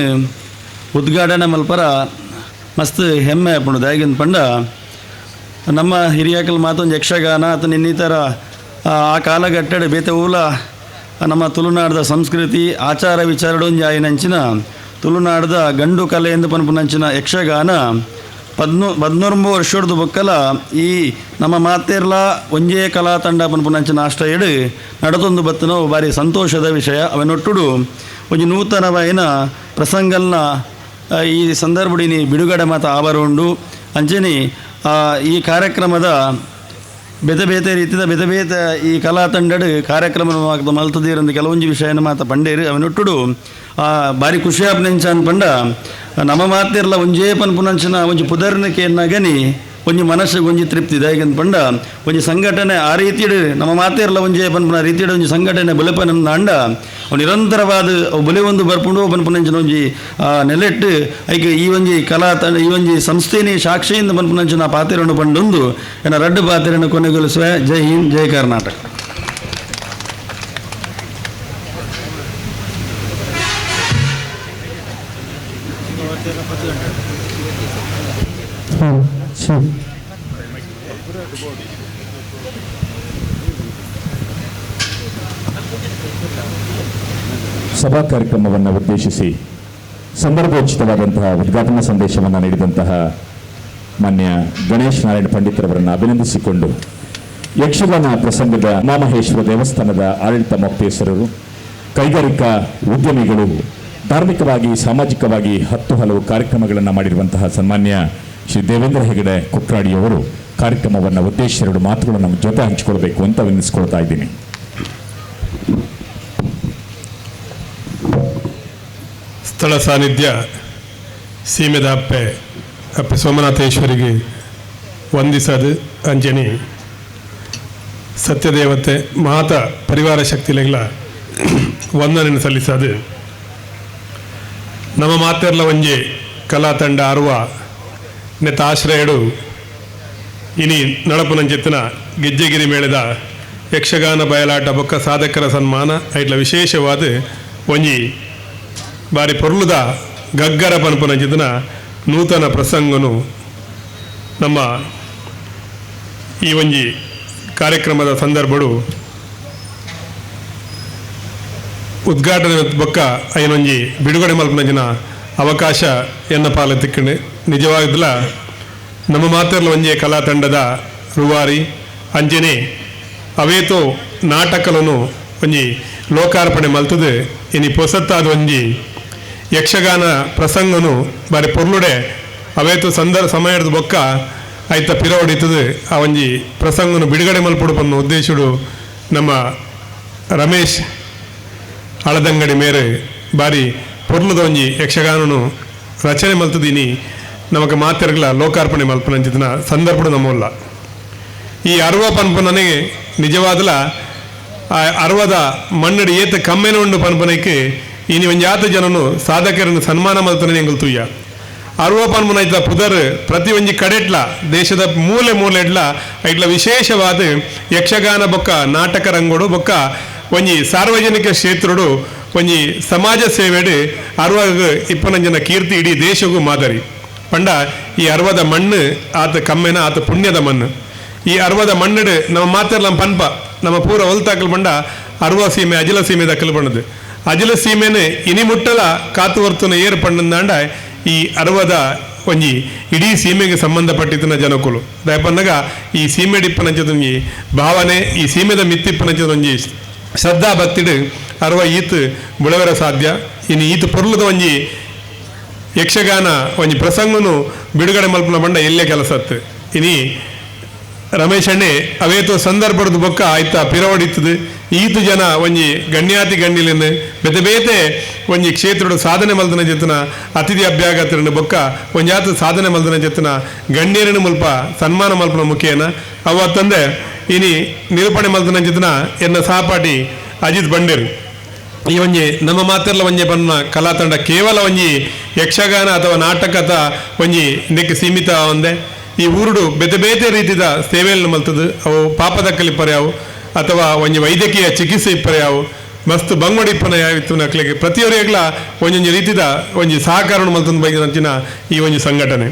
ಉದ್ಘಾಟನೆ ಮಲ್ಪರ ಮಸ್ತ್ ಹೆಮ್ಮೆ ಪುಣದು. ಹೇಗಿಂದ ಪಂಡ ನಮ್ಮ ಹಿರಿಯಕಲ್ ಮಾತೊಂದು ಯಕ್ಷಗಾನ ಅಥವಾ ಇನ್ನಿತರ ಆ ಕಾಲಘಟ್ಟದ ಬೇತೆ ಊಲ ನಮ್ಮ ತುಳುನಾಡದ ಸಂಸ್ಕೃತಿ ಆಚಾರ ವಿಚಾರಡೊಂಜಿ ಆಯಿನಂಚಿನ ತುಳುನಾಡದ ಗಂಡು ಕಲೆ ಎಂದು ಪನ್ಪುನಂಚಿನ ಯಕ್ಷಗಾನ 14 ವರ್ಷದ ಬೊಕ್ಕಲ ಈ ನಮ್ಮ ಮಾತೇರ್ಲ ಒಂಜೇ ಕಲಾ ತಂಡ ಪನ್ಪುನಂಚಿನ ಆಶ್ರಯಡು ನಡತೊಂದು ಬತ್ತನೋ ಭಾರಿ ಸಂತೋಷದ ವಿಷಯ. ಅವನೊಟ್ಟುಡು ಒಂಜಿ ನೂತನವಾಯಿನ ಪ್ರಸಂಗಲ್ನ ಈ ಸಂದರ್ಭಡಿನಿ ಬಿಡುಗಡೆ ಮಾತ ಆವರುಂಡು ಅಂಚನಿ ಈ ಕಾರ್ಯಕ್ರಮದ ಬೇತೆ ಬೇತೆ ರೀತಿಯ ಬೇತೆ ಬೇತೆ ಈ ಕಲಾ ತಂಡಡು ಕಾರ್ಯಕ್ರಮ ಮಲ್ತದಿರಂದು ಕೆಲವೊಂದು ವಿಷಯನ ಮಾತ ಪಂಡೇರು ಅವನೊಟ್ಟುಡು ಭಾರಿ ಖುಷಿ ಆಪ್ನೆಂಚ ಪಂಡ ನಮ್ಮ ಮಾತಿರ್ಲ ಒಂಜೇ ಪನ್ಪುನಂಚಿನ ಒಂಜಿ ಪುದರ್ನಕ್ಕೆ ಎನ್ನಾಗನಿ ಒಂಜಿ ಮನಸ್ಸಿಗೆ ಒಂಜಿ ತೃಪ್ತಿ ಇದಾಗಂತ ಪಂಡ ಒಂಜಿ ಸಂಘಟನೆ ಆ ರೀತಿಡು ನಮ್ಮ ಮಾತಿರ್ಲ ಒಂಜೇ ಪನ್ಪುನ ರೀತಿಡು ಒಂಜಿ ಸಂಘಟನೆ ಬುಲೆಪನಂದ ಅಂಡ ಅವು ನಿರಂತರವಾದ ಬುಲೆ ಒಂದು ಬರ್ಪುಂಡು ಪನ್ಪುನಂಚಿನ ಒಂಜಿ ನೆಲೆಟ್ಟು ಐಕೆ ಈ ಒಂಜಿ ಕಲಾ ತಂಡ ಈ ಒಂಜಿ ಸಂಸ್ಥೆನಿ ಸಾಕ್ಷಿಯಿಂದ ಪನ್ಪುನಂಚಿನ ಪಾತಿರನ್ನು ಪಂಡೊಂದು ಏನ ರಡ್ಡು ಪಾತಿರನ್ನು ಕೊನೆಗೊಳಿಸುವೆ. ಜೈ ಹಿಂದ್, ಜೈ ಕರ್ನಾಟಕ. ಸಭಾ ಕಾರ್ಯಕ್ರಮವನ್ನು ಉದ್ದೇಶಿಸಿ ಸಂದರ್ಭೋಚಿತವಾದಂತಹ ಉದ್ಘಾಟನಾ ಸಂದೇಶವನ್ನು ನೀಡಿದಂತಹ ಮಾನ್ಯ ಗಣೇಶ್ ನಾರಾಯಣ ಪಂಡಿತರವರನ್ನು ಅಭಿನಂದಿಸಿಕೊಂಡು ಯಕ್ಷಗಾನ ಪ್ರಸಂಗದ ಉಮಾಮಹೇಶ್ವರ ದೇವಸ್ಥಾನದ ಆಡಳಿತ ಮೊಕ್ತೇಸರರು, ಕೈಗಾರಿಕಾ ಉದ್ಯಮಿಗಳು, ಧಾರ್ಮಿಕವಾಗಿ ಸಾಮಾಜಿಕವಾಗಿ ಹಲವು ಕಾರ್ಯಕ್ರಮಗಳನ್ನು ಮಾಡಿರುವಂತಹ ಸನ್ಮಾನ್ಯ ಶ್ರೀ ದೇವೇಂದ್ರ ಹೆಗಡೆ ಕುಕ್ರಾಡಿಯವರು ಕಾರ್ಯಕ್ರಮವನ್ನು ಉದ್ದೇಶಿಸಿ 2 ಮಾತುಗಳನ್ನು ನಮ್ಮ ಜೊತೆ ಹಂಚಿಕೊಳ್ಬೇಕು ಅಂತ ವಿನಂತಿಸಿಕೊಳ್ತಾ ಇದ್ದೀನಿ. ಸ್ಥಳ ಸಾನ್ನಿಧ್ಯ ಸೀಮೆದ ಅಪ್ಪೆ ಸೋಮನಾಥೇಶ್ವರಿಗೆ ವಂದಿಸದು ಅಂಜನಿ ಸತ್ಯದೇವತೆ ಮಾತ ಪರಿವಾರ ಶಕ್ತಿಲೆಗಳ ವಂದನೆಯನ್ನು ಸಲ್ಲಿಸದು ನಮ್ಮ ಮಾತೆರ್ಲ ಒಂಜೆ ಕಲಾ ತಂಡ 60ನೇ ಆಶ್ರಯಡು ಇನಿ ನಡಪುನಂಚಿತ್ತಿನ ಗೆಜ್ಜೆಗಿರಿ ಮೇಳದ ಯಕ್ಷಗಾನ ಬಯಲಾಟ ಬೊಕ್ಕ ಸಾಧಕರ ಸನ್ಮಾನ ಐಟ್ಲ ವಿಶೇಷವಾದ ಒಂಜಿ ಬಾರಿ ಪೊರ್ಲುದ ಗಗ್ಗರ ಪನ್ಪುನಂಚಿತ್ತಿನ ನೂತನ ಪ್ರಸಂಗನು ನಮ್ಮ ಈ ಒಂಜಿ ಕಾರ್ಯಕ್ರಮದ ಸಂದರ್ಭಡು ಉದ್ಘಾಟನೆ ಬೊಕ್ಕ ಐನೊಂಜಿ ಬಿಡುಗಡೆ ಮಲ್ಪನಂಚಿನ ಅವಕಾಶ ಎನ್ನ ಪಾಲ ತಿಕ್ಕಂಡು ನಿಜವಾಗಲ ನಮ್ಮ ಮಾತೆರ್ಲ ಒಂಜೆ ಕಲಾ ತಂಡದ ರೂವಾರಿ ಅಂಜನೆ ಅವೇತೋ ನಾಟಕలను ಒಂಜಿ ಲೋಕಾರ್ಪಣೆ ಮಲ್ತದು ಇನಿ ಪೊಸತ್ತಾದ ಒಂಜಿ ಯಕ್ಷಗಾನ ಪ್ರಸಂಗನು ಬಾರಿ ಪೊರ್ಲುಡೆ ಅವೇತು ಸಮಯದ ಬೊಕ್ಕ ಐತ ಪಿರ ಹೊಡಿತದು ಆ ಒಂಜಿ ಪ್ರಸಂಗನು ಬಿಡುಗಡೆ ಮಲ್ಪಡು ಪನ್ನ ಉದ್ದೇಶಡು ನಮ್ಮ ರಮೇಶ್ ಹಳದಂಗಡಿ ಮೇರೆ ಬಾರಿ ಪೊರ್ಲುದ ಒಂಜಿ ಯಕ್ಷಗಾನನು ರಚನೆ ಮಲ್ತದಿನಿ ನಮಗೆ ಮಾತೆರ್ಗಳ ಲೋಕಾರ್ಪಣೆ ಮಲ್ಪನಂಚಿನ ಸಂದರ್ಭಡು ನಮ್ಮಲ್ಲ ಈ 60 ಪನ್ಪನಗೆ ನಿಜವಾದಲ 60 ಮಣ್ಣಡಿ ಏತ ಕಮ್ಮೆನ ಉಂಡು ಪನ್ಪನಕ್ಕೆ ಇನಿ ಒಂಜಿ ಆತ ಜನನು ಸಾಧಕರನ್ನು ಸನ್ಮಾನ ಮಲ್ತನೆ ಎಂಗಲ್ ತುಯ್ಯ 60 ಪನ್ಪನ ಐತ ಪುದರ್ ಪ್ರತಿ ಒಂಜಿ ಕಡೆಟ್ಲ ದೇಶದ ಮೂಲೆ ಮೂಲೆಡ್ಲ ಐಟ್ಲ ವಿಶೇಷವಾದ ಯಕ್ಷಗಾನ ಬೊಕ್ಕ ನಾಟಕ ರಂಗೋಡು ಬೊಕ್ಕ ಒಂಜಿ ಸಾರ್ವಜನಿಕ ಕ್ಷೇತ್ರಡು ಒಂಜಿ ಸಮಾಜ ಸೇವೆಡು 60 ಇಪ್ಪನಂಜನ ಕೀರ್ತಿ ಇಡೀ ದೇಶಗೂ ಮಾದರಿ ಪಂಡ ಈ 60 ಮಣ್ಣು ಆತ ಕಮ್ಮೆನ ಆತ ಪುಣ್ಯದ ಮಣ್ಣು ಈ 60 ಮಣ್ಣಡು ನಮ್ಮ ಮಾತೆರ್ಲ ಪನ್ಪ ನಮ್ಮ ಪೂರ ಹೊಲ್ತಾಕಲ್ ಪಂಡ 60 ಸೀಮೆ ಅಜಿಲ ಸೀಮೆ ದಕ್ಕಲ್ ಪಣ್ಣದು ಅಜಿಲ ಸೀಮೆನು ಇನಿ ಮುಟ್ಟಲ ಕಾತು ವರ್ತನ ಏರು ಪಣ್ಣಂದಾಂಡ ಈ 60 ಒಂಜಿ ಇಡೀ ಸೀಮೆಗೆ ಸಂಬಂಧಪಟ್ಟಿನ ಜನಕುಲು ದಯಪಂದಾಗ ಈ ಸೀಮೆ ಡಿಪ್ಪನಂಚದೊಂಜಿ ಭಾವನೆ ಈ ಸೀಮೆದ ಮಿತ್ತಿಪ್ಪನಂಚದೊಂಜಿ ಶ್ರದ್ಧಾ ಭಕ್ತಿಡು 60 ಈತ್ ಬುಳವೆರ ಸಾಧ್ಯ ಇನ್ನು ಈತ್ ಪೊರ್ಲುದ ಒಂಜಿ ಯಕ್ಷಗಾನ ಒಂಜಿ ಪ್ರಸಂಗನು ಬಿಡುಗಡೆ ಮಲ್ಪನ ಬಂಡ ಎಲ್ಲೇ ಕೆಲಸತ್ತು ಇನಿ ರಮೇಶ್ ಅಣ್ಣೆ ಅವೇತೋ ಸಂದರ್ಭದ ಬೊಕ್ಕ ಆಯ್ತಾ ಪಿರವಡಿತದು ಈತು ಜನ ಒಂಜಿ ಗಣ್ಯಾತಿ ಗಣ್ಯಲಿನ ಬೇತೆ ಬೇತೆ ಒಂಜಿ ಕ್ಷೇತ್ರದ ಸಾಧನೆ ಮಲ್ದನ ಜೊತನ ಅತಿಥಿ ಅಭ್ಯಾಗತರನ್ನು ಬೊಕ್ಕ ಒಂಜಾತ ಸಾಧನೆ ಮಲ್ದನ ಜೊತನ ಗಣ್ಯರನ್ನು ಮುಲ್ಪ ಸನ್ಮಾನ ಮಲ್ಪನ ಮುಖೇನ ಅವತ್ತಂದೆ ಇನಿ ನಿರೂಪಣೆ ಮಲ್ದನ ಜೊತನ ಎನ್ನ ಸಹಪಾಠಿ ಅಜಿತ್ ಬಂಡೇರು ಈ ಒಂಜಿ ನಮ್ಮ ಮಾತೆರ್ಲ ಒಂಜಿ ಬನ್ನ ಕಲಾ ತಂಡ ಕೇವಲ ಒಂಜಿ ಯಕ್ಷಗಾನ ಅಥವಾ ನಾಟಕ ಅಥವಾ ಒಂಜಿ ಇದಕ್ಕೆ ಸೀಮಿತ ಒಂದೇ ಈ ಊರುಡು ಬೇತೆ ಬೇತೆ ರೀತಿಯ ಸೇವೆಯನ್ನು ಮಲ್ತದು ಅವು ಪಾಪದಕ್ಕಲಿ ಪರ್ಯಾವು ಅಥವಾ ಒಂಜಿ ವೈದ್ಯಕೀಯ ಚಿಕಿತ್ಸೆ ಇಪ್ಪರ್ಯಾವು ಮಸ್ತ್ ಬಂಗೋಡಿ ಇಪ್ಪನ ಯಾವಿತ್ತು ನಕ್ಲಿಗೆ ಪ್ರತಿಯೊರಿಗೆಲ್ಲ ಒಂದೊಂದು ರೀತಿಯ ಒಂಜಿ ಸಹಕಾರವನ್ನು ಮಲ್ತಂದು ಬಗ್ಗೆ ನಂಚಿನ ಈ ಒಂಜಿ ಸಂಘಟನೆ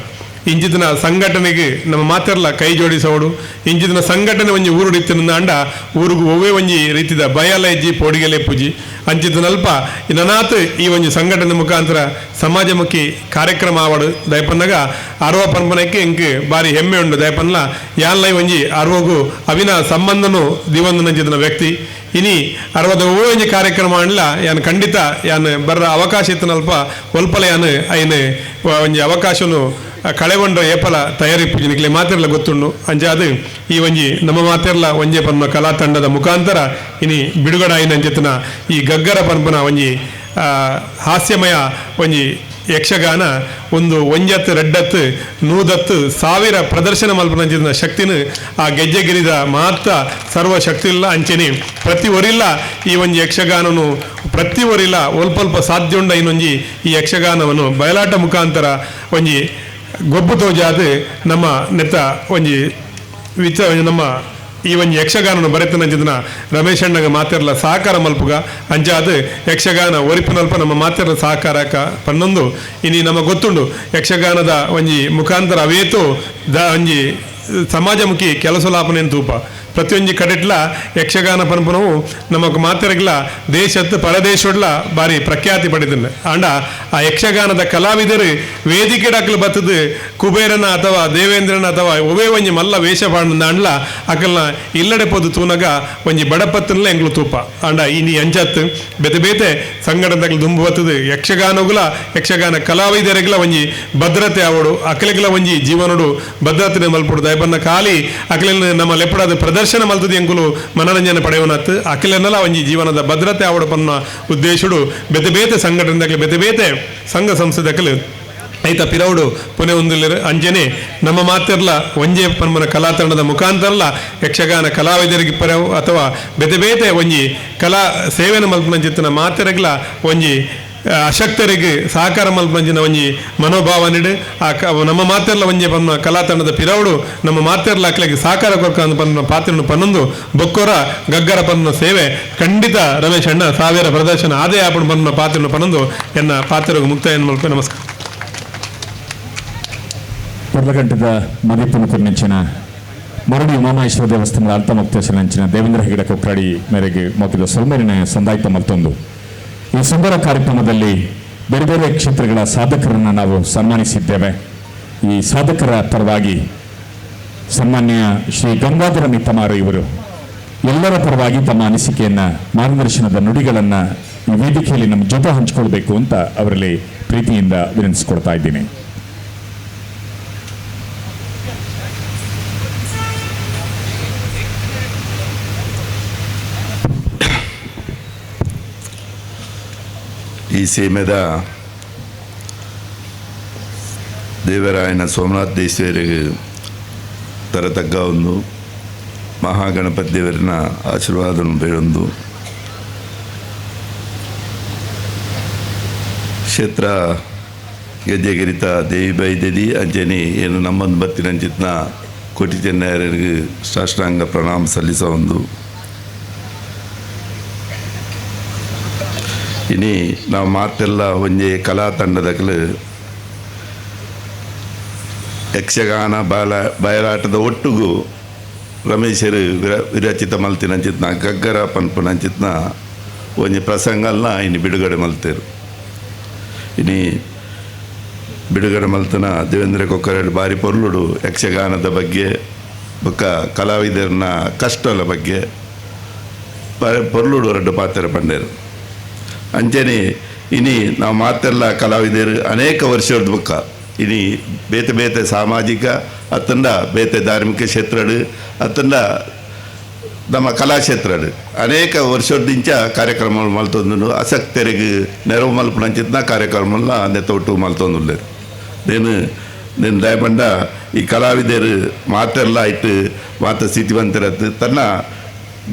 ಇಂಚಿನ ಸಂಘಟನೆಗೆ ನಮ್ಮ ಮಾತೆರ್ಲ ಕೈ ಜೋಡಿಸೋಡು ಇಂಚಿನ ಸಂಘಟನೆ ಒಂಜಿ ಊರುಡಿತ್ತಿನ ಅಂಡ ಊರಿಗೂ ಒವ್ವೇ ಒಂಜಿ ರೀತಿಯ ಬಯಲ ಇಜ್ಜಿ ಪೋಡಿಗೆಲೆ ಪೂಜಿ ಅಂಚಿತನಲ್ಪ ನನಾತ್ ಈ ಒಂಜಿ ಸಂಘಟನೆ ಮುಖಾಂತರ ಸಮಾಜಮುಖಿ ಕಾರ್ಯಕ್ರಮ ಆವಡು ದಯಪನ್ನಾಗ ಅರ್ವ ಪನ್ಪನಕ್ಕೆ ಇಂಕ್ ಬಾರಿ ಹೆಮ್ಮೆ ಉಂಡು ದಯಪನ್ಲ ಯಾನ್ಲೈ ಒಂಜಿ ಅರ್ವಗೂ ಅವಿನ ಸಂಬಂಧನು ದಿವಂದು ನಂಚಿನ ವ್ಯಕ್ತಿ ಇನಿ ಅರ್ವದ ಒಂಜಿ ಕಾರ್ಯಕ್ರಮ ಅನ್ಲ ಯಾನ್ ಖಂಡಿತ ಯಾನ್ ಬರ್ರ ಅವಕಾಶ ಇತ್ತನಲ್ಪ ಒಲ್ಪಲ ಯಾನ್ ಐನ್ ಒಂಜಿ ಅವಕಾಶನು ಕಳೆಗೊಂಡ ಏಪಲ ತಯಾರಿ ಪೂಜೆನಿಕ್ಲೆ ಮಾತೆರ್ಲ ಗೊತ್ತುಂಡು ಅಂಚಾದು ಈ ಒಂಜಿ ನಮ್ಮ ಮಾತೆರ್ಲ ಒಂಜೆ ಪನ್ಮ ಕಲಾ ತಂಡದ ಮುಖಾಂತರ ಇನಿ ಬಿಡುಗಡಾಯಿನ ಅಂಚೆತನ ಈ ಗಗ್ಗರ ಪನ್ಪನ ಒಂಜಿ ಹಾಸ್ಯಮಯ ಒಂಜಿ ಯಕ್ಷಗಾನ ಒಂದು ಒಂಜತ್ತು ರೆಡ್ಡತ್ತು ನೂದತ್ತು ಸಾವಿರ ಪ್ರದರ್ಶನ ಮಲ್ಪನ ಶಕ್ತಿನ ಆ ಗೆಜ್ಜೆಗಿರಿದ ಮಾತ್ರ ಸರ್ವ ಶಕ್ತಿ ಇಲ್ಲ ಅಂಚೆನೆ ಪ್ರತಿ ಒರಿಲ್ಲ ಈ ಒಂಜಿ ಯಕ್ಷಗಾನನು ಪ್ರತಿ ಒರಿಲ್ಲ ಒಲ್ಪ ಸಾಧ್ಯ ಉಂಡ ಇನ್ನೊಂಜಿ ಈ ಯಕ್ಷಗಾನವನ್ನು ಬಯಲಾಟ ಮುಖಾಂತರ ಒಂಜಿ ಗೊಬ್ಬು ತೋಜಾದು ನಮ್ಮ ನೆತ್ತ ಒಂಜಿ ನಮ್ಮ ಈ ಒಂಜಿ ಯಕ್ಷಗಾನನು ಬರೆತನಂಚಿನ ರಮೇಶ್ ಅಣ್ಣಗ ಮಾತೆರ್ಲ ಸಹಕಾರ ಮಲ್ಪುಗ ಅಂಚಾದು ಯಕ್ಷಗಾನ ಒರಿಪಿನಲ್ಪ ನಮ್ಮ ಮಾತೆರ್ಲ ಸಹಕಾರಕ ಪನ್ನೊಂದು ಇನಿ ನಮ್ಮ ಗೊತ್ತುಂಡು ಯಕ್ಷಗಾನದ ಒಂಜಿ ಮುಖಾಂತರ ಅವೇತೋ ಒಂಜಿ ಸಮಾಜಮುಖಿ ಕೆಲಸಲಾಪನೆ ತೂಪ ಪ್ರತಿಯೊಂದು ಕಡೆಟ್ಲ ಯಕ್ಷಗಾನ ಪನ್ಪನವು ನಮಕ್ ಮಾತೆರಗಿಲ್ಲ ದೇಶತ್ತು ಪರದೇಶಡ್ಲ ಬಾರಿ ಪ್ರಖ್ಯಾತಿ ಪಡೆದಿಲ್ಲ ಆಂಡ ಆ ಯಕ್ಷಗಾನದ ಕಲಾವಿದರು ವೇದಿಕೆ ಡಾಕ್ಲು ಬತ್ತದು ಕುಬೇರನ ಅಥವಾ ದೇವೇಂದ್ರನ ಅಥವಾ ಒವೇ ಒಂಜಿ ಮಲ್ಲ ವೇಷ ಪಾಂಡ ಅಂಡ್ಲ ಅಕಲ್ನ ಇಲ್ಲಡೆ ಪೋದು ತೂನಗ ಒಂಜಿ ಬಡಪತ್ತನ್ಲ ಎಂಗ್ಲು ತೂಪ ಆಂಡ ಇನಿ ಅಂಚತ್ತು ಬೇತೆ ಬೇತೆ ಸಂಘಟನೆಗಳು ದುಂಬು ಬತ್ತದು ಯಕ್ಷಗಾನ ಕಲಾವಿದರಿಗೆಲ್ಲ ಒಂಜಿ ಭದ್ರತೆ ಆವಡು ಅಕಲಿಗೆಲ್ಲ ಒಂಜಿ ಜೀವನಡು ಭದ್ರತೆ ಮಲ್ಪಡು ದಯಪನ್ನ ಖಾಲಿ ಅಕಲಿನ ನಮ್ಮ ಲೆಪ್ಪಡದ ಪ್ರದರ್ಶನ ಮಲ್ತದ ಎಂಕುಲು ಮನರಂಜನೆ ಪಡೆಯವನತ್ತು ಅಖಿಲನೆಲ್ಲ ಒಂಜಿ ಜೀವನದ ಭದ್ರತೆ ಆವಡು ಪನ್ನ ಉದ್ದೇಶುಡು ಬೇತೆ ಬೇತೆ ಸಂಘಟನೆ ಬೇತೆ ಬೇತೆ ಸಂಘ ಸಂಸ್ಥೆದಕಲು ಐತ ಪಿರೌಡು ಪುನೆ ಒಂದಿಲ್ಲರು ಅಂಜನೆ ನಮ್ಮ ಮಾತೆರ್ಲ ಒಂಜೆ ಪನ್ಮನ ಕಲಾ ತಂಡದ ಮುಖಾಂತರಲ್ಲ ಯಕ್ಷಗಾನ ಕಲಾವಿದರಿಗೆ ಪರವು ಅಥವಾ ಬೇತೆ ಬೇತೆ ಒಂಜಿ ಕಲಾ ಸೇವೆನ ಮಲ್ಪನ ಚಿತ್ತನ ಮಾತೆರಗ್ಲ ಒಂಜಿ ಅಶಕ್ತರಿಗೆ ಸಹಕಾರ ಮಲ್ಪಂಜಿನ ಒಂಜಿ ಮನೋಭಾವ ನೀಡು ನಮ್ಮ ಮಾತೆರ್ಲ ಒಂಜೆ ಪನ್ನ ಕಲಾ ತಂಡದ ಪಿರೌಡು ನಮ್ಮ ಮಾತೆರ್ಲ ಅಕ್ಲೆಗೆ ಸಹಕಾರ ಕೊರ್ಕ ಪನ್ನ ಪಾತ್ರನು ಪನ್ನೊಂದು ಬೊಕ್ಕೊರ ಗಗ್ಗರ ಪನ್ನ ಸೇವೆ ಖಂಡಿತ ರಮೇಶ್ ಅಣ್ಣ ಸಾವಿರ ಪ್ರದರ್ಶನ ಆದೇ ಆಪಣ ಪನ್ನ ಪಾತ್ರನು ಪನ್ನೊಂದು ಎನ್ನ ಪಾತ್ರರಿಗೆ ಮುಕ್ತಾಯ ಮಲ್ಪ ನಮಸ್ಕಾರ ಪರ್ಲಗಂಟದ ಮದಿಪುನಕರು ನೆಂಚಿನ ಮರಡಿ ಉಮಾಮಹೇಶ್ವರ ದೇವಸ್ಥಾನದ ಅಲ್ಪಮುಕ್ತೇಶ್ವರ ನೆಂಚಿನ ದೇವೇಂದ್ರ ಹೆಗಡೆ ಕೊಕ್ರಾಡಿ ಮೇರೆಗೆ ಮೊಕ್ಕಿದ ಸೊಲ್ಮೇರಿನ ಸಂದಾಯಿತ ಮತ್ತೊಂದು ಈ ಸುಂದರ ಕಾರ್ಯಕ್ರಮದಲ್ಲಿ ಬೇರೆ ಬೇರೆ ಕ್ಷೇತ್ರಗಳ ಸಾಧಕರನ್ನು ನಾವು ಸನ್ಮಾನಿಸಿದ್ದೇವೆ. ಈ ಸಾಧಕರ ಪರವಾಗಿ ಸನ್ಮಾನ್ಯ ಶ್ರೀ ಗಂಗಾಧರ ನಿತ್ತಮಾರು ಇವರು ಎಲ್ಲರ ಪರವಾಗಿ ತಮ್ಮ ಅನಿಸಿಕೆಯನ್ನು ಮಾರ್ಗದರ್ಶನದ ನುಡಿಗಳನ್ನು ಈ ವೇದಿಕೆಯಲ್ಲಿ ನಮ್ಮ ಜೊತೆ ಹಂಚಿಕೊಳ್ಬೇಕು ಅಂತ ಅವರಲ್ಲಿ ಪ್ರೀತಿಯಿಂದ ವಿನಂತಿಸಿಕೊಡ್ತಾ ಇದ್ದೀನಿ. ಈ ಸೀಮೆದ ದೇವರಾಯನ ಸೋಮನಾಥ್ ದೇಶ್ವರಿಗೆ ತರತಕ್ಕ ಒಂದು ಮಹಾಗಣಪತಿ ದೇವರಿನ ಆಶೀರ್ವಾದ ಬೇಡೊಂದು ಕ್ಷೇತ್ರ ಗೆಜ್ಜೆಗಿರಿತ ದೇವಿ ಬೈದದಿ ಅಂಜನಿ ಏನು ನಮ್ಮೊಂದು ಬತ್ತಿನಂಚಿತ್ನ ಕೋಟಿ ಚೆನ್ನಯ್ಯರಿಗೆ ಸಾಷ್ಟಾಂಗ ಪ್ರಣಾಮ ಸಲ್ಲಿಸ ಒಂದು ಇನಿ ನಾವು ಮಾತೆಲ್ಲ ಒಂಜೆ ಕಲಾ ತಂಡದಕಲು ಯಕ್ಷಗಾನ ಬಯಲಾಟದ ಒಟ್ಟಿಗೂ ರಮೇಶರು ವಿರಚಿತ ಮಲ್ತಿನಂಚಿತ್ನ ಗಗ್ಗರ ಪನ್ಪುನಂಚಿತ್ನ ಒಂಜಿ ಪ್ರಸಂಗಲ್ನ ಇನ್ನು ಬಿಡುಗಡೆ ಮಲ್ತೇರು. ಇನಿ ಬಿಡುಗಡೆ ಮಲ್ತನ ದೇವೇಂದ್ರ ಕೊಕ್ಕರಡು ಬಾರಿ ಪೊರ್ಲುಡು ಯಕ್ಷಗಾನದ ಬಗ್ಗೆ ಬೊಕ್ಕ ಕಲಾವಿದರನ್ನ ಕಷ್ಟದ ಬಗ್ಗೆ ಪೊರ್ಲುಡು ಎರಡು ಪಾತ್ರ ಪಂಡೇರು. ಅಂಚನೆ ಇನಿ ನಾವು ಮಾತೆಲ್ಲ ಕಲಾವಿದರು ಅನೇಕ ವರ್ಷದ ಬುಕ್ಕ ಇನಿ ಬೇತೆ ಬೇತೆ ಸಾಮಾಜಿಕ ಅತ್ತಂಡ ಬೇತೆ ಧಾರ್ಮಿಕ ಕ್ಷೇತ್ರಡು ಅತ್ತಂಡ ನಮ್ಮ ಕಲಾಕ್ಷೇತ್ರಡು ಅನೇಕ ವರ್ಷದಿಂಚ ಕಾರ್ಯಕ್ರಮಗಳು ಮಲ್ತೊಂದು ಆಸಕ್ತರಿಗೆ ನೆರವು ಮಲ್ಪನಂಚಿತ್ನ ಕಾರ್ಯಕ್ರಮಗಳನ್ನ ನೆತ್ತೊಟ್ಟು ಮಲ್ತೊಂದುಲ್ಲೇರು నేను ದಯಪಂಡ ಈ ಕಲಾವಿದರು ಮಾತೆಲ್ಲ ಆಯ್ತು ಮಾತ ಸ್ಥಿತಿವಂತರತ್ತು ತನ್ನ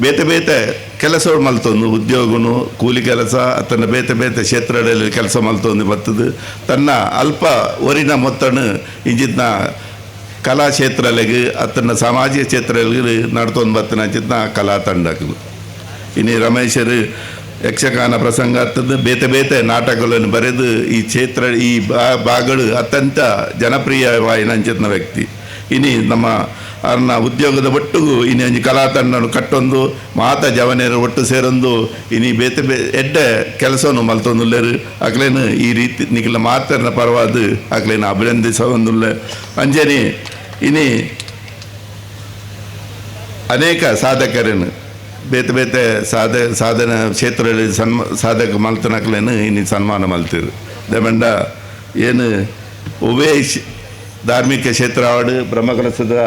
ಬೇತೆ ಬೇತೆ ಕೆಲಸಗಳು ಮಲ್ತೊಂದು ಉದ್ಯೋಗನು ಕೂಲಿ ಕೆಲಸ ತನ್ನ ಬೇತೆ ಬೇತೆ ಕ್ಷೇತ್ರಗಳಲ್ಲಿ ಕೆಲಸ ಮಲ್ತೊಂದು ಬರ್ತದೆ ತನ್ನ ಅಲ್ಪ ಒರಿನ ಮೊತ್ತನು ಇಂಜಿತ್ನ ಕಲಾ ಕ್ಷೇತ್ರಗಳಿಗೆ ಅತನ ಸಾಮಾಜಿಕ ಕ್ಷೇತ್ರಗಳಿಗೆ ನಡ್ತೊಂದು ಬರ್ತನ ಅಂಚಿತ್ನ ಕಲಾ ತಂಡಗಳು ಇನ್ನು ರಮೇಶರು ಯಕ್ಷಗಾನ ಪ್ರಸಂಗ ಆಗ್ತದೆ ಬೇತೆ ಬೇತೆ ನಾಟಕಗಳನ್ನು ಬರೆದು ಈ ಕ್ಷೇತ್ರ ಈ ಭಾಗಗಳು ಅತ್ಯಂತ ಜನಪ್ರಿಯವಾಯಿನಂಚಿತ್ನ ವ್ಯಕ್ತಿ ಇನ್ನು ನಮ್ಮ ಅವ್ರನ್ನ ಉದ್ಯೋಗದ ಒಟ್ಟಿಗೂ ಇನ್ನು ಒಂಜಿ ಕಲಾ ತಂಡನು ಕಟ್ಟೊಂದು ಮಾತ ಜವನೇರು ಒಟ್ಟು ಸೇರೊಂದು ಇನ್ನು ಬೇತೆ ಎಡ್ಡೆ ಕೆಲಸವನ್ನು ಮಲ್ತೊಂದುಲ್ಲೇರು ಆಗ್ಲೇನು ಈ ರೀತಿ ನಿಖಿಲ ಮಾತರ್ನ ಪರವಾದ ಆಗ್ಲೇನು ಅಭಿನಂದಿಸೊಂದುಲ್ಲೆ ಅಂಜನಿ ಇನ್ನು ಅನೇಕ ಸಾಧಕರನ್ನು ಬೇತೆ ಬೇತೆ ಸಾಧನ ಕ್ಷೇತ್ರದಲ್ಲಿ ಸಾಧಕ ಮಲ್ತನಕ್ಲೇನು ಇನ್ನು ಸನ್ಮಾನ ಮಲ್ತಿರು ದಮಂಡ ಏನು ಒವೇ ಧಾರ್ಮಿಕ ಕ್ಷೇತ್ರ ಆಡು ಬ್ರಹ್ಮಕಲಸದ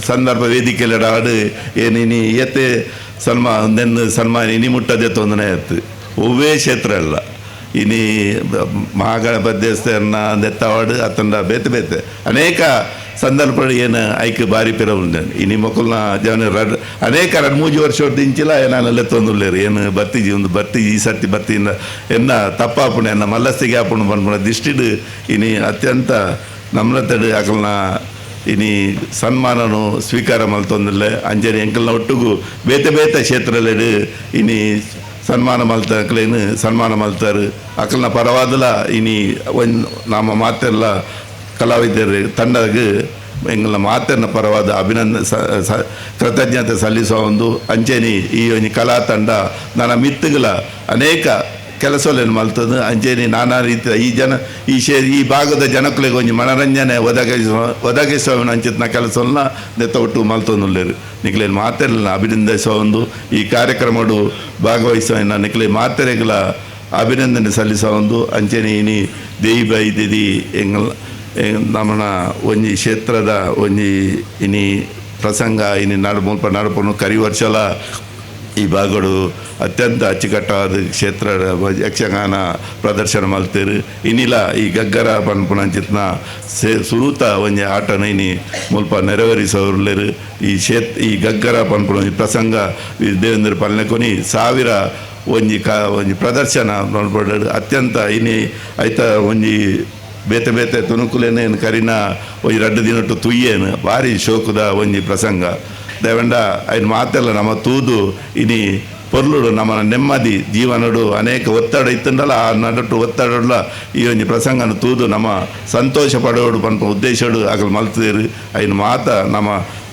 ಸಂದರ್ಭ ವೇದಿಕೆಯಲ್ಲಿ ಆಡು ಏನು ಇನಿ ಏತೆ ಸನ್ಮಾನ ಇನಿ ಮುಟ್ಟದೆ ತೊಂದರೆ ಆಯ್ತು ಒವೇ ಕ್ಷೇತ್ರ ಅಲ್ಲ ಇನಿ ಮಹಾಗಣಪತಿ ದೇವಸ್ಥಾನ ನೆತ್ತವಾಡು ಅತ್ತಂಡ ಬೇತೆ ಬೇತೆ ಅನೇಕ ಸಂದರ್ಭಗಳು ಏನು ಆಯ್ಕೆ ಬಾರಿ ಪಿರವುಂಡೆ ಇನಿ ಮಕ್ಕಳನ್ನ ಜನ ಅನೇಕ 2-3 ವರ್ಷದಿಂಚಿಲ್ಲ ನಾನೆಲ್ಲ ತೊಂದುಲ್ಲೇರು ಏನು ಬರ್ತಿ ಈ ಸರ್ತಿ ಬರ್ತಿಯಿಂದ ಎನ್ನ ತಪ್ಪಾಪುಣ ಎನ್ನ ಮಲ್ಲಸ್ತಿಗೆ ಆಪುಣ ಬಂದ್ಬಿಡ ದಿಷ್ಟಿಡು ಇನಿ ಅತ್ಯಂತ ನಮ್ರತೆಡು ಅಕಲ್ನ ಇನಿ ಸನ್ಮಾನನು ಸ್ವೀಕಾರ ಮಲ್ತೊಂದಿಲ್ಲ ಅಂಜನಿ ಎಂಕಲ್ನ ಒಟ್ಟಿಗೂ ಬೇತೆ ಬೇತೆ ಕ್ಷೇತ್ರದಲ್ಲಿ ಇನಿ ಸನ್ಮಾನ ಮಲ್ತಕ್ಲೇನು ಸನ್ಮಾನ ಮಲ್ತಾರೆ ಅಕಲ್ನ ಪರವಾದಲ ಇನಿ ನಮ್ಮ ಮಾತೆಲ್ಲ ಕಲಾವಿದರು ತಂಡಗೆ ಎಂಗಳ ಮಾತನ್ನ ಪರವಾದ ಕೃತಜ್ಞತೆ ಸಲ್ಲಿಸುವ ಒಂದು ಅಂಚೆನಿ ಈ ಒಂದು ಕಲಾ ತಂಡ ನನ್ನ ಮಿತ್ತುಗಳ ಅನೇಕ ಕೆಲಸಗಳನ್ನು ಮಲ್ತದ್ದು ಅಂಚೆನಿ ನಾನಾ ರೀತಿಯ ಈ ಭಾಗದ ಜನಗಳಿಗೆ ಒಂದು ಮನರಂಜನೆ ಒದಗಿಸುವ ಅಂಚಿತ್ನ ಕೆಲಸವನ್ನ ನೆತ್ತೊಟ್ಟು ಮಲ್ತೊಂದುಲ್ಲೇರು ನಿಖಲೇನು ಮಾತೆಲ್ಲ ಅಭಿನಂದಿಸುವ ಒಂದು ಈ ಕಾರ್ಯಕ್ರಮಗಳು ಭಾಗವಹಿಸುವ ನಿಖಲೆ ಮಾತೆರೆಗಳ ಅಭಿನಂದನೆ ಸಲ್ಲಿಸುವ ಒಂದು ಅಂಚೆನಿ ಇನಿ ದೇಯಿ ಬೈದಿದಿ ಎಂಗಳ ನಮ್ಮನ ಒಂಜಿ ಕ್ಷೇತ್ರದ ಒಂಜಿ ಇನಿ ಪ್ರಸಂಗ ಇನಿ ಮುಲ್ಪ ನಡಪನು ಕರಿ ವರ್ಷಲ ಈ ಭಾಗಗಳು ಅತ್ಯಂತ ಅಚ್ಚುಕಟ್ಟಾದ ಕ್ಷೇತ್ರ ಯಕ್ಷಗಾನ ಪ್ರದರ್ಶನ ಮಲ್ತೇರು ಇನ್ನಿಲ್ಲ ಈ ಗಗ್ಗರ ಪನ್ಪುನಂಚಿತ್ನ ಸುರೂತ ಒಂಜಿ ಆಟನ ಇನಿ ಮುಲ್ಪ ನೆರವೇರಿಸೋರ್ಲೇರು ಈ ಗಗ್ಗರ ಪನ್ಪುನ ಪ್ರಸಂಗ ದೇವೇಂದ್ರ ಪಾಲನೆ ಕೊನಿ 1000 ಒಂಜಿ ಪ್ರದರ್ಶನ ನೋಡ್ಬೋದು ಅತ್ಯಂತ ಇನಿ ಆಯ್ತ ಒಂಜಿ ಬೇತೆ ಬೇತೆ ತುಣುಕುಲೇನೇನು ಕರಿನ ಒಂಜಿ 2 ದಿನಟ್ಟು ತುಯ್ಯೇನು ಭಾರಿ ಶೋಕದ ಒಂಜಿ ಪ್ರಸಂಗ ದೇವಂಡ ಐನ್ ಮಾತೆಲ್ಲ ನಮ್ಮ ತೂದು ಇನಿ ಪೊರ್ಲುಡು ನಮ್ಮ ನೆಮ್ಮದಿ ಜೀವನಡು ಅನೇಕ ಒತ್ತಡ ಇತ್ತಂಡಲ್ಲ ಆ ನಡಟ್ಟು ಒತ್ತಡ ಈ ಒಂಜಿ ಪ್ರಸಂಗನ ತೂದು ನಮ್ಮ ಸಂತೋಷ ಪಡೋಡು ಪನ್ಪ ಉದ್ದೇಶಡು ಆಗಲು ಮಲ್ತಿರು ಐನ್ ಮಾತ ನಮ್ಮ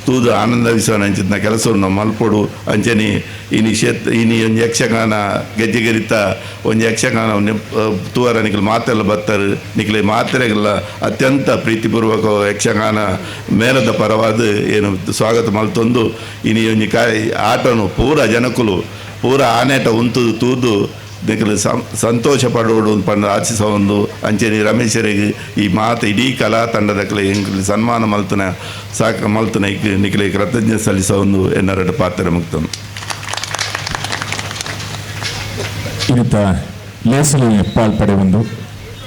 ತೂದು ಆನಂದಿಸುವ ಅಂಚಿನ ಕೆಲಸವನ್ನು ಮಲ್ಪೊಡು ಅಂಚನಿ ಇನಿ ಒಂದು ಯಕ್ಷಗಾನ ಗೆಜ್ಜೆಗೆರಿತ ಒಂದು ಯಕ್ಷಗಾನ ತೂವರ ನಿಖಲು ಮಾತೆಲ್ಲ ಬರ್ತಾರೆ ನಿಖಲೆ ಮಾತ್ರೆಗೆಲ್ಲ ಅತ್ಯಂತ ಪ್ರೀತಿಪೂರ್ವಕ ಯಕ್ಷಗಾನ ಮೇಲದ ಪರವಾದ ಏನು ಸ್ವಾಗತ ಮಲ್ತೊಂದು ಇನಿ ಒಂಜಿ ಆಟನು ಪೂರ ಜನಕುಲು ಪೂರ ಆನೇಟ ಉಂತುದು ತೂದು ನಿಖಲು ಸಂತೋಷ ಪಡೋಡು ಪಂಡು ಆಚಿಸೋ ಒಂದು ಅಂಚೆನಿ ರಮೇಶರಿಗೆ ಈ ಮಾತು ಇಡೀ ಕಲಾ ತಂಡದಕ್ಕೆ ಎಂಕಲು ಸನ್ಮಾನ ಮಲ್ತನ ನಿಖಲೆ ಕೃತಜ್ಞತೆ ಸಲ್ಲಿಸೋ ಒಂದು ಎನ್ನರಡು ಪಾತ್ರ ಮುಕ್ತನು ಇರುತ್ತ ಲೇಸಲು ಪಾಲ್ಪಡೆ ಒಂದು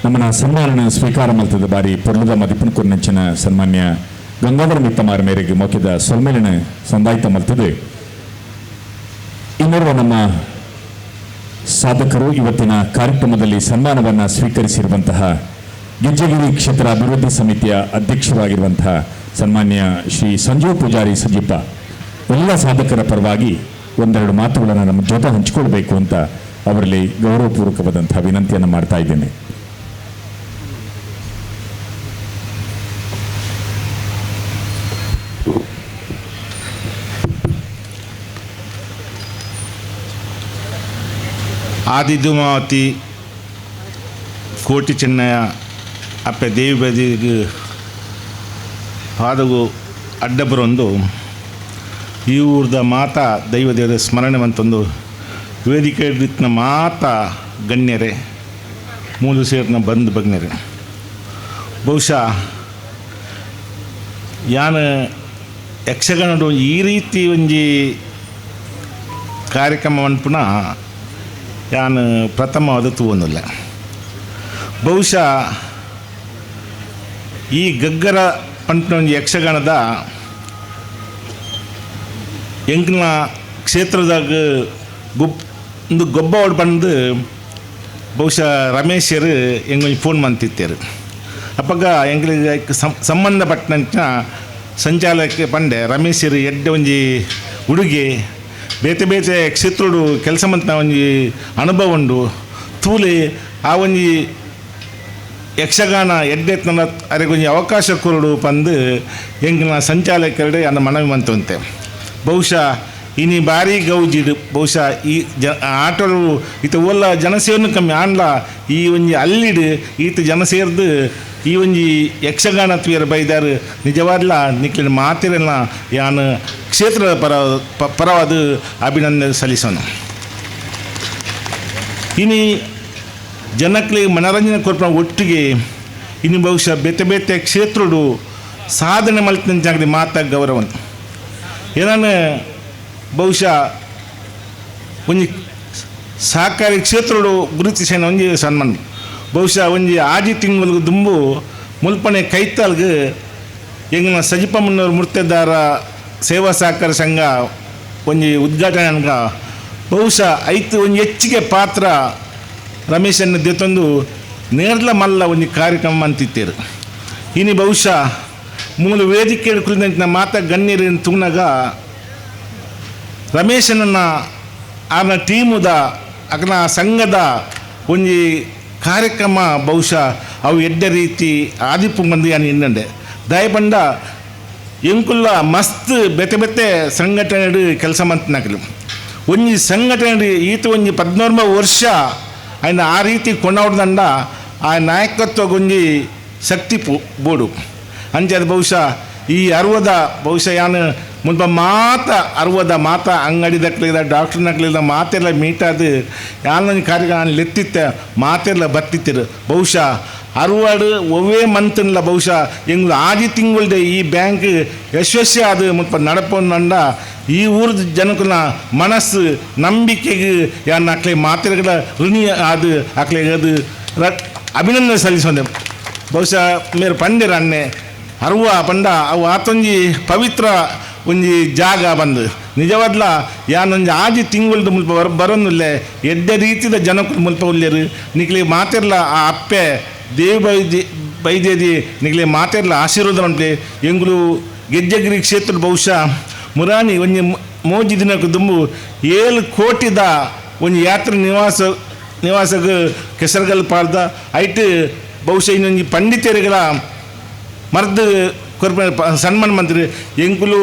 ನಮ್ಮನ ಸನ್ಮಾನ ಸ್ವೀಕಾರ ಮಲ್ತದ ಬಾರಿ ಪೊರ್ಲದ ಮದಿಪನ್ ಕೊರ್ನಂಚಿನ ಸನ್ಮಾನ್ಯ ಗಂಗಾಧರ ಮಿತ್ತಮಾರ ಮೇರೆಗೆ ಮೊಕ್ಕಿದ ಸೊಲ್ಮೇಲಿನ ಸಂದಾಯಿತ ಮಲ್ತದೆ ಇನ್ನೋರ್ವ ನಮ್ಮ ಸಾಧಕರು ಇವತ್ತಿನ ಕಾರ್ಯಕ್ರಮದಲ್ಲಿ ಸನ್ಮಾನವನ್ನು ಸ್ವೀಕರಿಸಿರುವಂತಹ ಗೆಜ್ಜೆಗಿರಿ ಕ್ಷೇತ್ರ ಅಭಿವೃದ್ಧಿ ಸಮಿತಿಯ ಅಧ್ಯಕ್ಷರಾಗಿರುವಂತಹ ಸನ್ಮಾನ್ಯ ಶ್ರೀ ಸಂಜೀವ್ ಪೂಜಾರಿ ಸಜಿಪ್ಪ ಎಲ್ಲ ಸಾಧಕರ ಪರವಾಗಿ ಒಂದೆರಡು ಮಾತುಗಳನ್ನು ನಮ್ಮ ಜೊತೆ ಹಂಚಿಕೊಳ್ಬೇಕು ಅಂತ ಅವರಲ್ಲಿ ಗೌರವಪೂರ್ವಕವಾದಂತಹ ವಿನಂತಿಯನ್ನು ಮಾಡ್ತಾ ಇದ್ದೇನೆ. ಆದಿದುಮಾವತಿ ಕೋಟಿ ಚೆನ್ನಯ ಅಪ್ಪೆ ದೇವಿ ಬದಿಗೆ ಪಾದಗು ಅಡ್ಡ ಬರೊಂದು ಈ ಊರ್ದ ಮಾತಾ ದೈವ ದೇವರ ಸ್ಮರಣೆ ಅಂತಂದು ವೇದಿಕೆ ಮಾತಾ ಗಣ್ಯರೇ ಮೂಲು ಸೇರಿನ ಬಂದು ಬಗ್ನರು ಬಹುಶಃ ಯಾನು ಯಕ್ಷಗಾನಡು ಈ ರೀತಿ ಒಂಜಿ ಕಾರ್ಯಕ್ರಮವನ್ನು ಪುನಃ ಯಾನು ಪ್ರಥಮವಾದ ತೂವೊಂದಿಲ್ಲ. ಬಹುಶಃ ಈ ಗಗ್ಗರ ಪಂಪಿನ ಒಂಜಿ ಯಕ್ಷಗಾನದ ಎಂಕ್ಲ ಕ್ಷೇತ್ರದಾಗ ಒಂದು ಗೊಬ್ಬ ಹೊಡ್ ಬಂದು ಬಹುಶಃ ರಮೇಶರು ಎಂಗೊಂದು ಫೋನ್ ಮಂತಿತ್ತೇರು ಅಪ್ಪಗ ಎಂಗ್ಲಿಗೆ ಸಂಬಂಧಪಟ್ಟಂತ ಸಂಚಾಲಕಕ್ಕೆ ಪಂಡೆ ರಮೇಶರು ಎಡ್ಡೆ ಒಂಜಿ ಹುಡುಗಿ ಬೇತೆ ಬೇತೆ ಕ್ಷೇತ್ರಡು ಕೆಲಸ ಮಂತ ಒಂಜಿ ಅನುಭವ ಉಂಡು ತೂಲೆ ಆ ಒಂಜಿ ಯಕ್ಷಗಾನ ಎಡ್ಡೆತ್ನ ಅರೆಗೊಂಜಿ ಅವಕಾಶ ಕೊರಡು ಪಂದು ಎಂಗಿನ ಸಂಚಾಲಕರಡೆ ಅನ್ನ ಮನವಿ ಮಂತಂತೆ. ಬಹುಶಃ ಇನಿ ಭಾರಿ ಗೌಜಿಡು ಬಹುಶಃ ಈ ಆಟೋರು ಈತ ಓಲ್ಲ ಜನಸೇವನ್ನು ಕಮ್ಮಿ ಆಂಡ್ಲ ಈ ಒಂಜಿ ಅಲ್ಲಿಡು ಈತ ಜನ ಸೇರ್ದು ಈ ಒಂಜಿ ಯಕ್ಷಗಾನ ತುಯರ ಬೈದಾರು ನಿಜವಾದ್ಲ ನಿಕ್ಲಿನ ಮಾತಿರಲ್ಲ ಯಾನು ಕ್ಷೇತ್ರದ ಪರವಾದ ಅಭಿನಂದನೆ ಸಲ್ಲಿಸೋನು. ಇನಿ ಜನಕ್ಕೆ ಮನರಂಜನೆ ಕೊರ್ಪ ಒಟ್ಟಿಗೆ ಇನ್ನು ಬಹುಶಃ ಬೇತೆ ಬೇತೆ ಕ್ಷೇತ್ರಡು ಸಾಧನೆ ಮಲ್ತಿನ ಮಾತಾಗ ಗೌರವ ಏನಾನು ಬಹುಶಃ ಒಂಜಿ ಸಹಕಾರಿ ಕ್ಷೇತ್ರಡು ಗುರುತಿಸೇನ ಒಂಜಿ ಸನ್ಮಾನ ಬಹುಶಃ ಒಂಜಿ ಆಜಿ ತಿಂಗಳಿಗೆ ದುಂಬು ಮುಲ್ಪನೆ ಕೈತಾಲ್ಗೆ ಎಂಗಿನ ಸಜಿಪಮ್ಮನವ್ರ ಮುರ್ತೇದಾರ ಸೇವಾ ಸಹಕಾರ ಸಂಘ ಒಂಜಿ ಉದ್ಘಾಟನೆ ಅನ್ಗ ಬಹುಶಃ ಐತು ಒಂಜಿ ಹೆಚ್ಚಿಗೆ ಪಾತ್ರ ರಮೇಶನ್ನು ದೆತ್ತೊಂದು ನೇರ್ಲ ಮಲ್ಲ ಒಂಜಿ ಕಾರ್ಯಕ್ರಮ ಅಂತಿತ್ತೇರು. ಇನಿ ಬಹುಶಃ ಮೂಲ ವೇದಿಕೆ ಕುರಿತಂತ ಮಾತ ಗಣ್ಯರು ತುಣಗ ರಮೇಶನನ್ನು ಆನ ಟೀಮುದ ಅಕನ ಸಂಘದ ಒಂಜಿ ಕಾರ್ಯಕ್ರಮ ಬಹುಶಃ ಅವು ಎಡ್ಡೆ ರೀತಿ ಆದಿಪ್ಪು ಮಂದಿ అని ಇನ್ನಂಡೆ ದಯಪಂಡ ಎಂಕುಲ್ಲ ಮಸ್ತ್ ಬೆತೆ ಬೆತೆ ಸಂಘಟನೆ ಕೆಲಸ ಮಂತನಾಗಲಿ ಒಂಜಿ ಸಂಘಟನೆ ಈತ ಒಂಜಿ 14 ವರ್ಷ ఆయన ಆ ರೀತಿ ಕೊಂಡಾಡ್ದಂಡ ಆ ನಾಯಕತ್ವ ಒಂಜಿ ಶಕ್ತಿ ಬೋಡು ಅಂಚೆ ಬಹುಶಃ ಈ 60 ಬಹುಶಃ ಯಾನು ಮುಲ್ಪ ಮಾತ 60 ಮಾತ ಅಂಗಡಿ ದಕ್ಲಿದ ಡಾಕ್ಟರ್ ನಕ್ಲಿದ ಮಾತೆಲ್ಲ ಮೀಟಾದು ಯಾನೊಂದು ಕಾರ್ಯಕ್ರಮ ಲೆತ್ತಿತ್ತ ಮಾತೆಲ್ಲ ಬತ್ತಿತ್ತಿರು ಬಹುಶಃ 60 ಒವ್ವೇ ಮಂತನ್ಲ ಬಹುಶಃ ಎಂಗ್ಲು ಆದಿ ತಿಂಗಳ್ದೆ ಈ ಬ್ಯಾಂಕ್ ಯಶಸ್ವಿ ಅದು ಮುಲ್ಪ ನಡಪೊಂದಂಡ ಈ ಊರದ ಜನಕುಲ ಮನಸ್ಸು ನಂಬಿಕೆಗೆ ಯಾನ ಅಕ್ಲೆ ಮಾತೆಗಳ ಋಣಿ ಅದು ಅಕ್ಲೆ ಅದು ಅಭಿನಂದನೆ ಸಲ್ಲಿಸೋದೆ ಬಹುಶಃ ಮೇರೆ ಪಂಡಿರ ಅನ್ನೆ 60 ಪಂಡ ಅವು ಆತೊಂಜಿ ಪವಿತ್ರ ಒಂಜಿ ಜಾಗ ಬಂದು ನಿಜವಾದ್ಲ ಯಾನೊಂಜಿ ಆದಿ ತಿಂಗಳದ ಮುಲ್ಪ ಬರೋನ್ನುಲ್ಲೆ ಎಡ್ಡೆ ರೀತಿದ ಜನಕ್ಕೂ ಮುಲ್ಪ ಉಲ್ಲೇರು ನಿಕ್ಲಿ ಮಾತೆರ್ಲ ಆ ಅಪ್ಪೆ ದೇವ್ ಬೈದೇದಿ ನಿಕ್ಲಿ ಮಾತೆರ್ಲ ಆಶೀರ್ವಾದ ಉಂಟೆ ಎಂಗ್ಲು ಗೆಜ್ಜಗಿರಿ ಕ್ಷೇತ್ರ ಬಹುಶಃ ಮುರಾನಿ ಒಂಜಿ ಮೋಜಿ ದಿನಕ್ಕೆ ದುಂಬು 7 ಕೋಟಿದ ಒಂಜಿ ಯಾತ್ರೆ ನಿವಾಸಕ್ಕೆ ಕೆಸರುಗಲ್ ಪಾಡ್ದ ಐಟ್ ಬಹುಶಃ ಇನ್ನೊಂಜಿ ಪಂಡಿತರಿಗಳ ಮರ್ದು ಕೊರ್ಪ ಸನ್ಮಾನ ಮಂತ್ರಿ ಎಂಕುಲು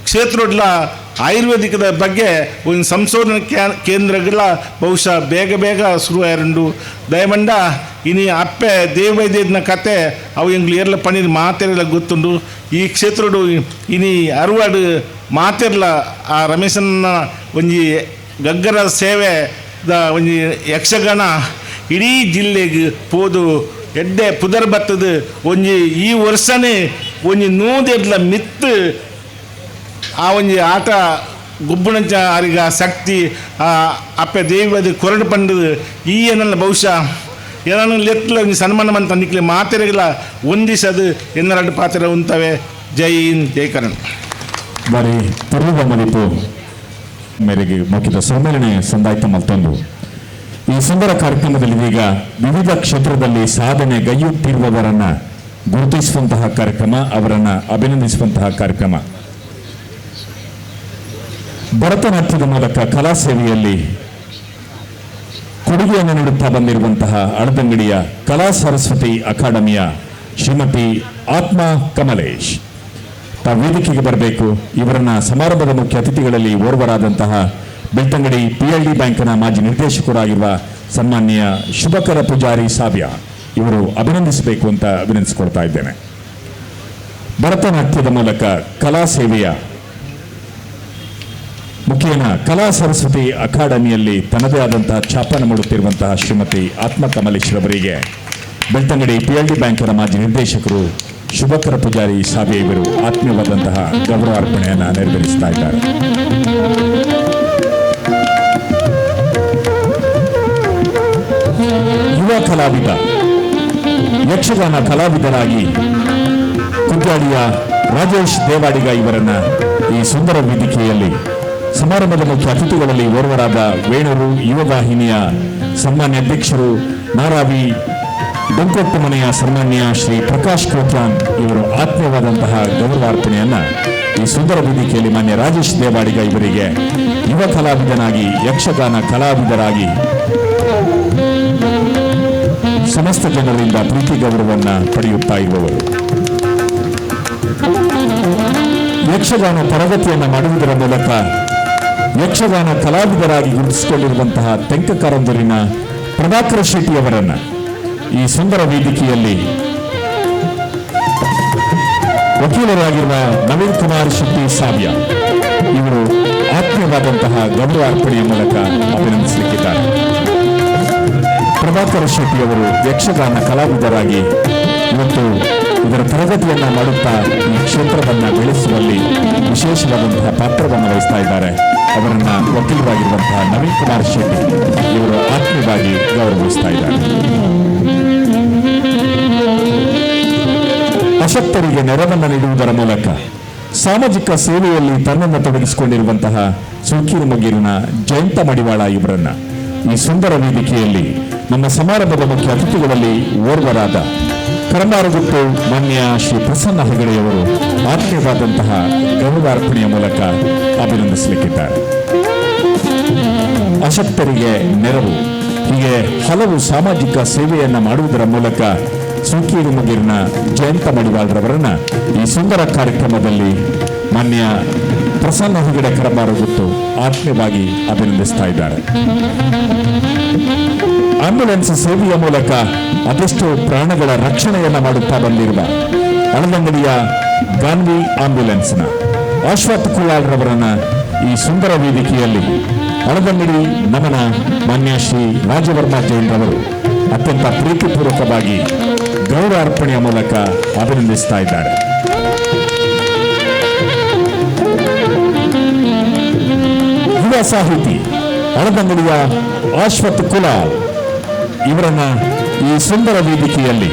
ಕ್ಷೇತ್ರಡ್ಲ ಆಯುರ್ವೇದಿಕದ ಬಗ್ಗೆ ಒಂದು ಸಂಶೋಧನಾ ಕೇಂದ್ರಗಳ ಬಹುಶಃ ಬೇಗ ಶುರುವಾಯರುಂಡು ದಯಮಂಡ ಇನಿ ಅಪ್ಪೆ ದೇವೈದ್ಯನ ಕತೆ ಅವು ಎಂಗ್ಲು ಏರ್ಲ ಪಣಿದ ಮಾತೆಲ್ಲ ಗೊತ್ತುಂಡು ಈ ಕ್ಷೇತ್ರಡು ಇನಿ 60 ಮಾತೆರ್ಲ ಆ ರಮೇಶನ ಒಂಜಿ ಗಗ್ಗರ ಸೇವೆದ ಒಂಜಿ ಯಕ್ಷಗಾನ ಇಡೀ ಜಿಲ್ಲೆಗೆ ಪೋದು ಎಡ್ಡೆ ಪುದರ್ ಬತ್ತದ ಒಂಜಿ ಈ ವರ್ಷನೇ ಒಂಜಿ ನೂದೆಡ್ಲ ಮಿತ್ತು ಆ ಒಂಜಿ ಆಟ ಗುಬ್ಬುಣಂಚ ಅರಿಗ ಶಕ್ತಿ ಅಪ್ಪೆ ದೇವದ ಕೊರಡು ಪಂಡದು ಈ ಏನಲ್ಲ ಬಹುಶಃ ಏನನ್ನು ಲೆತ್ತಲ ಒಂಜಿ ಸನ್ಮಾನ ಮಂತ ನಿಕ್ಲೆ ಮಾತೆರೆಗಳ ಒಂದಿಸದು ಎನ್ನರಡು ಪಾತ್ರ ಉಂತವೆ. ಜೈ ಹಿಂದ್ ಜೈ ಕರ್ನಾಟಕ. ಬಾರಿ ತರುವ ಮದಿಪು ಮೇರೆಗೆ ಮುಖ್ಯದ ಸಮ್ಮೇಳನೆ ಸಂದಾಯಿತ ಮತ್ತೊಂದು ಈ ಸುಂದರ ಕಾರ್ಯಕ್ರಮದಲ್ಲಿ ಈಗ ವಿವಿಧ ಕ್ಷೇತ್ರದಲ್ಲಿ ಸಾಧನೆ ಗೈಯುತ್ತಿರುವವರನ್ನು ಗುರುತಿಸುವಂತಹ ಕಾರ್ಯಕ್ರಮ, ಅವರನ್ನು ಅಭಿನಂದಿಸುವಂತಹ ಕಾರ್ಯಕ್ರಮ. ಭರತನಾಟ್ಯದ ಮೂಲಕ ಕಲಾ ಸೇವೆಯಲ್ಲಿ ಕೊಡುಗೆಯನ್ನು ನೀಡುತ್ತಾ ಬಂದಿರುವಂತಹ ಅಳದಂಗಡಿಯ ಕಲಾ ಸರಸ್ವತಿ ಅಕಾಡೆಮಿಯ ಶ್ರೀಮತಿ ಆತ್ಮ ಕಮಲೇಶ್ ತಾವು ವೇದಿಕೆಗೆ ಬರಬೇಕು. ಇವರನ್ನ ಸಮಾರಂಭದ ಮುಖ್ಯ ಅತಿಥಿಗಳಲ್ಲಿ ಓರ್ವರಾದಂತಹ ಬೆಳ್ತಂಗಡಿ PLD ಬ್ಯಾಂಕ್ನ ಮಾಜಿ ನಿರ್ದೇಶಕರಾಗಿರುವ ಸನ್ಮಾನ್ಯ ಶುಭಕರ ಪೂಜಾರಿ ಸಾವ್ಯ ಇವರು ಅಭಿನಂದಿಸಬೇಕು ಅಂತ ವಿನಂತಿಸಿಕೊಳ್ತಾ ಇದ್ದೇನೆ. ಭರತನಾಟ್ಯದ ಮೂಲಕ ಕಲಾ ಸೇವೆಯ ಮುಖೇನ ಕಲಾ ಸರಸ್ವತಿ ಅಕಾಡೆಮಿಯಲ್ಲಿ ತನ್ನದೇ ಆದಂತಹ ಛಾಪನ್ನು ಮೂಡುತ್ತಿರುವಂತಹ ಶ್ರೀಮತಿ ಆತ್ಮ ಕಮಲೇಶ್ವರವರಿಗೆ ಬೆಳ್ತಂಗಡಿ PLD ಬ್ಯಾಂಕಿನ ಮಾಜಿ ನಿರ್ದೇಶಕರು ಶುಭಕರ ಪೂಜಾರಿ ಸಾಬೆ ಇವರು ಆತ್ಮೀಯವಾದಂತಹ ಗೌರವಾರ್ಪಣೆಯನ್ನು ನೆರವೇರಿಸ್ತಾ ಇದ್ದಾರೆ. ಯುವ ಕಲಾವಿದ ಯಕ್ಷಗಾನ ಕಲಾವಿದರಾಗಿ ಕುಗ್ಗಾಡಿಯ ರಾಜೇಶ್ ದೇವಾಡಿಗ ಇವರನ್ನ ಈ ಸುಂದರ ವೇದಿಕೆಯಲ್ಲಿ ಸಮಾರಂಭದ ಮುಖ್ಯ ಅತಿಥಿಗಳಲ್ಲಿ ಓರ್ವರಾದ ವೇಣೂರು ಯುವವಾಹಿನಿಯ ಸನ್ಮಾನ್ಯ ಅಧ್ಯಕ್ಷರು ನಾರಾವಿ ಡೊಂಕೊಟ್ಟು ಮನೆಯ ಸನ್ಮಾನ್ಯ ಶ್ರೀ ಪ್ರಕಾಶ್ ಕೋಟ್ಯಾನ್ ಇವರು ಆತ್ಮೀಯವಾದಂತಹ ಗೌರವಾರ್ಪಣೆಯನ್ನ ಈ ಸುಂದರ ವೇದಿಕೆಯಲ್ಲಿ ಮಾನ್ಯ ರಾಜೇಶ್ ದೇವಾಡಿಗ ಇವರಿಗೆ ಯುವ ಕಲಾವಿದನಾಗಿ ಯಕ್ಷಗಾನ ಕಲಾವಿದರಾಗಿ ಸಮಸ್ತ ಜನರಿಂದ ಪ್ರೀತಿ ಗೌರವವನ್ನ ಪಡೆಯುತ್ತಾ ಇರುವವರು. ಯಕ್ಷಗಾನ ತರಗತಿಯನ್ನು ಮಾಡುವುದರ ಮೂಲಕ ಯಕ್ಷಗಾನ ಕಲಾವಿದರಾಗಿ ಗುರುತಿಸಿಕೊಂಡಿರುವಂತಹ ತೆಂಕಕಾರಂದೂರಿನ ಪ್ರಭಾಕರ ಶೆಟ್ಟಿಯವರನ್ನ ಈ ಸುಂದರ ವೇದಿಕೆಯಲ್ಲಿ ವಕೀಲರಾಗಿರುವ ನವೀನ್ ಕುಮಾರ್ ಶೆಟ್ಟಿ ಸಾವ್ಯ ಇವರು ಆತ್ಮೀಯವಾದಂತಹ ಗೌರವಾರ್ಪಣೆಯ ಮೂಲಕ ಅಭಿನಂದಿಸಲಿಕ್ಕಿದ್ದಾರೆ. ಪ್ರಭಾಕರ ಶೆಟ್ಟಿಯವರು ಯಕ್ಷಗಾನ ಕಲಾವಿದರಾಗಿ ಇವತ್ತು ಇದರ ತರಗತಿಯನ್ನ ಮಾಡುತ್ತಾ ಈ ಕ್ಷೇತ್ರವನ್ನು ಬೆಳೆಸುವಲ್ಲಿ ವಿಶೇಷವಾದಂತಹ ಪಾತ್ರವನ್ನು ವಹಿಸ್ತಾ ಇದ್ದಾರೆ. ಅವರನ್ನ ವಕೀಲರಾಗಿರುವಂತಹ ನವೀನ್ ಕುಮಾರ್ ಶೆಟ್ಟಿ ಇವರು ಆತ್ಮೀಯವಾಗಿ ಗೌರವಿಸ್ತಾ ಇದ್ದಾರೆ. ಅಶಕ್ತರಿಗೆ ನೆರವನ್ನು ನೀಡುವುದರ ಮೂಲಕ ಸಾಮಾಜಿಕ ಸೇವೆಯಲ್ಲಿ ತನ್ನನ್ನು ತೊಡಗಿಸಿಕೊಂಡಿರುವಂತಹ ಸುಳ್ಕೀರು ಮುಗೀರಿನ ಜಯಂತ ಮಡಿವಾಳ ಇವರನ್ನ ಈ ಸುಂದರ ವೇದಿಕೆಯಲ್ಲಿ ನಮ್ಮ ಸಮಾರಂಭದ ಮುಖ್ಯ ಅತಿಥಿಗಳಲ್ಲಿ ಓರ್ವರಾದ ಕರಮಾರಗುಟ್ಟು ಮಾನ್ಯ ಶ್ರೀ ಪ್ರಸನ್ನ ಹೆಗಡೆಯವರು ಆತ್ಮೀಯವಾದಂತಹ ಗೌರವಾರ್ಪಣೆಯ ಮೂಲಕ ಅಭಿನಂದಿಸಲಿಕ್ಕಿದ್ದಾರೆ. ಅಶಕ್ತರಿಗೆ ನೆರವು ಹೀಗೆ ಹಲವು ಸಾಮಾಜಿಕ ಸೇವೆಯನ್ನ ಮಾಡುವುದರ ಮೂಲಕ ಸುಳ್ಕೀರು ಮುಗೀರಿನ ಜಯಂತ ಮಡಿವಾಳ್ರವರನ್ನ ಈ ಸುಂದರ ಕಾರ್ಯಕ್ರಮದಲ್ಲಿ ಮಾನ್ಯ ಪ್ರಸನ್ನ ಹೆಗಡೆ ಕರಮಾರಗುಟ್ಟು ಆತ್ಮೀಯವಾಗಿ ಅಭಿನಂದಿಸ್ತಾ ಇದ್ದಾರೆ. ಆಂಬ್ಯುಲೆನ್ಸ್ ಸೇವೆಯ ಮೂಲಕ ಅದೆಷ್ಟೋ ಪ್ರಾಣಗಳ ರಕ್ಷಣೆಯನ್ನ ಮಾಡುತ್ತಾ ಬಂದಿರುವ ಅಳದಂಗಡಿಯ ಗಾನ್ವಿ ಆಂಬ್ಯುಲೆನ್ಸ್ನ ಅಶ್ವಥ್ ಕುಲಾಲ್ರವರನ್ನ ಈ ಸುಂದರ ವೇದಿಕೆಯಲ್ಲಿ ಅಳದಂಗಡಿ ನಮನ ಮಾನ್ಯ ಶ್ರೀ ರಾಜವರ್ಮ ಜೈನ್ರವರು ಅತ್ಯಂತ ಪ್ರೀತಿಪೂರ್ವಕವಾಗಿ ಗೌರವಾರ್ಪಣೆಯ ಮೂಲಕ ಅಭಿನಂದಿಸ್ತಾ ಇದ್ದಾರೆ. ಯುವ ಸಾಹಿತಿ ಅಳದಂಗಡಿಯ ಅಶ್ವಥ್ ಕುಲಾಲ್ ಇವರನ್ನ ಈ ಸುಂದರ ವೇದಿಕೆಯಲ್ಲಿ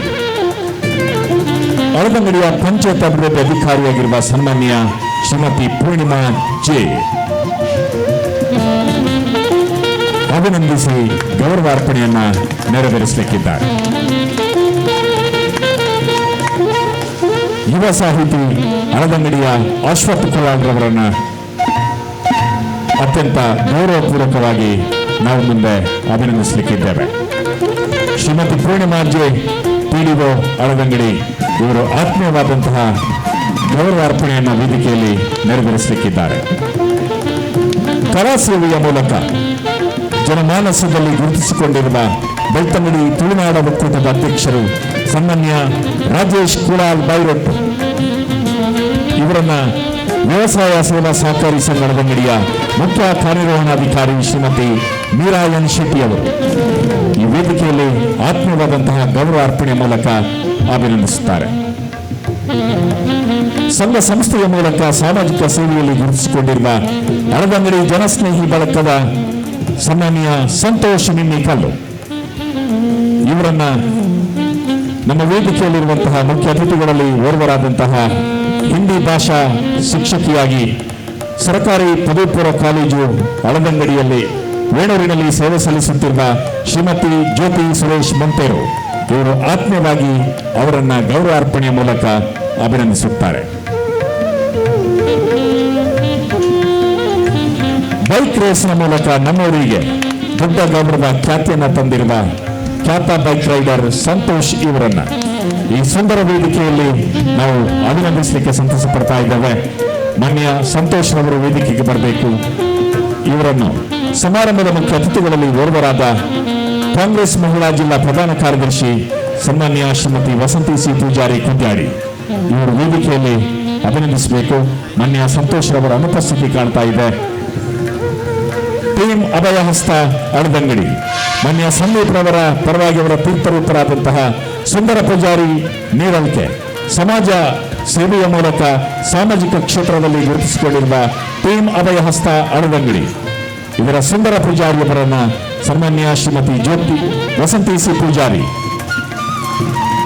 ಅಳದಂಗಡಿಯ ಪಂಚಾಯತ್ ಅಭಿವೃದ್ಧಿ ಅಧಿಕಾರಿಯಾಗಿರುವ ಸನ್ಮಾನ್ಯ ಶ್ರೀಮತಿ ಪೂರ್ಣಿಮಾ ಜೆ ಅಭಿನಂದಿಸಿ ಗೌರವಾರ್ಪಣೆಯನ್ನ ನೆರವೇರಿಸಲಿಕ್ಕಿದ್ದಾರೆ. ಯುವ ಸಾಹಿತಿ ಅಳದಂಗಡಿಯ ಅಶ್ವಥ್ ಕುಲಾಲ್ರವರನ್ನ ಅತ್ಯಂತ ಗೌರವಪೂರ್ವಕವಾಗಿ ನಾವು ಮುಂದೆ ಅಭಿನಂದಿಸಲಿಕ್ಕಿದ್ದೇವೆ. ಶ್ರೀಮತಿ ಪೂರ್ಣಿಮಾ ಜೆ PDO ಅಳದಂಗಡಿ ಇವರು ಆತ್ಮೀಯವಾದಂತಹ ಗೌರವಾರ್ಪಣೆಯನ್ನು ವೇದಿಕೆಯಲ್ಲಿ ನೆರವೇರಿಸಲಿಕ್ಕಿದ್ದಾರೆ. ಕಲಾ ಸೇವೆಯ ಮೂಲಕ ಜನಮಾನಸದಲ್ಲಿ ಗುರುತಿಸಿಕೊಂಡಿರುವ ಬೆಳ್ತಂಗಡಿ ತುಳುನಾಡ ಒಕ್ಕೂಟದ ಅಧ್ಯಕ್ಷರು ಸನ್ಮಾನ್ಯ ರಾಜೇಶ್ ಕುಲಾಲ್ ಬೈರೊಟ್ಟು ಇವರನ್ನ ವ್ಯವಸಾಯ ಸೇವಾ ಸಹಕಾರಿ ಸಂಘ ಅಳದಂಗಡಿಯ ಮುಖ್ಯ ಕಾರ್ಯನಿರ್ವಹಣಾಧಿಕಾರಿ ಶ್ರೀಮತಿ ಮೀರಾ ಎನ್ ಶೆಟ್ಟಿ ಅವರು ಈ ವೇದಿಕೆಯಲ್ಲಿ ಆತ್ಮೀಯವಾದಂತಹ ಗೌರವಾರ್ಪಣೆಯ ಮೂಲಕ ಅಭಿನಂದಿಸುತ್ತಾರೆ. ಸಂಘ ಸಂಸ್ಥೆಯ ಮೂಲಕ ಸಾಮಾಜಿಕ ಸೇವೆಯಲ್ಲಿ ಗುರುತಿಸಿಕೊಂಡಿರುವ ಅಳದಂಗಡಿ ಜನಸ್ನೇಹಿ ಬಳಗದ ಸನ್ಮಾನ್ಯ ಸಂತೋಷ್ ನಿನ್ನಿಕಲ್ಲು ಇವರನ್ನ ನಮ್ಮ ವೇದಿಕೆಯಲ್ಲಿರುವಂತಹ ಮುಖ್ಯ ಅತಿಥಿಗಳಲ್ಲಿ ಓರ್ವರಾದಂತಹ ಹಿಂದಿ ಭಾಷಾ ಶಿಕ್ಷಕಿಯಾಗಿ ಸರ್ಕಾರಿ ಪದವಿ ಪೂರ್ವ ಕಾಲೇಜು ಅಳದಂಗಡಿಯಲ್ಲಿ ವೇಣೂರಿನಲ್ಲಿ ಸೇವೆ ಸಲ್ಲಿಸುತ್ತಿರುವ ಶ್ರೀಮತಿ ಜ್ಯೋತಿ ಸುರೇಶ್ ಮಂತೇರು ಇವರು ಆತ್ಮೀಯವಾಗಿ ಅವರನ್ನ ಗೌರವಾರ್ಪಣೆಯ ಮೂಲಕ ಅಭಿನಂದಿಸುತ್ತಾರೆ. ಬೈಕ್ ರೇಸ್ನ ಮೂಲಕ ನಮ್ಮೂರಿಗೆ ದೊಡ್ಡ ಗೌರವದ ಖ್ಯಾತಿಯನ್ನ ತಂದಿರುವ ಖ್ಯಾತ ಬೈಕ್ ರೈಡರ್ ಸಂತೋಷ್ ಇವರನ್ನ ಈ ಸುಂದರ ವೇದಿಕೆಯಲ್ಲಿ ನಾವು ಅಭಿನಂದಿಸಲಿಕ್ಕೆ ಸಂತಸ ಪಡ್ತಾ ಇದ್ದೇವೆ. ಮಾನ್ಯ ಸಂತೋಷ್ ರವರು ವೇದಿಕೆಗೆ ಬರಬೇಕು. ಇವರನ್ನು ಸಮಾರಂಭದ ಮುಖ್ಯ ಅತಿಥಿಗಳಲ್ಲಿ ಓರ್ವರಾದ ಕಾಂಗ್ರೆಸ್ ಮಹಿಳಾ ಜಿಲ್ಲಾ ಪ್ರಧಾನ ಕಾರ್ಯದರ್ಶಿ ಸನ್ಮಾನ್ಯ ಶ್ರೀಮತಿ ವಸಂತಿ ಸಿ ಪೂಜಾರಿ ಕುಂದ್ಯಾಡಿ ಇವರು ವೇದಿಕೆಯಲ್ಲಿ ಅಭಿನಂದಿಸಬೇಕು. ಮಾನ್ಯ ಸಂತೋಷ್ ರವರ ಅನುಪಸ್ಥಿತಿ ಕಾಣ್ತಾ ಇದೆ. ಟೀಮ್ ಅಭಯಹಸ್ತ ಅಳದಂಗಡಿ. ಮಾನ್ಯ ಸಂದೀಪ್ರವರ ಪರವಾಗಿ ಅವರ ತೀರ್ಥರೂಪರಾದಂತಹ ಸುಂದರ ಪೂಜಾರಿ ನೀರಲ್ಕೆ ಸಮಾಜ ಸೇವೆಯ ಮೂಲಕ ಸಾಮಾಜಿಕ ಕ್ಷೇತ್ರದಲ್ಲಿ ಗುರುತಿಸಿಕೊಂಡಿರುವ ಟೀಮ್ ಅಭಯಹಸ್ತ ಅಳದಂಗಡಿ ಇದರ ಸುಂದರ ಪೂಜಾರಿಯವರನ್ನ ಸನ್ಮಾನ್ಯ ಶ್ರೀಮತಿ ಜ್ಯೋತಿ ವಸಂತಿ ಸಿ ಪೂಜಾರಿ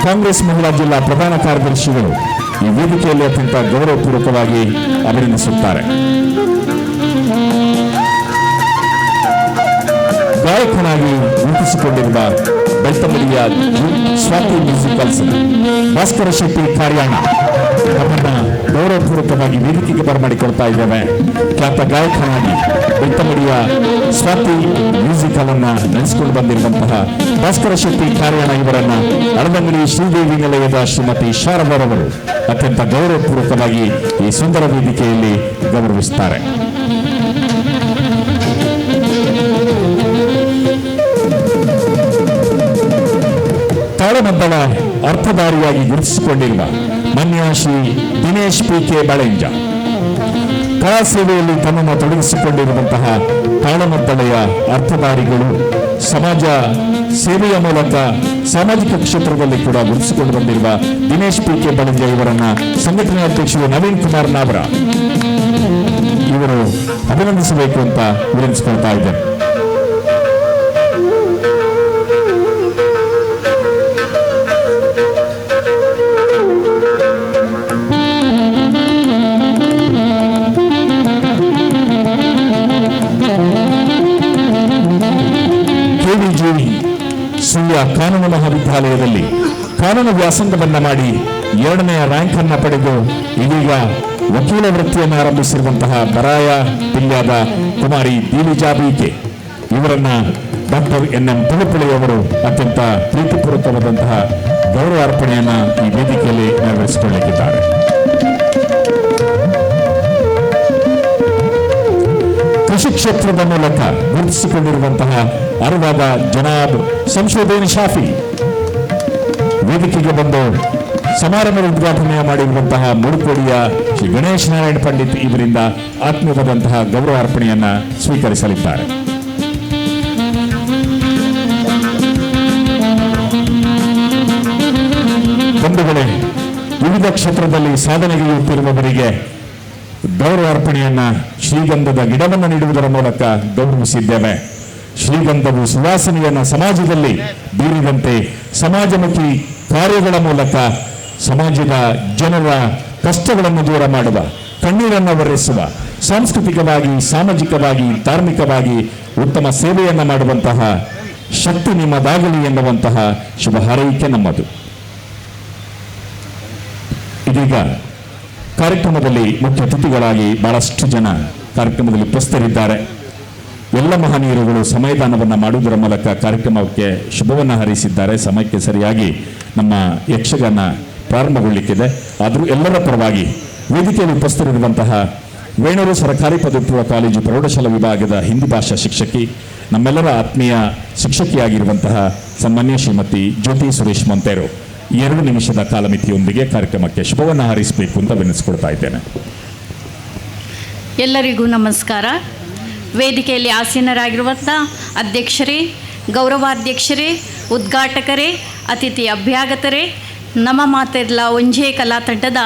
ಕಾಂಗ್ರೆಸ್ ಮಹಿಳಾ ಜಿಲ್ಲಾ ಪ್ರಧಾನ ಕಾರ್ಯದರ್ಶಿಗಳು ಈ ವೇದಿಕೆಯಲ್ಲಿ ಅತ್ಯಂತ ಗೌರವಪೂರ್ವಕವಾಗಿ ಅಭಿನಂದಿಸುತ್ತಾರೆ. ಗಾಯಕನಾಗಿ ಗುರುತಿಸಿಕೊಂಡಿರುವ ಬೆಳ್ತಂಗಡಿಯ ಸ್ವಾತಿ ಮ್ಯೂಸಿಕಲ್ಸ್ ಭಾಸ್ಕರ ಶೆಟ್ಟಿ ಕಾರ್ಯಾಣ ನಮ್ಮನ್ನ ಗೌರವಪೂರ್ವಕವಾಗಿ ವೇದಿಕೆಗೆ ಬರಮಾಡಿಕೊಳ್ತಾ ಇದ್ದೇವೆ. ಖ್ಯಾತ ಗಾಯಕನಾಗಿ ಬೆಳ್ತಂಗಡಿಯ ಸ್ವಾತಿ ಮ್ಯೂಸಿಕಲ್ ಅನ್ನ ನಡೆಸಿಕೊಂಡು ಬಂದಿರುವಂತಹ ಭಾಸ್ಕರ ಶೆಟ್ಟಿ ಕಾರ್ಯಾಣ ಇವರನ್ನ ಅಳದಂಗಡಿ ಶ್ರೀದೇವಿ ನಿಲಯದ ಶ್ರೀಮತಿ ಶಾರದರವರು ಅತ್ಯಂತ ಗೌರವಪೂರ್ವಕವಾಗಿ ಈ ಸುಂದರ ವೇದಿಕೆಯಲ್ಲಿ ಗೌರವಿಸುತ್ತಾರೆ. ತಾಳಮದ್ದಳ ಅರ್ಥಧಾರಿಯಾಗಿ ಗುರುತಿಸಿಕೊಂಡಿರುವ ಮಾನ್ಯ ಶ್ರೀ ದಿನೇಶ್ ಪಿ.ಕೆ. ಬಾಳೆಂಜ ಕಲಾ ಸೇವೆಯಲ್ಲಿ ತನ್ನನ್ನು ತೊಡಗಿಸಿಕೊಂಡಿರುವಂತಹ ತಾಳಮದ್ದಳೆಯ ಅರ್ಥಧಾರಿಗಳು ಸಮಾಜ ಸೇವೆಯ ಮೂಲಕ ಸಾಮಾಜಿಕ ಕ್ಷೇತ್ರದಲ್ಲಿ ಕೂಡ ಗುರುತಿಸಿಕೊಂಡು ಬಂದಿರುವ ದಿನೇಶ್ ಪಿ.ಕೆ. ಬಾಳೆಂಜ ಇವರನ್ನ ಸಂಘಟನೆ ಅಧ್ಯಕ್ಷರು ನವೀನ್ ಕುಮಾರ್ ನಾವರ ಇವರು ಅಭಿನಂದಿಸಬೇಕು ಅಂತ ವಿನಂತಿಸಿಕೊಳ್ತಾ ಇದ್ದಾರೆ. ಸುಳ್ಯ ಕಾನೂನು ಮಹಾವಿದ್ಯಾಲಯದಲ್ಲಿ ಕಾನೂನು ವ್ಯಾಸಂಗವನ್ನ ಮಾಡಿ 2ನೇ ರ್ಯಾಂಕ್ ಅನ್ನ ಪಡೆದು ಇದೀಗ ವಕೀಲ ವೃತ್ತಿಯನ್ನು ಆರಂಭಿಸಿರುವಂತಹ ಬರಾಯ ಪಿಲ್ಯಾದ ಕುಮಾರಿ ದಿವಿಜಾ ಬಿ.ಕೆ. ಇವರನ್ನ ಡಾಕ್ಟರ್ ಎನ್.ಎಂ. ತುಳುಪುಳೆಯವರು ಅತ್ಯಂತ ಪ್ರೀತಿಪೂರ್ವಕವಾದಂತಹ ಗೌರವ ಅರ್ಪಣೆಯನ್ನ ಈ ವೇದಿಕೆಯಲ್ಲಿ ನೆರವೇರಿಸಿಕೊಳ್ಳಲಿದ್ದಾರೆ. ಕೃಷಿ ಕ್ಷೇತ್ರದ ಮೂಲಕ ಗುರುತಿಸಿಕೊಂಡಿರುವಂತಹ ಅರಿವಾದ ಜನಾಬ್ ಸಂಶೋಧನೆ ಶಾಫಿ ವೇದಿಕೆಗೆ ಬಂದು ಸಮಾರಂಭದ ಉದ್ಘಾಟನೆ ಮಾಡಿರುವಂತಹ ಮುಡುಕೋಡಿಯ ಶ್ರೀ ಗಣೇಶ್ ನಾರಾಯಣ ಪಂಡಿತ್ ಇವರಿಂದ ಆತ್ಮೀಯವಾದಂತಹ ಗೌರವ ಅರ್ಪಣೆಯನ್ನ ಸ್ವೀಕರಿಸಲಿದ್ದಾರೆ. ಬಂಧುಗಳೇ, ವಿವಿಧ ಕ್ಷೇತ್ರದಲ್ಲಿ ಸಾಧನೆಗೈಯುತ್ತಿರುವವರಿಗೆ ಗೌರವ ಅರ್ಪಣೆಯನ್ನ ಶ್ರೀಗಂಧದ ಗಿಡವನ್ನು ನೀಡುವುದರ ಮೂಲಕ ಗೌರವಿಸಿದ್ದೇವೆ. ಶ್ರೀಗಂಧವು ಸುವಾಸನೆಯನ್ನ ಸಮಾಜದಲ್ಲಿ ಬೀರಿದಂತೆ ಸಮಾಜಮುಖಿ ಕಾರ್ಯಗಳ ಮೂಲಕ ಸಮಾಜದ ಜನರ ಕಷ್ಟಗಳನ್ನು ದೂರ ಮಾಡುವ, ಕಣ್ಣೀರನ್ನು ಒರೆಸುವ, ಸಾಂಸ್ಕೃತಿಕವಾಗಿ, ಸಾಮಾಜಿಕವಾಗಿ, ಧಾರ್ಮಿಕವಾಗಿ ಉತ್ತಮ ಸೇವೆಯನ್ನು ಮಾಡುವಂತಹ ಶಕ್ತಿ ನಿಮ್ಮದಾಗಲಿ ಎನ್ನುವಂತಹ ಶುಭ ಹಾರೈಕೆ ನಮ್ಮದು. ಇದೀಗ ಕಾರ್ಯಕ್ರಮದಲ್ಲಿ ಮುಖ್ಯ ಅತಿಥಿಗಳಾಗಿ ಬಹಳಷ್ಟು ಜನ ಕಾರ್ಯಕ್ರಮದಲ್ಲಿ ಉಪಸ್ಥಿತರಿದ್ದಾರೆ. ಎಲ್ಲ ಮಹನೀಯರುಗಳು ಸಮಯದಾನವನ್ನು ಮಾಡುವುದರ ಮೂಲಕ ಕಾರ್ಯಕ್ರಮಕ್ಕೆ ಶುಭವನ್ನು ಹಾರೈಸಿದ್ದಾರೆ. ಸಮಯಕ್ಕೆ ಸರಿಯಾಗಿ ನಮ್ಮ ಯಕ್ಷಗಾನ ಪ್ರಾರಂಭಗೊಳ್ಳಿಕ್ಕಿದೆ. ಆದರೂ ಎಲ್ಲರ ಪರವಾಗಿ ವೇದಿಕೆಯಲ್ಲಿ ಉಪಸ್ಥಿತರಿರುವಂತಹ ವೇಣೂರು ಸರ್ಕಾರಿ ಪದವಿ ಪೂರ್ವ ಕಾಲೇಜು ಪ್ರೌಢಶಾಲಾ ವಿಭಾಗದ ಹಿಂದಿ ಭಾಷಾ ಶಿಕ್ಷಕಿ, ನಮ್ಮೆಲ್ಲರ ಆತ್ಮೀಯ ಶಿಕ್ಷಕಿಯಾಗಿರುವಂತಹ ಸನ್ಮಾನ್ಯ ಶ್ರೀಮತಿ ಜ್ಯೋತಿ ಸುರೇಶ್ ಮೊಂತೇರು 2 ನಿಮಿಷದ ಕಾಲಮಿತಿಯೊಂದಿಗೆ ಕಾರ್ಯಕ್ರಮಕ್ಕೆ ಶುಭವನ್ನು ಹಾರೈಸಬೇಕು ಅಂತ ವಿನಂತಿಸಿಕೊಳ್ತಾ ಇದ್ದೇನೆ. ಎಲ್ಲರಿಗೂ ನಮಸ್ಕಾರ. ವೇದಿಕೆಯಲ್ಲಿ ಆಸೀನರಾಗಿರುವಂಥ ಅಧ್ಯಕ್ಷರೇ, ಗೌರವಾಧ್ಯಕ್ಷರೇ, ಉದ್ಘಾಟಕರೇ, ಅತಿಥಿ ಅಭ್ಯಾಗತರೇ, ನಮ್ಮ ಮಾತೆರ್ಲ ಒಂಜೆ ಕಲಾ ತಂಡದ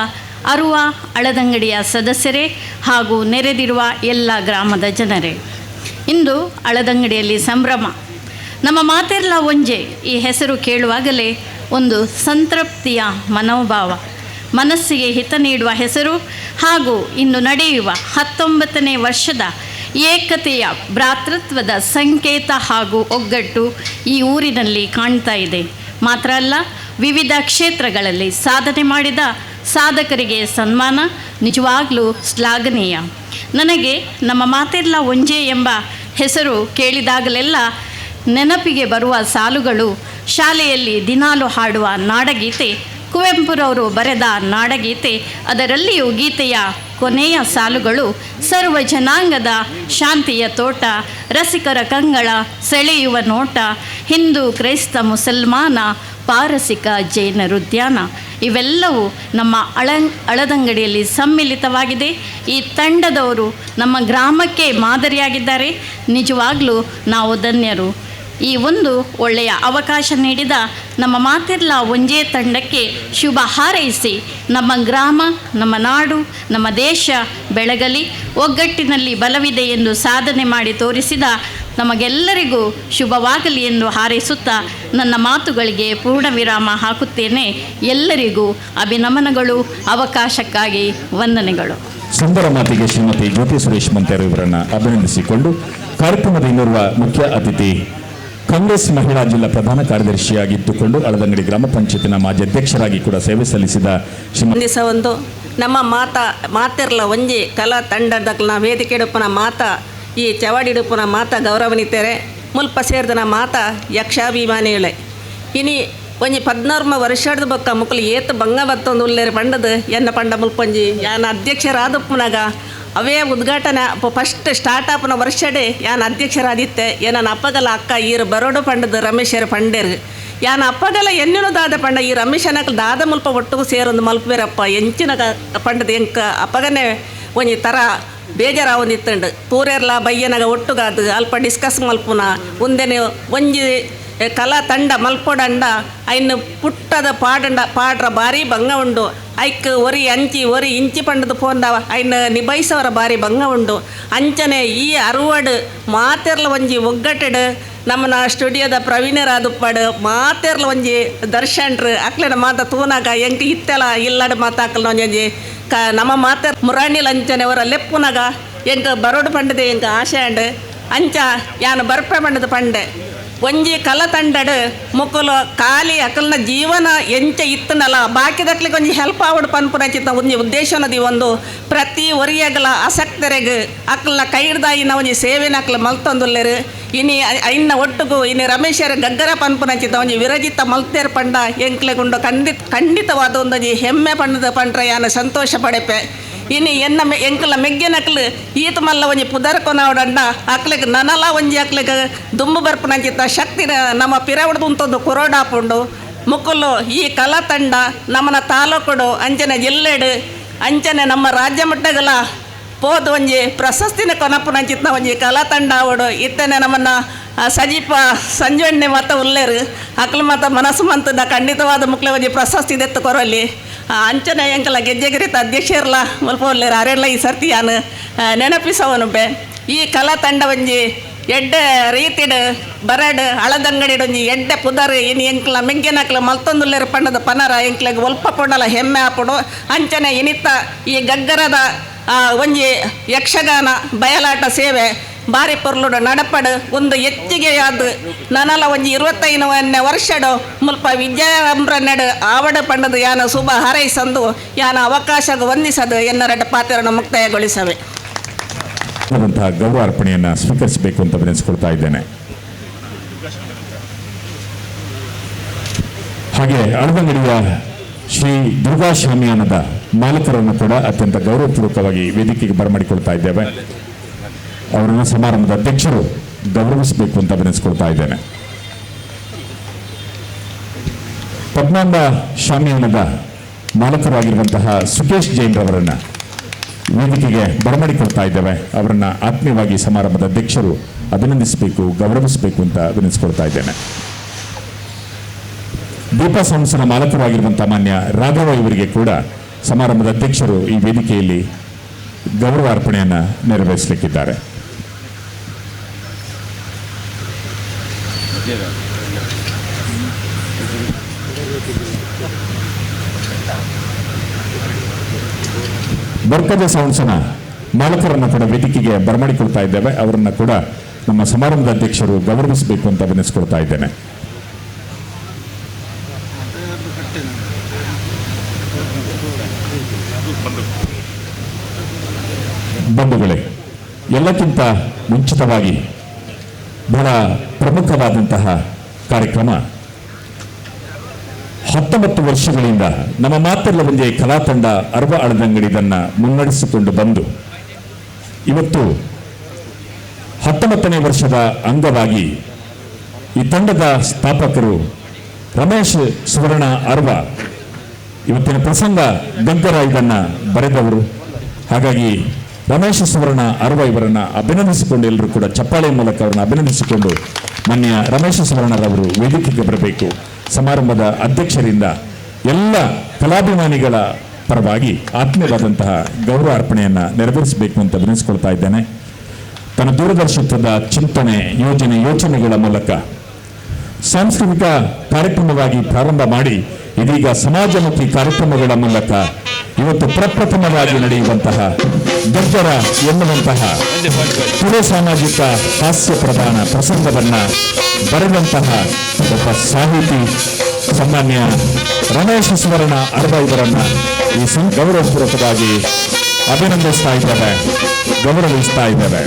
ಅರುವ ಅಳದಂಗಡಿಯ ಸದಸ್ಯರೇ ಹಾಗೂ ನೆರೆದಿರುವ ಎಲ್ಲ ಗ್ರಾಮದ ಜನರೇ, ಇಂದು ಅಳದಂಗಡಿಯಲ್ಲಿ ಸಂಭ್ರಮ. ನಮ್ಮ ಮಾತೆರ್ಲ ಒಂಜೆ ಈ ಹೆಸರು ಕೇಳುವಾಗಲೇ ಒಂದು ಸಂತೃಪ್ತಿಯ ಮನೋಭಾವ, ಮನಸ್ಸಿಗೆ ಹಿತ ನೀಡುವ ಹೆಸರು ಹಾಗೂ ಇಂದು ನಡೆಯುವ 19ನೇ ವರ್ಷದ ಏಕತೆಯ ಭ್ರಾತೃತ್ವದ ಸಂಕೇತ ಹಾಗೂ ಒಗ್ಗಟ್ಟು ಈ ಊರಿನಲ್ಲಿ ಕಾಣ್ತಾ ಇದೆ. ಮಾತ್ರ ಅಲ್ಲ, ವಿವಿಧ ಕ್ಷೇತ್ರಗಳಲ್ಲಿ ಸಾಧನೆ ಮಾಡಿದ ಸಾಧಕರಿಗೆ ಸನ್ಮಾನ ನಿಜವಾಗ್ಲೂ ಶ್ಲಾಘನೀಯ. ನನಗೆ ನಮ್ಮ ಮಾತೆರ್ಲ ಒಂಜೆ ಎಂಬ ಹೆಸರು ಕೇಳಿದಾಗಲೆಲ್ಲ ನೆನಪಿಗೆ ಬರುವ ಸಾಲುಗಳು ಶಾಲೆಯಲ್ಲಿ ದಿನಾಲು ಹಾಡುವ ನಾಡಗೀತೆ, ಕುವೆಂಪುರವರು ಬರೆದ ನಾಡಗೀತೆ. ಅದರಲ್ಲಿಯೂ ಗೀತೆಯ ಕೊನೆಯ ಸಾಲುಗಳು ಸರ್ವ ಜನಾಂಗದ ಶಾಂತಿಯ ತೋಟ, ರಸಿಕರ ಕಂಗಳ ಸೆಳೆಯುವ ನೋಟ, ಹಿಂದೂ ಕ್ರೈಸ್ತ ಮುಸಲ್ಮಾನ ಪಾರಸಿಕ ಜೈನರುದ್ಯಾನ. ಇವೆಲ್ಲವೂ ನಮ್ಮ ಅಳದಂಗಡಿಯಲ್ಲಿ ಸಮ್ಮಿಲಿತವಾಗಿದೆ. ಈ ತಂಡದವರು ನಮ್ಮ ಗ್ರಾಮಕ್ಕೆ ಮಾದರಿಯಾಗಿದ್ದಾರೆ. ನಿಜವಾಗಲೂ ನಾವು ಧನ್ಯರು. ಈ ಒಂದು ಒಳ್ಳೆಯ ಅವಕಾಶ ನೀಡಿದ ನಮ್ಮ ಮಾತೆರ್ಲ ಒಂಜೇ ತಂಡಕ್ಕೆ ಶುಭ ಹಾರೈಸಿ ನಮ್ಮ ಗ್ರಾಮ, ನಮ್ಮ ನಾಡು, ನಮ್ಮ ದೇಶ ಬೆಳಗಲಿ, ಒಗ್ಗಟ್ಟಿನಲ್ಲಿ ಬಲವಿದೆ ಎಂದು ಸಾಧನೆ ಮಾಡಿ ತೋರಿಸಿದ ನಮಗೆಲ್ಲರಿಗೂ ಶುಭವಾಗಲಿ ಎಂದು ಹಾರೈಸುತ್ತಾ ನನ್ನ ಮಾತುಗಳಿಗೆ ಪೂರ್ಣ ವಿರಾಮ ಹಾಕುತ್ತೇನೆ. ಎಲ್ಲರಿಗೂ ಅಭಿನಮನಗಳು. ಅವಕಾಶಕ್ಕಾಗಿ ವಂದನೆಗಳು. ಸುಂದರ ಮಾತಿಗೆ ಶ್ರೀಮತಿ ಜ್ಯೋತಿ ಸುರೇಶ್ ಮಂತ್ಯಾರು ಇವರನ್ನು ಅಭಿನಂದಿಸಿಕೊಂಡು ಕಾರ್ಯಕ್ರಮದ ಇನ್ನೋರ್ವ ಮುಖ್ಯ ಅತಿಥಿ ಕಾಂಗ್ರೆಸ್ ಮಹಿಳಾ ಜಿಲ್ಲಾ ಪ್ರಧಾನ ಕಾರ್ಯದರ್ಶಿಯಾಗಿದ್ದುಕೊಂಡು ಅಳದಂಗಡಿ ಗ್ರಾಮ ಪಂಚಾಯತಿನ ಮಾಜಿ ಅಧ್ಯಕ್ಷರಾಗಿ ಕೂಡ ಸೇವೆ ಸಲ್ಲಿಸಿದ ದಿವಸ ಒಂದು ನಮ್ಮ ಮಾತೆರ್ಲ ಒಂಜಿ ಕಲಾ ತಂಡದ ವೇದಿಕೆಡುಪನ ಮಾತ ಈ ಚವಾಡಿಡುಪನ ಮಾತ ಗೌರವನಿತೇರೆ ಮುಲ್ಪ ಸೇರಿದನ ಮಾತ ಯಕ್ಷಾಭಿಮಾನಿಗಳೇ ಇನಿ ಒಂಜಿ 14 ವರ್ಷದ ಬೊಕ್ಕ ಮುಕ್ಕಲು ಏತು ಬಂಗ ಬತ್ತೊಂದು ಉಲ್ಲೇರು ಪಂಡದು ಎನ್ನ ಪಂಡ ಮುಲ್ಪಂಜಿ ಯಾನ ಅಧ್ಯಕ್ಷರಾದಪ್ಪನಾಗ ಅವೇ ಉದ್ಘಾಟನೆ ಫಸ್ಟ್ ಸ್ಟಾರ್ಟ್ ಆಪ್ನ ವರ್ಷಡೆ ಯಾನ ಅಧ್ಯಕ್ಷರಾದಿತ್ತೆ ಏನನ ಅಪ್ಪಗಲ ಅಕ್ಕ ಈರು ಬರೋಡು ಪಂಡದು ರಮೇಶರ ಪಂಡೇರು ಯಾನ ಅಪ್ಪಗಲ ಎನ್ನಿನದಾದ ಪಂಡ ಈ ರಮೇಶನಕಲ್ ದಾದ ಮುಲ್ಪ ಒಟ್ಟಿಗೂ ಸೇರೊಂದು ಮಲ್ಪೇರಪ್ಪ ಎಂಚಿನ ಪಂಡದು ಎಂಕ ಅಪ್ಪಗನೇ ಒಂಜಿ ಥರ ಬೇಜಾರಾವೊಂದಿತ್ತಂಡು ಪೂರೆರ್ಲ ಬಯ್ಯನಾಗ ಒಟ್ಟುಗಾದು ಅಲ್ಪ ಡಿಸ್ಕಸ್ ಮಲ್ಪುನ ಮುಂದೆನೆ ಒಂಜಿ ಕಲಾ ತಂಡ ಮಲ್ಪೊಡಂಡ ಐನು ಪುಟ್ಟದ ಪಾಡ್ರ ಭಾರಿ ಭಂಗ ಉಂಡು ಐಕ್ ಒರಿ ಇಂಚಿ ಪಂಡದು ಪೋಂದ ಐನು ನಿಭಾಯಿಸೋರ ಭಾರಿ ಭಂಗ ಉಂಡು ಅಂಚನೆ ಈ ಅರುವಡು ಮಾತೆರ್ಲ ಒಂಜಿ ಒಗ್ಗಟ್ಟಡು ನಮ್ಮನ ಸ್ಟುಡಿಯೋದ ಪ್ರವೀಣರಾದುಪ್ಪಡು ಮಾತೆರ್ಲ ಒಂಜಿ ದರ್ಶನ್ರು ಅಕ್ಲೆನ ಮಾತ ತೂನಾಗ ಎಂಕ್ ಇತ್ತೆಲ ಇಲ್ಲಡು ಮಾತಾಕಲ್ನ ಒಂಜಿ ನಮ್ಮ ಮಾತೆರ್ ಮುರಾಣಿಲ್ ಅಂಚನೆ ಅವರ ಲೆಪ್ಪುನಾಗ ಎಂಕ್ ಬರೋಡು ಪಂಡದೆ ಎಂಕ್ ಆಶೆ ಅಂಡು ಅಂಚ ಯಾನು ಬರ್ಪೆ ಪಂಡದು ಪಂಡೆ ಒಂಜಿ ಕಲ ತಂಡಡು ಮುಕ್ಕಲು ಖಾಲಿ ಅಕಲ್ನ ಜೀವನ ಎಂಚ ಇತ್ತನಲ್ಲ ಬಾಕಿದಕ್ಲಿಗೆ ಒಂಜಿ ಹೆಲ್ಪ್ ಆವಡು ಪನ್ಪುನಚಿತ್ತ ಒಂಜಿ ಉದ್ದೇಶನದಿ ಒಂದು ಪ್ರತಿ ಒರಿಯಗಲ ಆಸಕ್ತರೆಗೆ ಅಕಲ್ನ ಕೈ ಹಿಡ್ದಾಯಿನ ಒಂಜಿ ಸೇವೆನ ಅಕ್ಲ ಮಲ್ತೊಂದುಲ್ಲೆರು ಇನಿ ಐನ್ನ ಒಟ್ಟುಗು ಇನಿ ರಮೇಶರ ಗಗ್ಗರ ಪನ್ಪುನಚಿತ್ತ ಒಂಜಿ ವಿರಜಿತ ಮಲ್ತೇರು ಪಂಡ ಎಂಕ್ಲೆಗುಂಡು ಖಂಡಿತವಾದ ಒಂದೊಂಜಿ ಹೆಮ್ಮೆ ಪಂಡದ ಪಂಡ್ರೆ ಯಾನ ಸಂತೋಷ ಪಡೆಪೆ ಇನ್ನು ಎಂಕಲ ಮೆಗ್ಗೆನಕ್ಲು ಈತ ಮಲ್ಲ ಒಂಜಿ ಪುದರ್ ಕೊನವಡಂಡ ಅಕ್ಲೆಗ್ ನನಲ ಒಂಜಿ ಅಕ್ಲೆಗ್ ದುಂಬು ಬರ್ಪನಂಚಿತ್ತ ಶಕ್ತಿ ನಮ್ಮ ಪಿರವಡ್ದು ಉಂತೊಂದು ಕುರೋಡಾಪುಂಡು ಮುಕ್ಕುಲು ಈ ಕಲಾ ತಂಡ ನಮ್ಮನ ತಾಲೂಕುಡು ಅಂಚನೆ ಜಿಲ್ಲೆಡು ಅಂಚನೆ ನಮ್ಮ ರಾಜ್ಯ ಮಟ್ಟಗಲ ಪೋದು ಒಂಜಿ ಪ್ರಶಸ್ತಿನ ಕೊನಪುನಂಚಿತ್ತ ಒಂಜಿ ಕಲಾ ತಂಡ ಆವಡು ಇತ್ತನೆ ನಮ್ಮನ್ನ ಸಜೀಪ ಸಂಜೆಣ್ಣೆ ಮತ ಉಲ್ಲೇರು ಅಕ್ಲು ಮತ ಮನಸ್ಸು ಮಂತದ ಖಂಡಿತವಾದ ಮುಕ್ಲೆ ಒಂಜಿ ಪ್ರಶಸ್ತಿ ದೆತ್ತು ಕೊರಲಿ ಅಂಚನೆ ಎಂಕಲ ಗೆಜ್ಜೆಗಿರಿತ ಅಧ್ಯಕ್ಷರ್ಲ ಮುಲ್ಪ ಉಲ್ಲೇರು ಅರೆಲ್ಲ ಈ ಸರ್ತಿ ಯಾನು ನೆನಪಿಸವನು ಬೆ ಈ ಕಲಾ ತಂಡ ಒಂಜಿ ಎಡ್ಡೆ ರೀತಿಡ್ ಬರಡ್ ಹಳದಂಗಡಿಡು ಒಂಜಿ ಎಡ್ಡೆ ಪುದರ್ ಇನ್ನು ಎಂಕ್ಲ ಮೆಗ್ಗೆನಕ್ಲ ಮಲ್ತೊಂದುಲ್ಲೇರು ಪಂಡದ ಪನರ ಎಂಕ್ಲೆಗ್ ಒಲ್ಪ ಪೊಂಡಲ ಹೆಮ್ಮೆ ಆಪುಡು ಅಂಚನೆ ಇನಿತ್ತ ಈ ಗಗ್ಗರದ ಒಂಜಿ ಯಕ್ಷಗಾನ ಬಯಲಾಟ ಸೇವೆ ಬಾರಿ ಪೊರ್ಲುಡು ನಡಪಡು ಒಂದು ಹೆಚ್ಚಿಗೆಯಾದ ನನಲ ಒಂಜಿ 25ನೇ ವರ್ಷಡು ಮುಲ್ಪ ವಿಜಯಂಬ್ರನೆಡು ಆವಡ ಪಂಡದು ಯಾನ ಶುಭ ಹಾರೈಸಂದು ಯಾನ ಅವಕಾಶ ವಂದಿಸದು ಎನ್ನರಡ ಪಾತ್ರವನ್ನು ಮುಕ್ತಾಯಗೊಳಿಸವೆ ಗೌರವ ಅರ್ಪಣೆಯನ್ನು ಸ್ವೀಕರಿಸಬೇಕು ಅಂತ ವಿನಂತಿಸಿಕೊಳ್ತಾ ಇದ್ದೇನೆ. ಹಾಗೆ ಅಳದಂಗಡಿಯ ಶ್ರೀ ದುರ್ಗಾ ಶಾಮಿಯಾನದ ಮಾಲಕರನ್ನು ಕೂಡ ಅತ್ಯಂತ ಗೌರವಪೂರ್ವಕವಾಗಿ ವೇದಿಕೆಗೆ ಬರಮಾಡಿಕೊಳ್ತಾ ಇದ್ದೇವೆ. ಅವರನ್ನು ಸಮಾರಂಭದ ಅಧ್ಯಕ್ಷರು ಗೌರವಿಸಬೇಕು ಅಂತ ವಿನಂತಿಸಿಕೊಳ್ತಾ ಇದ್ದೇನೆ. ಪದ್ಮಾಂಬ ಶಾಮಿಯಾನದ ಮಾಲಕರಾಗಿರುವಂತಹ ಸುಕೇಶ್ ಜೈನ್ ರವರನ್ನು ವೇದಿಕೆಗೆ ಬರಮಾಡಿಕೊಳ್ತಾ ಇದ್ದೇವೆ. ಅವರನ್ನ ಆತ್ಮೀಯವಾಗಿ ಸಮಾರಂಭದ ಅಧ್ಯಕ್ಷರು ಅಭಿನಂದಿಸಬೇಕು, ಗೌರವಿಸಬೇಕು ಅಂತ ವಿನಂತಿಸಿಕೊಳ್ತಾ ಇದ್ದೇನೆ. ದೀಪಾ ಸಂಸ್ಥೆಯ ಮಾಲಕರಾಗಿರುವಂತಹ ಮಾನ್ಯ ರಾಘವ ಇವರಿಗೆ ಕೂಡ ಸಮಾರಂಭದ ಅಧ್ಯಕ್ಷರು ಈ ವೇದಿಕೆಯಲ್ಲಿ ಗೌರವ ಅರ್ಪಣೆಯನ್ನು ನೆರವೇರಿಸಲಿಕ್ಕಿದ್ದಾರೆ. ಬರ್ಕದ ಸೌಂಡ್ಸನ ಮಾಲಕರನ್ನು ಕೂಡ ವೇದಿಕೆಗೆ ಬರಮಾಡಿಕೊಳ್ತಾ ಇದ್ದೇವೆ. ಅವರನ್ನು ಕೂಡ ನಮ್ಮ ಸಮಾರಂಭದ ಅಧ್ಯಕ್ಷರು ಗೌರವಿಸಬೇಕು ಅಂತ ವಿನಂತಿಸಿಕೊಳ್ತಾ ಇದ್ದೇನೆ. ಬಂಧುಗಳೇ, ಎಲ್ಲಕ್ಕಿಂತ ಮುಂಚಿತವಾಗಿ ಬಹಳ ಪ್ರಮುಖವಾದಂತಹ ಕಾರ್ಯಕ್ರಮ 19 ವರ್ಷಗಳಿಂದ ನಮ್ಮ ಮಾತೆರ್ಲ ಒಂಜೆ ಕಲಾ ತಂಡ ಅರ್ವ ಅಳದಂಗಡಿದನ್ನು ಮುನ್ನಡೆಸಿಕೊಂಡು ಬಂದು ಇವತ್ತು 19ನೇ ವರ್ಷದ ಅಂಗವಾಗಿ ಈ ತಂಡದ ಸ್ಥಾಪಕರು ರಮೇಶ್ ಸುವರ್ಣ ಅರ್ವ ಇವತ್ತಿನ ಪ್ರಸಂಗ ಗಂಗರ ಇದನ್ನು ಬರೆದವರು. ಹಾಗಾಗಿ ರಮೇಶ್ ಸುವರ್ಣ ಅರ್ವ ಇವರನ್ನು ಅಭಿನಂದಿಸಿಕೊಂಡು ಎಲ್ಲರೂ ಕೂಡ ಚಪ್ಪಾಳೆ ಮೂಲಕ ಅವರನ್ನು ಅಭಿನಂದಿಸಿಕೊಂಡು ಮಾನ್ಯ ರಮೇಶ್ ಸುವರ್ಣರವರು ವೇದಿಕೆಗೆ ಬರಬೇಕು. ಸಮಾರಂಭದ ಅಧ್ಯಕ್ಷರಿಂದ ಎಲ್ಲ ಕಲಾಭಿಮಾನಿಗಳ ಪರವಾಗಿ ಆತ್ಮೀಯವಾದಂತಹ ಗೌರವ ಅರ್ಪಣೆಯನ್ನು ನೆರವೇರಿಸಬೇಕು ಅಂತ ವಿನಂತಿಸಿಕೊಳ್ತಾ ಇದ್ದೇನೆ. ತನ್ನ ದೂರದರ್ಶಕದ ಚಿಂತನೆ ಯೋಚನೆಗಳ ಮೂಲಕ ಸಾಂಸ್ಕೃತಿಕ ಕಾರ್ಯಕ್ರಮವಾಗಿ ಪ್ರಾರಂಭ ಮಾಡಿ ಇದೀಗ ಸಮಾಜಮುಖಿ ಕಾರ್ಯಕ್ರಮಗಳ ಮೂಲಕ ಇವತ್ತು ಪ್ರಪ್ರಥಮವಾಗಿ ನಡೆಯುವಂತಹ ಗದ್ದರ ಎನ್ನುವಂತಹ ತುಳು ಸಾಮಾಜಿಕ ಹಾಸ್ಯ ಪ್ರಧಾನ ಪ್ರಸಂಗವನ್ನು ಬರೆದಂತಹ ಒಬ್ಬ ಸಾಹಿತಿ ಸಾಮಾನ್ಯ ರಮೇಶ್ ಸುವರ್ಣ ಅರ್ವ ಇವರನ್ನು ಈ ಗೌರವಪೂರ್ವಕವಾಗಿ ಅಭಿನಂದಿಸ್ತಾ ಇದ್ದೇವೆ, ಗೌರವಿಸ್ತಾ ಇದ್ದೇವೆ.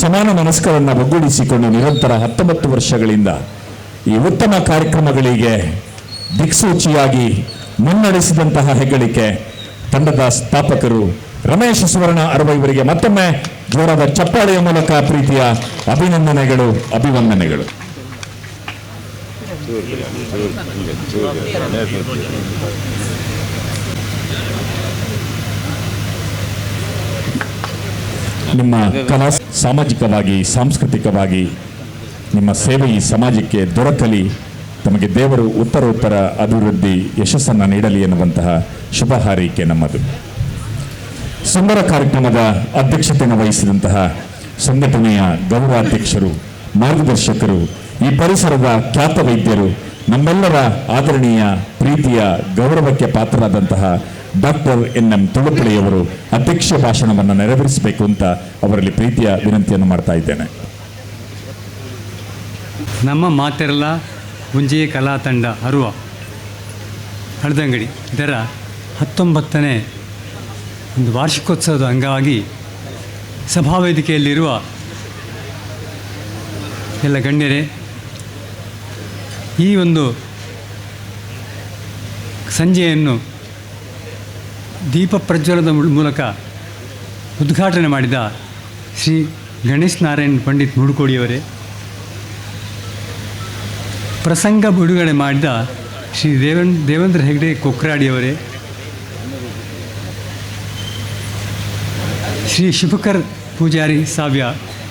ಸಮಾನ ಮನಸ್ಕರನ್ನು ಒಗ್ಗೂಡಿಸಿಕೊಂಡು ನಿರಂತರ 19 ವರ್ಷಗಳಿಂದ ಈ ಉತ್ತಮ ಕಾರ್ಯಕ್ರಮಗಳಿಗೆ ದಿಕ್ಸೂಚಿಯಾಗಿ ಮುನ್ನಡೆಸಿದಂತಹ ಹೆಗ್ಗಳಿಕೆ ತಂಡದ ಸ್ಥಾಪಕರು ರಮೇಶ್ ಸುವರ್ಣ ಅರ್ವ ಇವರಿಗೆ ಮತ್ತೊಮ್ಮೆ ಜೋರಾದ ಚಪ್ಪಾಳೆಯ ಮೂಲಕ ಪ್ರೀತಿಯ ಅಭಿನಂದನೆಗಳು, ಅಭಿವಂದನೆಗಳು. ನಿಮ್ಮ ಕಲಾ ಸಾಮಾಜಿಕವಾಗಿ ಸಾಂಸ್ಕೃತಿಕವಾಗಿ ನಿಮ್ಮ ಸೇವೆ ಈ ಸಮಾಜಕ್ಕೆ ದೊರಕಲಿ, ತಮಗೆ ದೇವರು ಉತ್ತರೋತ್ತರ ಅಭಿವೃದ್ಧಿ ಯಶಸ್ಸನ್ನು ನೀಡಲಿ ಎನ್ನುವಂತಹ ಶುಭ ಹಾರೈಕೆ ನಮ್ಮದು. ಸುಂದರ ಕಾರ್ಯಕ್ರಮದ ಅಧ್ಯಕ್ಷತೆಯನ್ನು ವಹಿಸಿದಂತಹ ಸಂಘಟನೆಯ ಗೌರವಾಧ್ಯಕ್ಷರು, ಮಾರ್ಗದರ್ಶಕರು, ಈ ಪರಿಸರದ ಖ್ಯಾತ ವೈದ್ಯರು, ನಮ್ಮೆಲ್ಲರ ಆದರಣೀಯ ಪ್ರೀತಿಯ ಗೌರವಕ್ಕೆ ಪಾತ್ರರಾದಂತಹ ಡಾಕ್ಟರ್ NM ತುಳುಪುಳೆಯವರು ಅಧ್ಯಕ್ಷ ಭಾಷಣವನ್ನು ನೆರವೇರಿಸಬೇಕು ಅಂತ ಅವರಲ್ಲಿ ಪ್ರೀತಿಯ ವಿನಂತಿಯನ್ನು ಮಾಡ್ತಾ ಇದ್ದೇನೆ. ನಮ್ಮ ಮಾತೆರಲ ಮುಂಜೆ ಕಲಾ ತಂಡ ಅರುವ ಹಳದಂಗಡಿ ಇದರ 19ನೇ ಒಂದು ವಾರ್ಷಿಕೋತ್ಸವದ ಅಂಗವಾಗಿ ಸಭಾವೇದಿಕೆಯಲ್ಲಿರುವ ಎಲ್ಲ ಗಣ್ಯರೇ, ಈ ಒಂದು ಸಂಜೆಯನ್ನು ದೀಪ ಪ್ರಜ್ವಲದ ಮೂಲಕ ಉದ್ಘಾಟನೆ ಮಾಡಿದ ಶ್ರೀ ಗಣೇಶ್ ನಾರಾಯಣ್ ಪಂಡಿತ್ ಮುಡುಕೋಡಿಯವರೇ, ಪ್ರಸಂಗ ಬಿಡುಗಡೆ ಮಾಡಿದ ಶ್ರೀ ದೇವೇಂದ್ರ ಹೆಗ್ಡೆ ಕೊಕ್ರಾಡಿಯವರೇ, ಶ್ರೀ ಶಿವಕರ್ ಪೂಜಾರಿ ಸಾವ್ಯ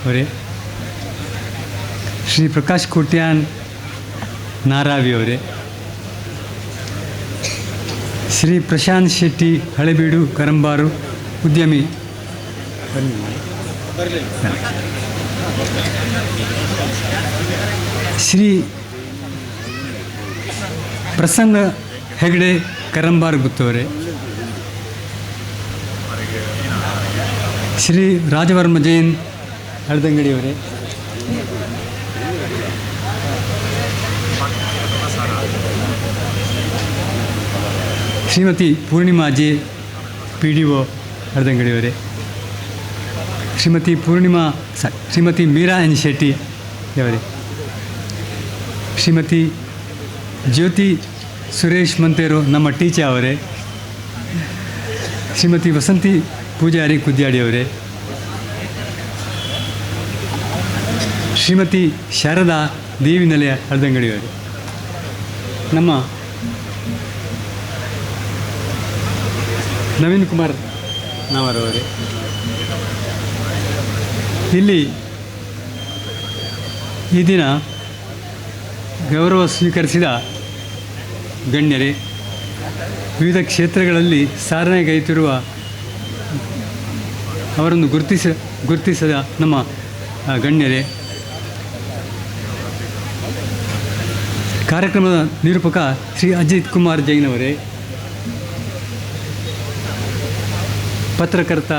ಅವರೇ, ಶ್ರೀ ಪ್ರಕಾಶ್ ಕೋಟ್ಯಾನ್ ನಾರಾವಿಯವರೇ, ಶ್ರೀ ಪ್ರಶಾಂತ್ ಶೆಟ್ಟಿ ಹಳೆಬೀಡು ಕರಂಬಾರು ಉದ್ಯಮಿ, ಶ್ರೀ ಪ್ರಸನ್ನ ಹೆಗಡೆ ಕರಂಬಾರು ಗುತ್ತವರೇ, ಶ್ರೀ ರಾಜವರ್ಮ ಜೈನ್ ಹಳದಂಗಡಿಯವರೇ, ಶ್ರೀಮತಿ ಪೂರ್ಣಿಮಾ ಜೆ PDO ಹಳದಂಗಡಿಯವರೇ, ಶ್ರೀಮತಿ ಮೀರಾ ಎನ್ ಶೆಟ್ಟಿ ಅವರೇ, ಶ್ರೀಮತಿ ಜ್ಯೋತಿ ಸುರೇಶ್ ಮಂತೇರು ನಮ್ಮ ಟೀಚರ್ ಅವರೇ, ಶ್ರೀಮತಿ ವಸಂತಿ ಪೂಜಾರಿ ಕುದ್ಯಾಡಿಯವರೇ, ಶ್ರೀಮತಿ ಶಾರದಾ ದೇವಿನಲೆಯ ಹಳದಂಗಡಿಯವರೇ, ನಮ್ಮ ನವೀನ್ ಕುಮಾರ್ ನಾವರವರೇ, ಇಲ್ಲಿ ಈ ದಿನ ಗೌರವ ಸ್ವೀಕರಿಸಿದ ಗಣ್ಯರೇ, ವಿವಿಧ ಕ್ಷೇತ್ರಗಳಲ್ಲಿ ಸಾಧನೆಗೈತಿರುವ ಅವರನ್ನು ಗುರುತಿಸಿದ ನಮ್ಮ ಗಣ್ಯರೇ, ಕಾರ್ಯಕ್ರಮದ ನಿರೂಪಕ ಶ್ರೀ ಅಜಿತ್ ಕುಮಾರ್ ಜೈನ್ ಅವರೇ, ಪತ್ರಕರ್ತ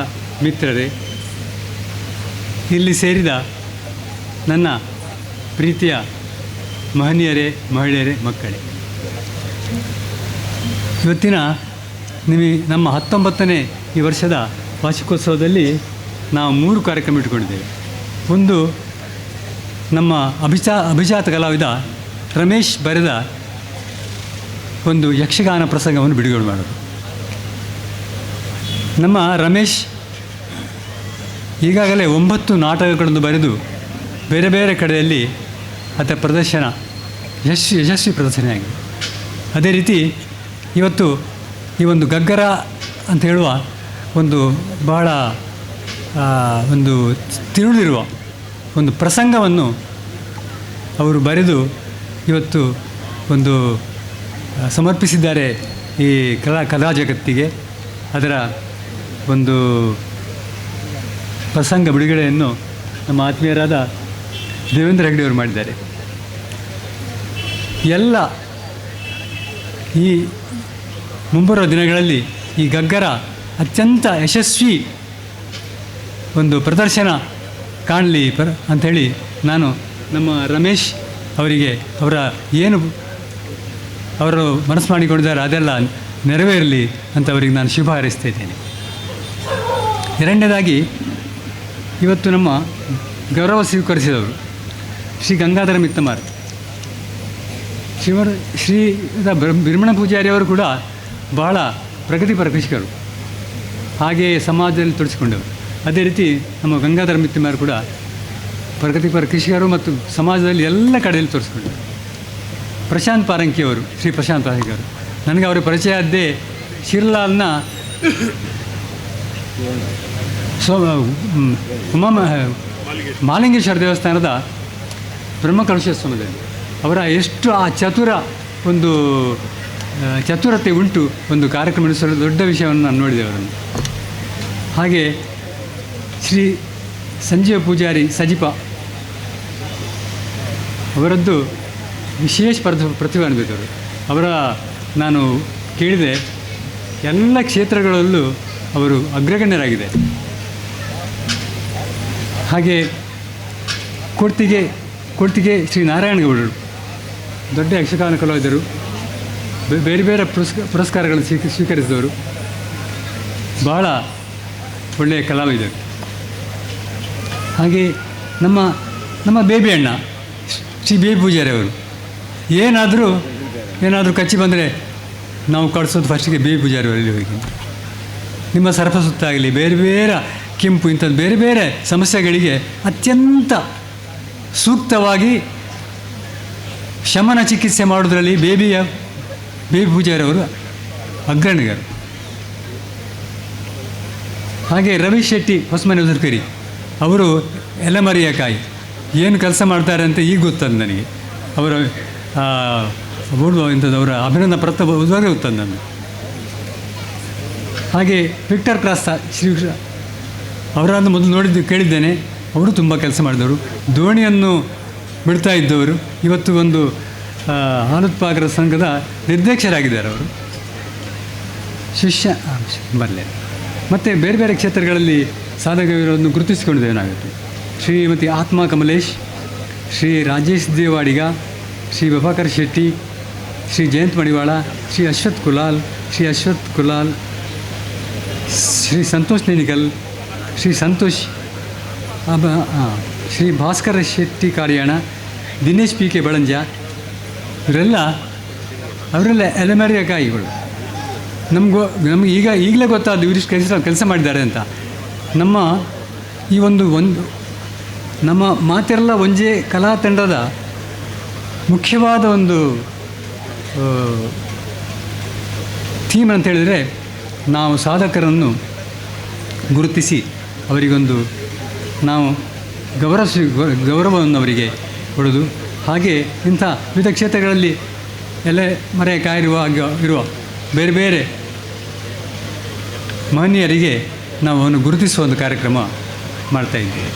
ಮಿತ್ರರೇ, ಇಲ್ಲಿ ಸೇರಿದ ನನ್ನ ಪ್ರೀತಿಯ ಮಹನೀಯರೇ, ಮಹಿಳೆಯರೇ, ಮಕ್ಕಳೇ, ಇವತ್ತಿನ ನಮ್ಮ 19ನೇ ಈ ವರ್ಷದ ವಾರ್ಷಿಕೋತ್ಸವದಲ್ಲಿ ನಾವು 3 ಕಾರ್ಯಕ್ರಮ ಇಟ್ಕೊಂಡಿದ್ದೇವೆ. ಒಂದು, ನಮ್ಮ ಅಭಿಜಾತ ಕಲಾವಿದ ರಮೇಶ್ ಬರೆದ ಒಂದು ಯಕ್ಷಗಾನ ಪ್ರಸಂಗವನ್ನು ಬಿಡುಗಡೆ ಮಾಡೋದು. ನಮ್ಮ ರಮೇಶ್ ಈಗಾಗಲೇ 9 ನಾಟಕಗಳನ್ನು ಬರೆದು ಬೇರೆ ಬೇರೆ ಕಡೆಯಲ್ಲಿ ಅದರ ಪ್ರದರ್ಶನ ಯಶಸ್ವಿ ಪ್ರದರ್ಶನವಾಗಿದೆ. ಅದೇ ರೀತಿ ಇವತ್ತು ಈ ಒಂದು ಗಗ್ಗರ ಅಂತ ಹೇಳುವ ಒಂದು ಬಹಳ ಒಂದು ತಿಳಿದಿರುವ ಒಂದು ಪ್ರಸಂಗವನ್ನು ಅವರು ಬರೆದು ಇವತ್ತು ಒಂದು ಸಮರ್ಪಿಸಿದ್ದಾರೆ ಈ ಕಲಾ ಜಗತ್ತಿಗೆ. ಅದರ ಒಂದು ಪ್ರಸಂಗ ಬಿಡುಗಡೆಯನ್ನು ನಮ್ಮ ಆತ್ಮೀಯರಾದ ದೇವೇಂದ್ರ ಹೆಗ್ಡೆಯವರು ಮಾಡಿದ್ದಾರೆ. ಎಲ್ಲ ಈ ಮುಂಬರುವ ದಿನಗಳಲ್ಲಿ ಈ ಗಗ್ಗರ ಅತ್ಯಂತ ಯಶಸ್ವಿ ಒಂದು ಪ್ರದರ್ಶನ ಕಾಣಲಿ ಅಂಥೇಳಿ ನಾನು ನಮ್ಮ ರಮೇಶ್ ಅವರಿಗೆ ಅವರು ಮನಸ್ಸು ಮಾಡಿಕೊಂಡಿದ್ದಾರೆ ಅದೆಲ್ಲ ನೆರವೇರಲಿ ಅಂತ ಅವರಿಗೆ ನಾನು ಶುಭ ಹಾರೈಸ್ತಾ ಇದ್ದೇನೆ. ಎರಡನೇದಾಗಿ ಇವತ್ತು ನಮ್ಮ ಗೌರವ ಸ್ವೀಕರಿಸಿದವರು ಶ್ರೀ ಗಂಗಾಧರ ಮಿತ್ತಮಾರ್ ಶ್ರೀ ಬಿರ್ಮಣ ಪೂಜಾರಿಯವರು ಕೂಡ ಬಹಳ ಪ್ರಗತಿಪರ ಕೃಷಿಕರು, ಹಾಗೆಯೇ ಸಮಾಜದಲ್ಲಿ ತೊಡಗಿಸಿಕೊಂಡವರು. ಅದೇ ರೀತಿ ನಮ್ಮ ಗಂಗಾಧರ ಮಿತ್ತಮಾರ್ ಕೂಡ ಪ್ರಗತಿಪರ ಕೃಷಿಕರು ಮತ್ತು ಸಮಾಜದಲ್ಲಿ ಎಲ್ಲ ಕಡೆಯಲ್ಲಿ ತೋರಿಸ್ಕೊಂಡರು. ಪ್ರಶಾಂತ್ ಪಾರಂಕಿಯವರು ಶ್ರೀ ಪ್ರಶಾಂತ್ ಪಾರಂಕಿಯವರು ನನಗೆ ಅವರ ಪರಿಚಯ ಆದ್ದೇ ಶಿರ್ಲಾಲ್ನ ಮಾಲಿಂಗೇಶ್ವರ ದೇವಸ್ಥಾನದ ಬ್ರಹ್ಮಕಲಶೋತ್ಸವದಲ್ಲಿ ಅವರ ಎಷ್ಟು ಆ ಒಂದು ಚತುರತೆ ಉಂಟು ಒಂದು ಕಾರ್ಯಕ್ರಮ ನಡೆಸಲು ದೊಡ್ಡ ವಿಷಯವನ್ನು ನಾನು ನೋಡಿದೆ ಅವರನ್ನು. ಹಾಗೆ ಶ್ರೀ ಸಂಜೀವ ಪೂಜಾರಿ ಸಜಿಪ ಅವರದ್ದು ವಿಶೇಷ ಪ್ರತಿಭೆ ಅನ್ಬೇಕವರು. ನಾನು ಕೇಳಿದೆ, ಎಲ್ಲ ಕ್ಷೇತ್ರಗಳಲ್ಲೂ ಅವರು ಅಗ್ರಗಣ್ಯರಾಗಿದೆ. ಹಾಗೆ ಕೊಡ್ತಿಗೆ ಶ್ರೀ ನಾರಾಯಣಗೌಡರು ದೊಡ್ಡ ಯಕ್ಷಗಾನ ಕಲಾವಿದರು, ಬೇರೆ ಬೇರೆ ಪುರಸ್ಕಾರಗಳನ್ನು ಸ್ವೀಕರಿಸಿದವರು, ಬಹಳ ಒಳ್ಳೆಯ ಕಲಾವಿದರು. ಹಾಗೆ ನಮ್ಮ ಬೇಬಿ ಅಣ್ಣ ಶ್ರೀ ಬೇಬಿ ಪೂಜಾರಿ ಅವರು ಏನಾದರೂ ಕಚ್ಚಿ ಬಂದರೆ ನಾವು ಕಳಿಸೋದು ಫಸ್ಟಿಗೆ ಬೇಬಿ ಪೂಜಾರಿ ಅವರಲ್ಲಿ ಹೋಗಿ ನಿಮ್ಮ ಸರ್ಪ ಸುತ್ತ ಆಗಲಿ ಬೇರೆ ಬೇರೆ ಕೆಂಪು ಇಂಥದ್ದು ಬೇರೆ ಬೇರೆ ಸಮಸ್ಯೆಗಳಿಗೆ ಅತ್ಯಂತ ಸೂಕ್ತವಾಗಿ ಶಮನ ಚಿಕಿತ್ಸೆ ಮಾಡೋದರಲ್ಲಿ ಬೇಬಿ ಪೂಜಾರಿಯವರು ಅಗ್ರಣಿಗರು. ಹಾಗೆ ರವಿ ಶೆಟ್ಟಿ ಹೊಸಮನೆ ಉದುರ್ಕೇರಿ ಅವರು ಎಲೆಮರಿಯಕಾಯಿ ಏನು ಕೆಲಸ ಮಾಡ್ತಾರೆ ಅಂತ ಈಗ ಗೊತ್ತಂದು ನನಗೆ. ಅವರ ಇಂಥದ್ದು ಅವರ ಅಭಿನಂದನ ಪ್ರತಾಪ ಗೊತ್ತಂದು ನಾನು. ಹಾಗೆ ವಿಕ್ಟರ್ ಕ್ರಾಸ್ ಶ್ರೀಕೃಷ್ಣ ಅವರನ್ನು ಮೊದಲು ಕೇಳಿದ್ದೇನೆ. ಅವರು ತುಂಬ ಕೆಲಸ ಮಾಡಿದವರು, ದೋಣಿಯನ್ನು ಬಿಡ್ತಾ ಇದ್ದವರು. ಇವತ್ತು ಒಂದು ಹಾಲುತ್ಪಾದಕರ ಸಂಘದ ನಿರ್ದೇಶಕರಾಗಿದ್ದಾರೆ ಅವರು. ಬರಲೇ ಮತ್ತು ಬೇರೆ ಬೇರೆ ಕ್ಷೇತ್ರಗಳಲ್ಲಿ ಸಾಧಕವಿರೋದನ್ನು ಗುರುತಿಸಿಕೊಂಡಿದ್ದೇವೆ ನಾವಿತ್ತು. ಶ್ರೀಮತಿ ಆತ್ಮ ಕಮಲೇಶ್, ಶ್ರೀ ರಾಜೇಶ್ ದೇವಾಡಿಗ, ಶ್ರೀ ಪ್ರಭಾಕರ್ ಶೆಟ್ಟಿ, ಶ್ರೀ ಜಯಂತ್ ಮಡಿವಾಳ, ಶ್ರೀ ಅಶ್ವಥ್ ಕುಲಾಲ್, ಶ್ರೀ ಸಂತೋಷ್ ನೆನಿಕಲ್, ಶ್ರೀ ಭಾಸ್ಕರ ಶೆಟ್ಟಿ ಕಾರಿಯಾಣ, ದಿನೇಶ್ ಪಿ ಕೆ ಬಳಂಜ, ಅವರೆಲ್ಲ ಎಲೆಮರಿಯ ಕಾಯಿಗಳು. ನಮಗೆ ಈಗಲೇ ಗೊತ್ತಾದ್ದು ಇವರಿಷ್ಟು ಕೆಲಸ ಮಾಡಿದ್ದಾರೆ ಅಂತ. ನಮ್ಮ ಈ ಒಂದು ನಮ್ಮ ಮಾತೆರ್ಲ ಒಂಜೆ ಕಲಾ ತಂಡದ ಮುಖ್ಯವಾದ ಒಂದು ಥೀಮ್ ಅಂತ ಹೇಳಿದರೆ, ನಾವು ಸಾಧಕರನ್ನು ಗುರುತಿಸಿ ಅವರಿಗೊಂದು ನಾವು ಗೌರವವನ್ನು ಅವರಿಗೆ ಕೊಡೋದು. ಹಾಗೆ ಇಂಥ ವಿವಿಧ ಕ್ಷೇತ್ರಗಳಲ್ಲಿ ಎಲೆ ಕಾಯಿರುವ ಬೇರೆ ಬೇರೆ ಮಹನೀಯರಿಗೆ ನಾವು ಅವನ್ನು ಗುರುತಿಸುವ ಒಂದು ಕಾರ್ಯಕ್ರಮ ಮಾಡ್ತಾಯಿದ್ದೇವೆ.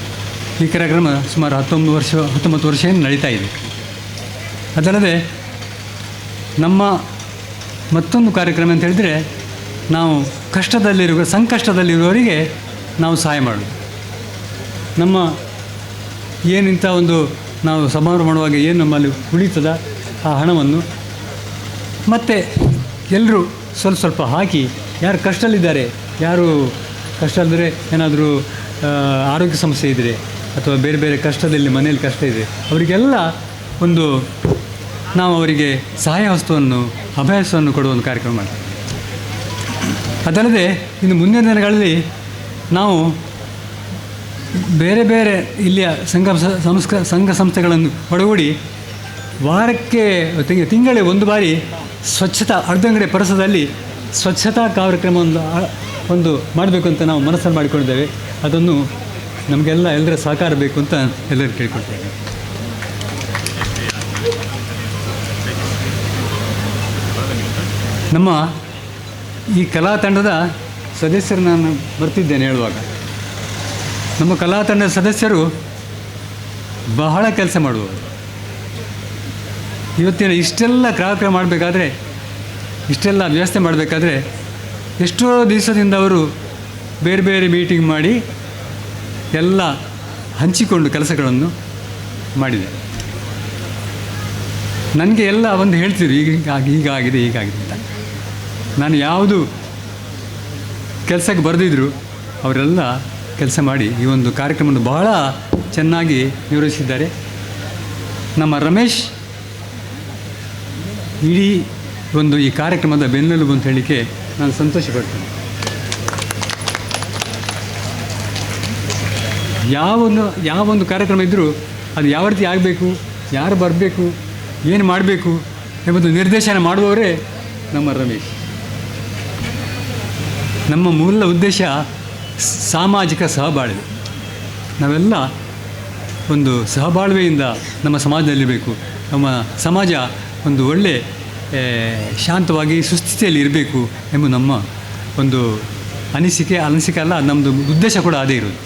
ಈ ಕಾರ್ಯಕ್ರಮ ಸುಮಾರು 19 ವರ್ಷ ನಡೀತಾ ಇದೆ. ಅದಲ್ಲದೆ ನಮ್ಮ ಮತ್ತೊಂದು ಕಾರ್ಯಕ್ರಮ ಅಂತ ಹೇಳಿದರೆ, ನಾವು ಸಂಕಷ್ಟದಲ್ಲಿರುವವರಿಗೆ ನಾವು ಸಹಾಯ ಮಾಡೋದು. ನಮ್ಮ ಏನಿಂಥ ಒಂದು ನಾವು ಸಮಾರಂಭ ಮಾಡುವಾಗ ಏನು ನಮ್ಮಲ್ಲಿ ಉಳಿತದ ಆ ಹಣವನ್ನು ಮತ್ತು ಎಲ್ಲರೂ ಸ್ವಲ್ಪ ಹಾಕಿ, ಯಾರು ಕಷ್ಟದಲ್ಲಿದ್ದಾರೆ, ಯಾರು ಕಷ್ಟ ಅಂದರೆ ಏನಾದರೂ ಆರೋಗ್ಯ ಸಮಸ್ಯೆ ಇದ್ದರೆ ಅಥವಾ ಬೇರೆ ಬೇರೆ ಕಷ್ಟದಲ್ಲಿ ಮನೆಯಲ್ಲಿ ಕಷ್ಟ ಇದೆ, ಅವರಿಗೆಲ್ಲ ನಾವು ಅವರಿಗೆ ಸಹಾಯ ಹಸ್ತವನ್ನು ಅಭಯಸವನ್ನು ಕೊಡುವ ಒಂದು ಕಾರ್ಯಕ್ರಮ ಮಾಡ್ತೀವಿ. ಅದಲ್ಲದೆ ಇನ್ನು ಮುಂದಿನ ದಿನಗಳಲ್ಲಿ ನಾವು ಬೇರೆ ಬೇರೆ ಇಲ್ಲಿಯ ಸಂಘ ಸಂಸ್ಥೆಗಳನ್ನು ಒಳಗೂಡಿ ವಾರಕ್ಕೆ ತಿಂಗಳೇ ಒಂದು ಬಾರಿ ಸ್ವಚ್ಛತಾ ಅರ್ಧಂಗಡೆ ಪರಿಸರದಲ್ಲಿ ಸ್ವಚ್ಛತಾ ಕಾರ್ಯಕ್ರಮ ಒಂದು ಮಾಡಬೇಕು ಅಂತ ನಾವು ಮನಸ್ಸನ್ನು ಮಾಡಿಕೊಂಡಿದ್ದೇವೆ. ಅದನ್ನು ಎಲ್ಲರ ಸಹಕಾರ ಬೇಕು ಅಂತ ಎಲ್ಲರೂ ಕೇಳಿಕೊಳ್ತೇವೆ. ನಮ್ಮ ಈ ಕಲಾ ತಂಡದ ಸದಸ್ಯರು ನಾನು ಬರ್ತಿದ್ದೇನೆ ಹೇಳುವಾಗ, ನಮ್ಮ ಕಲಾ ತಂಡದ ಸದಸ್ಯರು ಬಹಳ ಕೆಲಸ ಮಾಡುವವರು. ಇವತ್ತಿನ ಇಷ್ಟೆಲ್ಲ ಕಾರ್ಯಕ್ರಮ ಮಾಡಬೇಕಾದ್ರೆ, ಇಷ್ಟೆಲ್ಲ ವ್ಯವಸ್ಥೆ ಮಾಡಬೇಕಾದ್ರೆ ಎಷ್ಟೋ ದಿವಸದಿಂದ ಅವರು ಬೇರೆ ಬೇರೆ ಮೀಟಿಂಗ್ ಮಾಡಿ ಎಲ್ಲ ಹಂಚಿಕೊಂಡು ಕೆಲಸಗಳನ್ನು ಮಾಡಿದೆ. ನನಗೆ ಎಲ್ಲ ಒಂದು ಹೇಳ್ತಿದ್ರು, ಹೀಗಾಗಿದೆ ಅಂತ. ನಾನು ಯಾವುದು ಕೆಲಸಕ್ಕೆ ಬರೆದಿದ್ರು ಅವರೆಲ್ಲ ಕೆಲಸ ಮಾಡಿ ಈ ಒಂದು ಕಾರ್ಯಕ್ರಮವನ್ನು ಬಹಳ ಚೆನ್ನಾಗಿ ನಿರ್ವಹಿಸಿದ್ದಾರೆ. ನಮ್ಮ ರಮೇಶ್ ಇಡೀ ಈ ಕಾರ್ಯಕ್ರಮದ ಬೆನ್ನೆಲುಬು ಅಂತ ಹೇಳಲಿಕ್ಕೆ ನಾನು ಸಂತೋಷಪಡ್ತೇನೆ. ಯಾವೊಂದು ಕಾರ್ಯಕ್ರಮ ಇದ್ದರೂ ಅದು ಯಾವ ರೀತಿ ಆಗಬೇಕು, ಯಾರು ಬರಬೇಕು, ಏನು ಮಾಡಬೇಕು ಎಂಬುದು ನಿರ್ದೇಶನ ಮಾಡುವವರೇ ನಮ್ಮ ರಮೇಶ್. ನಮ್ಮ ಮೂಲ ಉದ್ದೇಶ ಸಾಮಾಜಿಕ ಸಹಬಾಳ್ವೆ. ನಾವೆಲ್ಲ ಒಂದು ಸಹಬಾಳ್ವೆಯಿಂದ ನಮ್ಮ ಸಮಾಜದಲ್ಲಿರಬೇಕು. ನಮ್ಮ ಸಮಾಜ ಒಂದು ಒಳ್ಳೆ ಶಾಂತವಾಗಿ ಸುಸ್ಥಿತಿಯಲ್ಲಿ ಇರಬೇಕು ಎಂಬ ನಮ್ಮ ಒಂದು ಅನಿಸಿಕೆ ಅಲ್ಲ, ನಮ್ಮದು ಉದ್ದೇಶ ಕೂಡ ಅದೇ ಇರೋದು.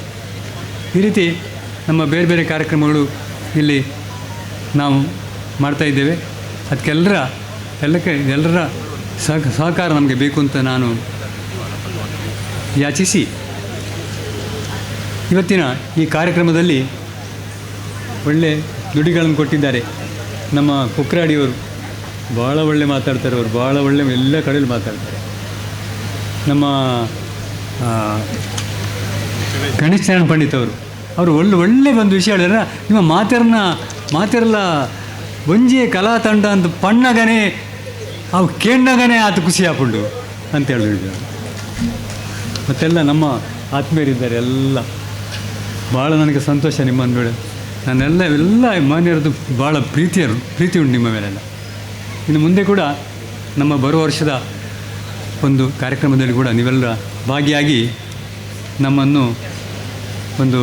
ಈ ರೀತಿ ನಮ್ಮ ಬೇರೆ ಬೇರೆ ಕಾರ್ಯಕ್ರಮಗಳು ಇಲ್ಲಿ ನಾವು ಮಾಡ್ತಾಯಿದ್ದೇವೆ. ಎಲ್ಲರ ಸಹಕಾರ ನಮಗೆ ಬೇಕು ಅಂತ ನಾನು ಯಾಚಿಸಿ ಇವತ್ತಿನ ಈ ಕಾರ್ಯಕ್ರಮದಲ್ಲಿ ಒಳ್ಳೆ ನುಡಿಗಳನ್ನು ಕೊಟ್ಟಿದ್ದಾರೆ. ನಮ್ಮ ಕುಕ್ರಾಡಿಯವರು ಭಾಳ ಒಳ್ಳೆ ಮಾತಾಡ್ತಾರೆ. ಅವರು ಭಾಳ ಒಳ್ಳೆ ಎಲ್ಲ ಕಡೆಯಲ್ಲಿ ಮಾತಾಡ್ತಾರೆ. ನಮ್ಮ ಗಣೇಶ್ ನಾರಾಯಣ ಪಂಡಿತ್ ಅವರು ಒಳ್ಳೆ ಒಂದು ವಿಷಯ ಹೇಳಿದ್ರೆ, ನಿಮ್ಮ ಮಾತೆರಲ್ಲ ಒಂಜೆ ಕಲಾ ತಂಡ ಅಂತ ಪಣ್ಣಗನೆ ಅವು ಕೇಂಡಗನೆ ಆತ ಖುಷಿ ಹಾಕೊಂಡು ಅಂತ ಹೇಳಿದ್ರು. ಮತ್ತೆಲ್ಲ ನಮ್ಮ ಆತ್ಮೀಯರಿದ್ದಾರೆ, ಎಲ್ಲ ಭಾಳ ನನಗೆ ಸಂತೋಷ ನಿಮ್ಮನ್ನು ನೋಡಿ. ಎಲ್ಲ ಮಾನ್ಯರದ್ದು ಭಾಳ ಪ್ರೀತಿ ಉಂಟು ನಿಮ್ಮ ಮೇಲೆಲ್ಲ. ಇನ್ನು ಮುಂದೆ ಕೂಡ ನಮ್ಮ ಬರುವ ವರ್ಷದ ಒಂದು ಕಾರ್ಯಕ್ರಮದಲ್ಲಿ ಕೂಡ ನೀವೆಲ್ಲ ಭಾಗಿಯಾಗಿ ನಮ್ಮನ್ನು ಒಂದು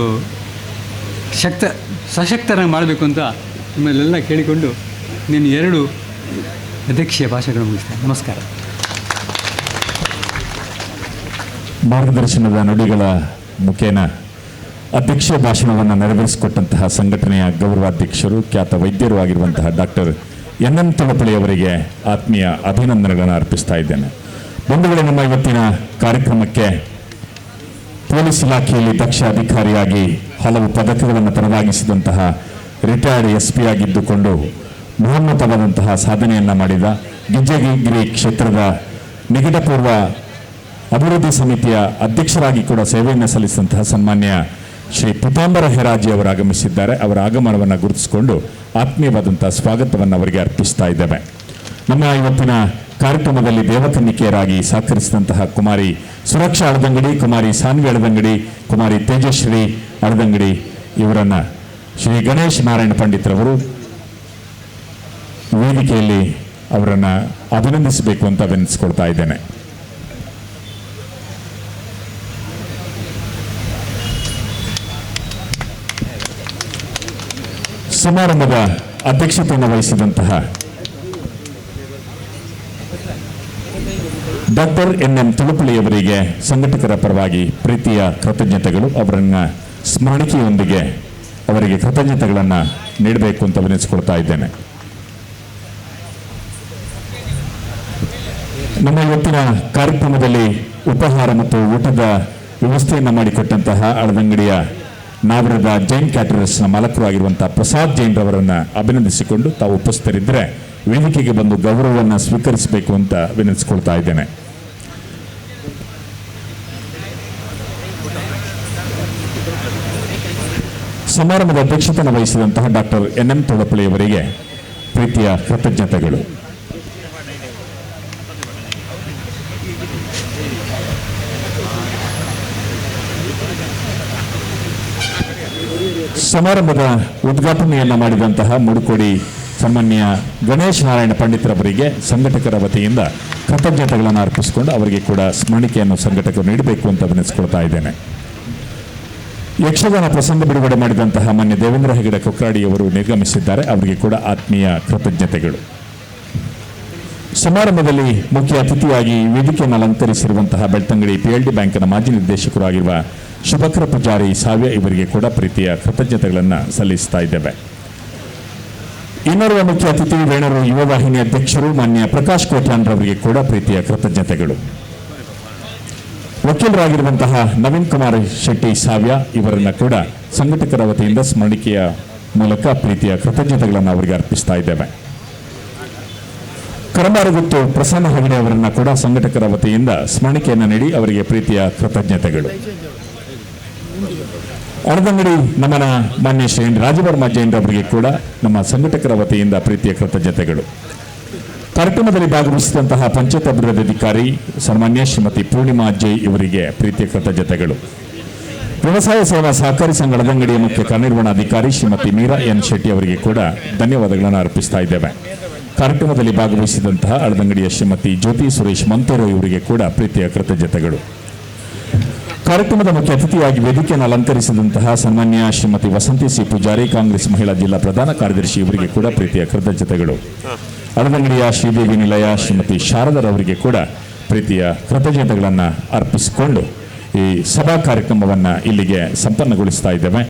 ಸಶಕ್ತರಾಗಿ ಮಾಡಬೇಕು ಅಂತ ನಿಮ್ಮಲ್ಲೆಲ್ಲ ಕೇಳಿಕೊಂಡು ನೀನು 2 ಅಧ್ಯಕ್ಷೀಯ ಭಾಷೆಗಳು ಮುಗಿಸ್ತೇನೆ. ನಮಸ್ಕಾರ. ಮಾರ್ಗದರ್ಶನದ ನುಡಿಗಳ ಮುಖೇನ ಅಧ್ಯಕ್ಷೀಯ ಭಾಷಣವನ್ನು ನೆರವೇರಿಸಿಕೊಟ್ಟಂತಹ ಸಂಘಟನೆಯ ಗೌರವಾಧ್ಯಕ್ಷರು, ಖ್ಯಾತ ವೈದ್ಯರು ಆಗಿರುವಂತಹ ಡಾಕ್ಟರ್ ಎನ್ ತುಳುಪುಳಿಯವರಿಗೆ ಆತ್ಮೀಯ ಅಭಿನಂದನೆಗಳನ್ನು ಅರ್ಪಿಸ್ತಾ ಇದ್ದೇನೆ. ಬಂಧುಗಳೇ, ನಮ್ಮ ಇವತ್ತಿನ ಕಾರ್ಯಕ್ರಮಕ್ಕೆ ಪೊಲೀಸ್ ಇಲಾಖೆಯಲ್ಲಿ ದಕ್ಷ ಅಧಿಕಾರಿಯಾಗಿ ಹಲವು ಪದಕಗಳನ್ನು ತರಲಾಗಿಸಿದಂತಹ ರಿಟೈರ್ಡ್ SP ಆಗಿದ್ದುಕೊಂಡು ಮಹೋನ್ನತವಾದಂತಹ ಸಾಧನೆಯನ್ನು ಮಾಡಿದ ಗಿಜ್ಜಗಿರಿ ಕ್ಷೇತ್ರದ ನಿಕಟಪೂರ್ವ ಅಭಿವೃದ್ಧಿ ಸಮಿತಿಯ ಅಧ್ಯಕ್ಷರಾಗಿ ಕೂಡ ಸೇವೆಯನ್ನು ಸಲ್ಲಿಸಿದಂತಹ ಸನ್ಮಾನ್ಯ ಶ್ರೀ ಪೀತಾಂಬರ ಹೆರಾಜಿ ಅವರು ಆಗಮಿಸಿದ್ದಾರೆ. ಅವರ ಆಗಮನವನ್ನು ಗುರುತಿಸಿಕೊಂಡು ಆತ್ಮೀಯವಾದಂತಹ ಸ್ವಾಗತವನ್ನು ಅವರಿಗೆ ಅರ್ಪಿಸ್ತಾ ಇದ್ದೇವೆ. ನಮ್ಮ ಇವತ್ತಿನ ಕಾರ್ಯಕ್ರಮದಲ್ಲಿ ದೇವಕನ್ನಿಕೆಯರಾಗಿ ಸಹಕರಿಸಿದಂತಹ ಕುಮಾರಿ ಸುರಕ್ಷಾ ಅಳದಂಗಡಿ, ಕುಮಾರಿ ಸಾನ್ವಿ ಅಳದಂಗಡಿ, ಕುಮಾರಿ ತೇಜಶ್ರೀ ಅಳದಂಗಡಿ ಇವರನ್ನು ಶ್ರೀ ಗಣೇಶ್ ನಾರಾಯಣ ಪಂಡಿತ್ರವರು ವೇದಿಕೆಯಲ್ಲಿ ಅವರನ್ನು ಅಭಿನಂದಿಸಬೇಕು ಅಂತ ವಿನಂತಿಸಿಕೊಳ್ತಾ ಇದ್ದೇನೆ. ಸಮಾರಂಭದ ಅಧ್ಯಕ್ಷತೆಯನ್ನು ವಹಿಸಿದಂತಹ ಡಾಕ್ಟರ್ ಎನ್ ತುಳುಪುಳಿಯವರಿಗೆ ಸಂಘಟಕರ ಪರವಾಗಿ ಪ್ರೀತಿಯ ಕೃತಜ್ಞತೆಗಳು. ಅವರನ್ನು ಸ್ಮರಣಿಕೆಯೊಂದಿಗೆ ಅವರಿಗೆ ಕೃತಜ್ಞತೆಗಳನ್ನು ನೀಡಬೇಕು ಅಂತ ವಿನಂತಿಸಿಕೊಳ್ತಾ ಇದ್ದೇನೆ. ನಮ್ಮ ಇವತ್ತಿನ ಕಾರ್ಯಕ್ರಮದಲ್ಲಿ ಉಪಹಾರ ಮತ್ತು ಊಟದ ವ್ಯವಸ್ಥೆಯನ್ನು ಮಾಡಿಕೊಟ್ಟಂತಹ ಅಳದಂಗಡಿಯ ನಾವರದ ಜೈನ್ ಕ್ಯಾಟರರ್ಸ್ನ ಮಾಲಕರು ಆಗಿರುವಂತಹ ಪ್ರಸಾದ್ ಜೈನ್ ರವರನ್ನು ಅಭಿನಂದಿಸಿಕೊಂಡು ತಾವು ಉಪಸ್ಥಿತರಿದ್ದರೆ ವೇದಿಕೆಗೆ ಬಂದು ಗೌರವವನ್ನು ಸ್ವೀಕರಿಸಬೇಕು ಅಂತ ವಿನಂತಿಸಿಕೊಳ್ತಾ ಇದ್ದೇನೆ. ಸಮಾರಂಭದ ಅಧ್ಯಕ್ಷತೆಯನ್ನು ವಹಿಸಿದಂತಹ ಡಾಕ್ಟರ್ ಎನ್ ತುಳುಪುಳಿಯವರಿಗೆ ಪ್ರೀತಿಯ ಕೃತಜ್ಞತೆಗಳು. ಸಮಾರಂಭದ ಉದ್ಘಾಟನೆಯನ್ನು ಮಾಡಿದಂತಹ ಮುಡುಕೋಡಿ ಸಾಮಾನ್ಯ ಗಣೇಶ್ ನಾರಾಯಣ ಪಂಡಿತರವರಿಗೆ ಸಂಘಟಕರ ವತಿಯಿಂದ ಕೃತಜ್ಞತೆಗಳನ್ನು ಅರ್ಪಿಸಿಕೊಂಡು ಅವರಿಗೆ ಕೂಡ ಸ್ಮರಣಿಕೆಯನ್ನು ಸಂಘಟಕರು ನೀಡಬೇಕು ಅಂತ ವಿನಿಸ್ಕೊಳ್ತಾ ಇದ್ದೇನೆ. ಯಕ್ಷಗಾನ ಪ್ರಸಂಗ ಬಿಡುಗಡೆ ಮಾಡಿದಂತಹ ಮಾನ್ಯ ದೇವೇಂದ್ರ ಹೆಗಡೆ ಕೊಕ್ರಾಡಿಯವರು ನಿರ್ಗಮಿಸಿದ್ದಾರೆ. ಅವರಿಗೆ ಕೂಡ ಆತ್ಮೀಯ ಕೃತಜ್ಞತೆಗಳು. ಸಮಾರಂಭದಲ್ಲಿ ಮುಖ್ಯ ಅತಿಥಿಯಾಗಿ ವೇದಿಕೆಯನ್ನು ಅಲಂಕರಿಸಿರುವಂತಹ ಬೆಳ್ತಂಗಡಿ PLD ಬ್ಯಾಂಕ್ನ ಮಾಜಿ ನಿರ್ದೇಶಕರು ಆಗಿರುವ ಶುಭಕರ ಪೂಜಾರಿ ಸಾವ್ಯ ಇವರಿಗೆ ಕೂಡ ಪ್ರೀತಿಯ ಕೃತಜ್ಞತೆಗಳನ್ನು ಸಲ್ಲಿಸ್ತಾ ಇದ್ದೇವೆ. ಇನ್ನೋರ್ವ ಮುಖ್ಯ ಅತಿಥಿ ವೇಣೂರು ಯುವ ವಾಹಿನಿ ಅಧ್ಯಕ್ಷರು ಮಾನ್ಯ ಪ್ರಕಾಶ್ ಕೋಟ್ಯಾನ್ರವರಿಗೆ ಕೂಡ ಪ್ರೀತಿಯ ಕೃತಜ್ಞತೆಗಳು. ವಕೀಲರಾಗಿರುವಂತಹ ನವೀನ್ ಕುಮಾರ್ ಶೆಟ್ಟಿ ಸಾವ್ಯ ಇವರನ್ನ ಕೂಡ ಸಂಘಟಕರ ವತಿಯಿಂದ ಸ್ಮರಣಿಕೆಯ ಮೂಲಕ ಪ್ರೀತಿಯ ಕೃತಜ್ಞತೆಗಳನ್ನು ಅವರಿಗೆ ಅರ್ಪಿಸ್ತಾ ಇದ್ದೇವೆ. ಕರಮಾರುಗುತ್ತು ಪ್ರಸನ್ನ ಹೆಗಡೆ ಅವರನ್ನ ಕೂಡ ಸಂಘಟಕರ ವತಿಯಿಂದ ಸ್ಮರಣಿಕೆಯನ್ನು ನೀಡಿ ಅವರಿಗೆ ಪ್ರೀತಿಯ ಕೃತಜ್ಞತೆಗಳು. ಅಳದಂಗಡಿ ನಮನ ಮಾನ್ಯ ಶ್ರೀ ರಾಜವರ್ಮ ಜೈನ್ ಅವರಿಗೆ ಕೂಡ ನಮ್ಮ ಸಂಘಟಕರ ವತಿಯಿಂದ ಪ್ರೀತಿಯ ಕೃತಜ್ಞತೆಗಳು. ಕಾರ್ಯಕ್ರಮದಲ್ಲಿ ಭಾಗವಹಿಸಿದಂತಹ ಪಂಚಾಯತ್ ಅಭಿವೃದ್ಧಿ ಅಧಿಕಾರಿ ಸನ್ಮಾನ್ಯ ಶ್ರೀಮತಿ ಪೂರ್ಣಿಮಾ ಜೈ ಇವರಿಗೆ ಪ್ರೀತಿಯ ಕೃತಜ್ಞತೆಗಳು. ವ್ಯವಸಾಯ ಸೇವಾ ಸಹಕಾರಿ ಸಂಘ ಅಳದಂಗಡಿಯ ಮುಖ್ಯ ಕಾರ್ಯನಿರ್ವಹಣಾಧಿಕಾರಿ ಶ್ರೀಮತಿ ಮೀರಾ ಎನ್ ಶೆಟ್ಟಿ ಅವರಿಗೆ ಕೂಡ ಧನ್ಯವಾದಗಳನ್ನು ಅರ್ಪಿಸ್ತಾ ಇದ್ದೇವೆ. ಕಾರ್ಯಕ್ರಮದಲ್ಲಿ ಭಾಗವಹಿಸಿದಂತಹ ಅಳದಂಗಡಿಯ ಶ್ರೀಮತಿ ಜ್ಯೋತಿ ಸುರೇಶ್ ಮಂತೇರು ಇವರಿಗೆ ಕೂಡ ಪ್ರೀತಿಯ ಕೃತಜ್ಞತೆಗಳು. ಕಾರ್ಯಕ್ರಮದ ಮುಖ್ಯ ಅತಿಥಿಯಾಗಿ ವೇದಿಕೆಯನ್ನು ಅಲಂಕರಿಸಿದಂತಹ ಸನ್ಮಾನ್ಯ ಶ್ರೀಮತಿ ವಸಂತಿ ಸಿ ಪೂಜಾರಿ ಕಾಂಗ್ರೆಸ್ ಮಹಿಳಾ ಜಿಲ್ಲಾ ಪ್ರಧಾನ ಕಾರ್ಯದರ್ಶಿ ಇವರಿಗೆ ಕೂಡ ಪ್ರೀತಿಯ ಕೃತಜ್ಞತೆಗಳು. ಅಳದಂಗಡಿಯ ಶ್ರೀದೇವಿ ನಿಲಯ ಶ್ರೀಮತಿ ಶಾರದರವರಿಗೆ ಕೂಡ ಪ್ರೀತಿಯ ಕೃತಜ್ಞತೆಗಳನ್ನು ಅರ್ಪಿಸಿಕೊಂಡು ಈ ಸಭಾ ಕಾರ್ಯಕ್ರಮವನ್ನು ಇಲ್ಲಿಗೆ ಸಂಪನ್ನಗೊಳಿಸ್ತಾ ಇದ್ದೇವೆ.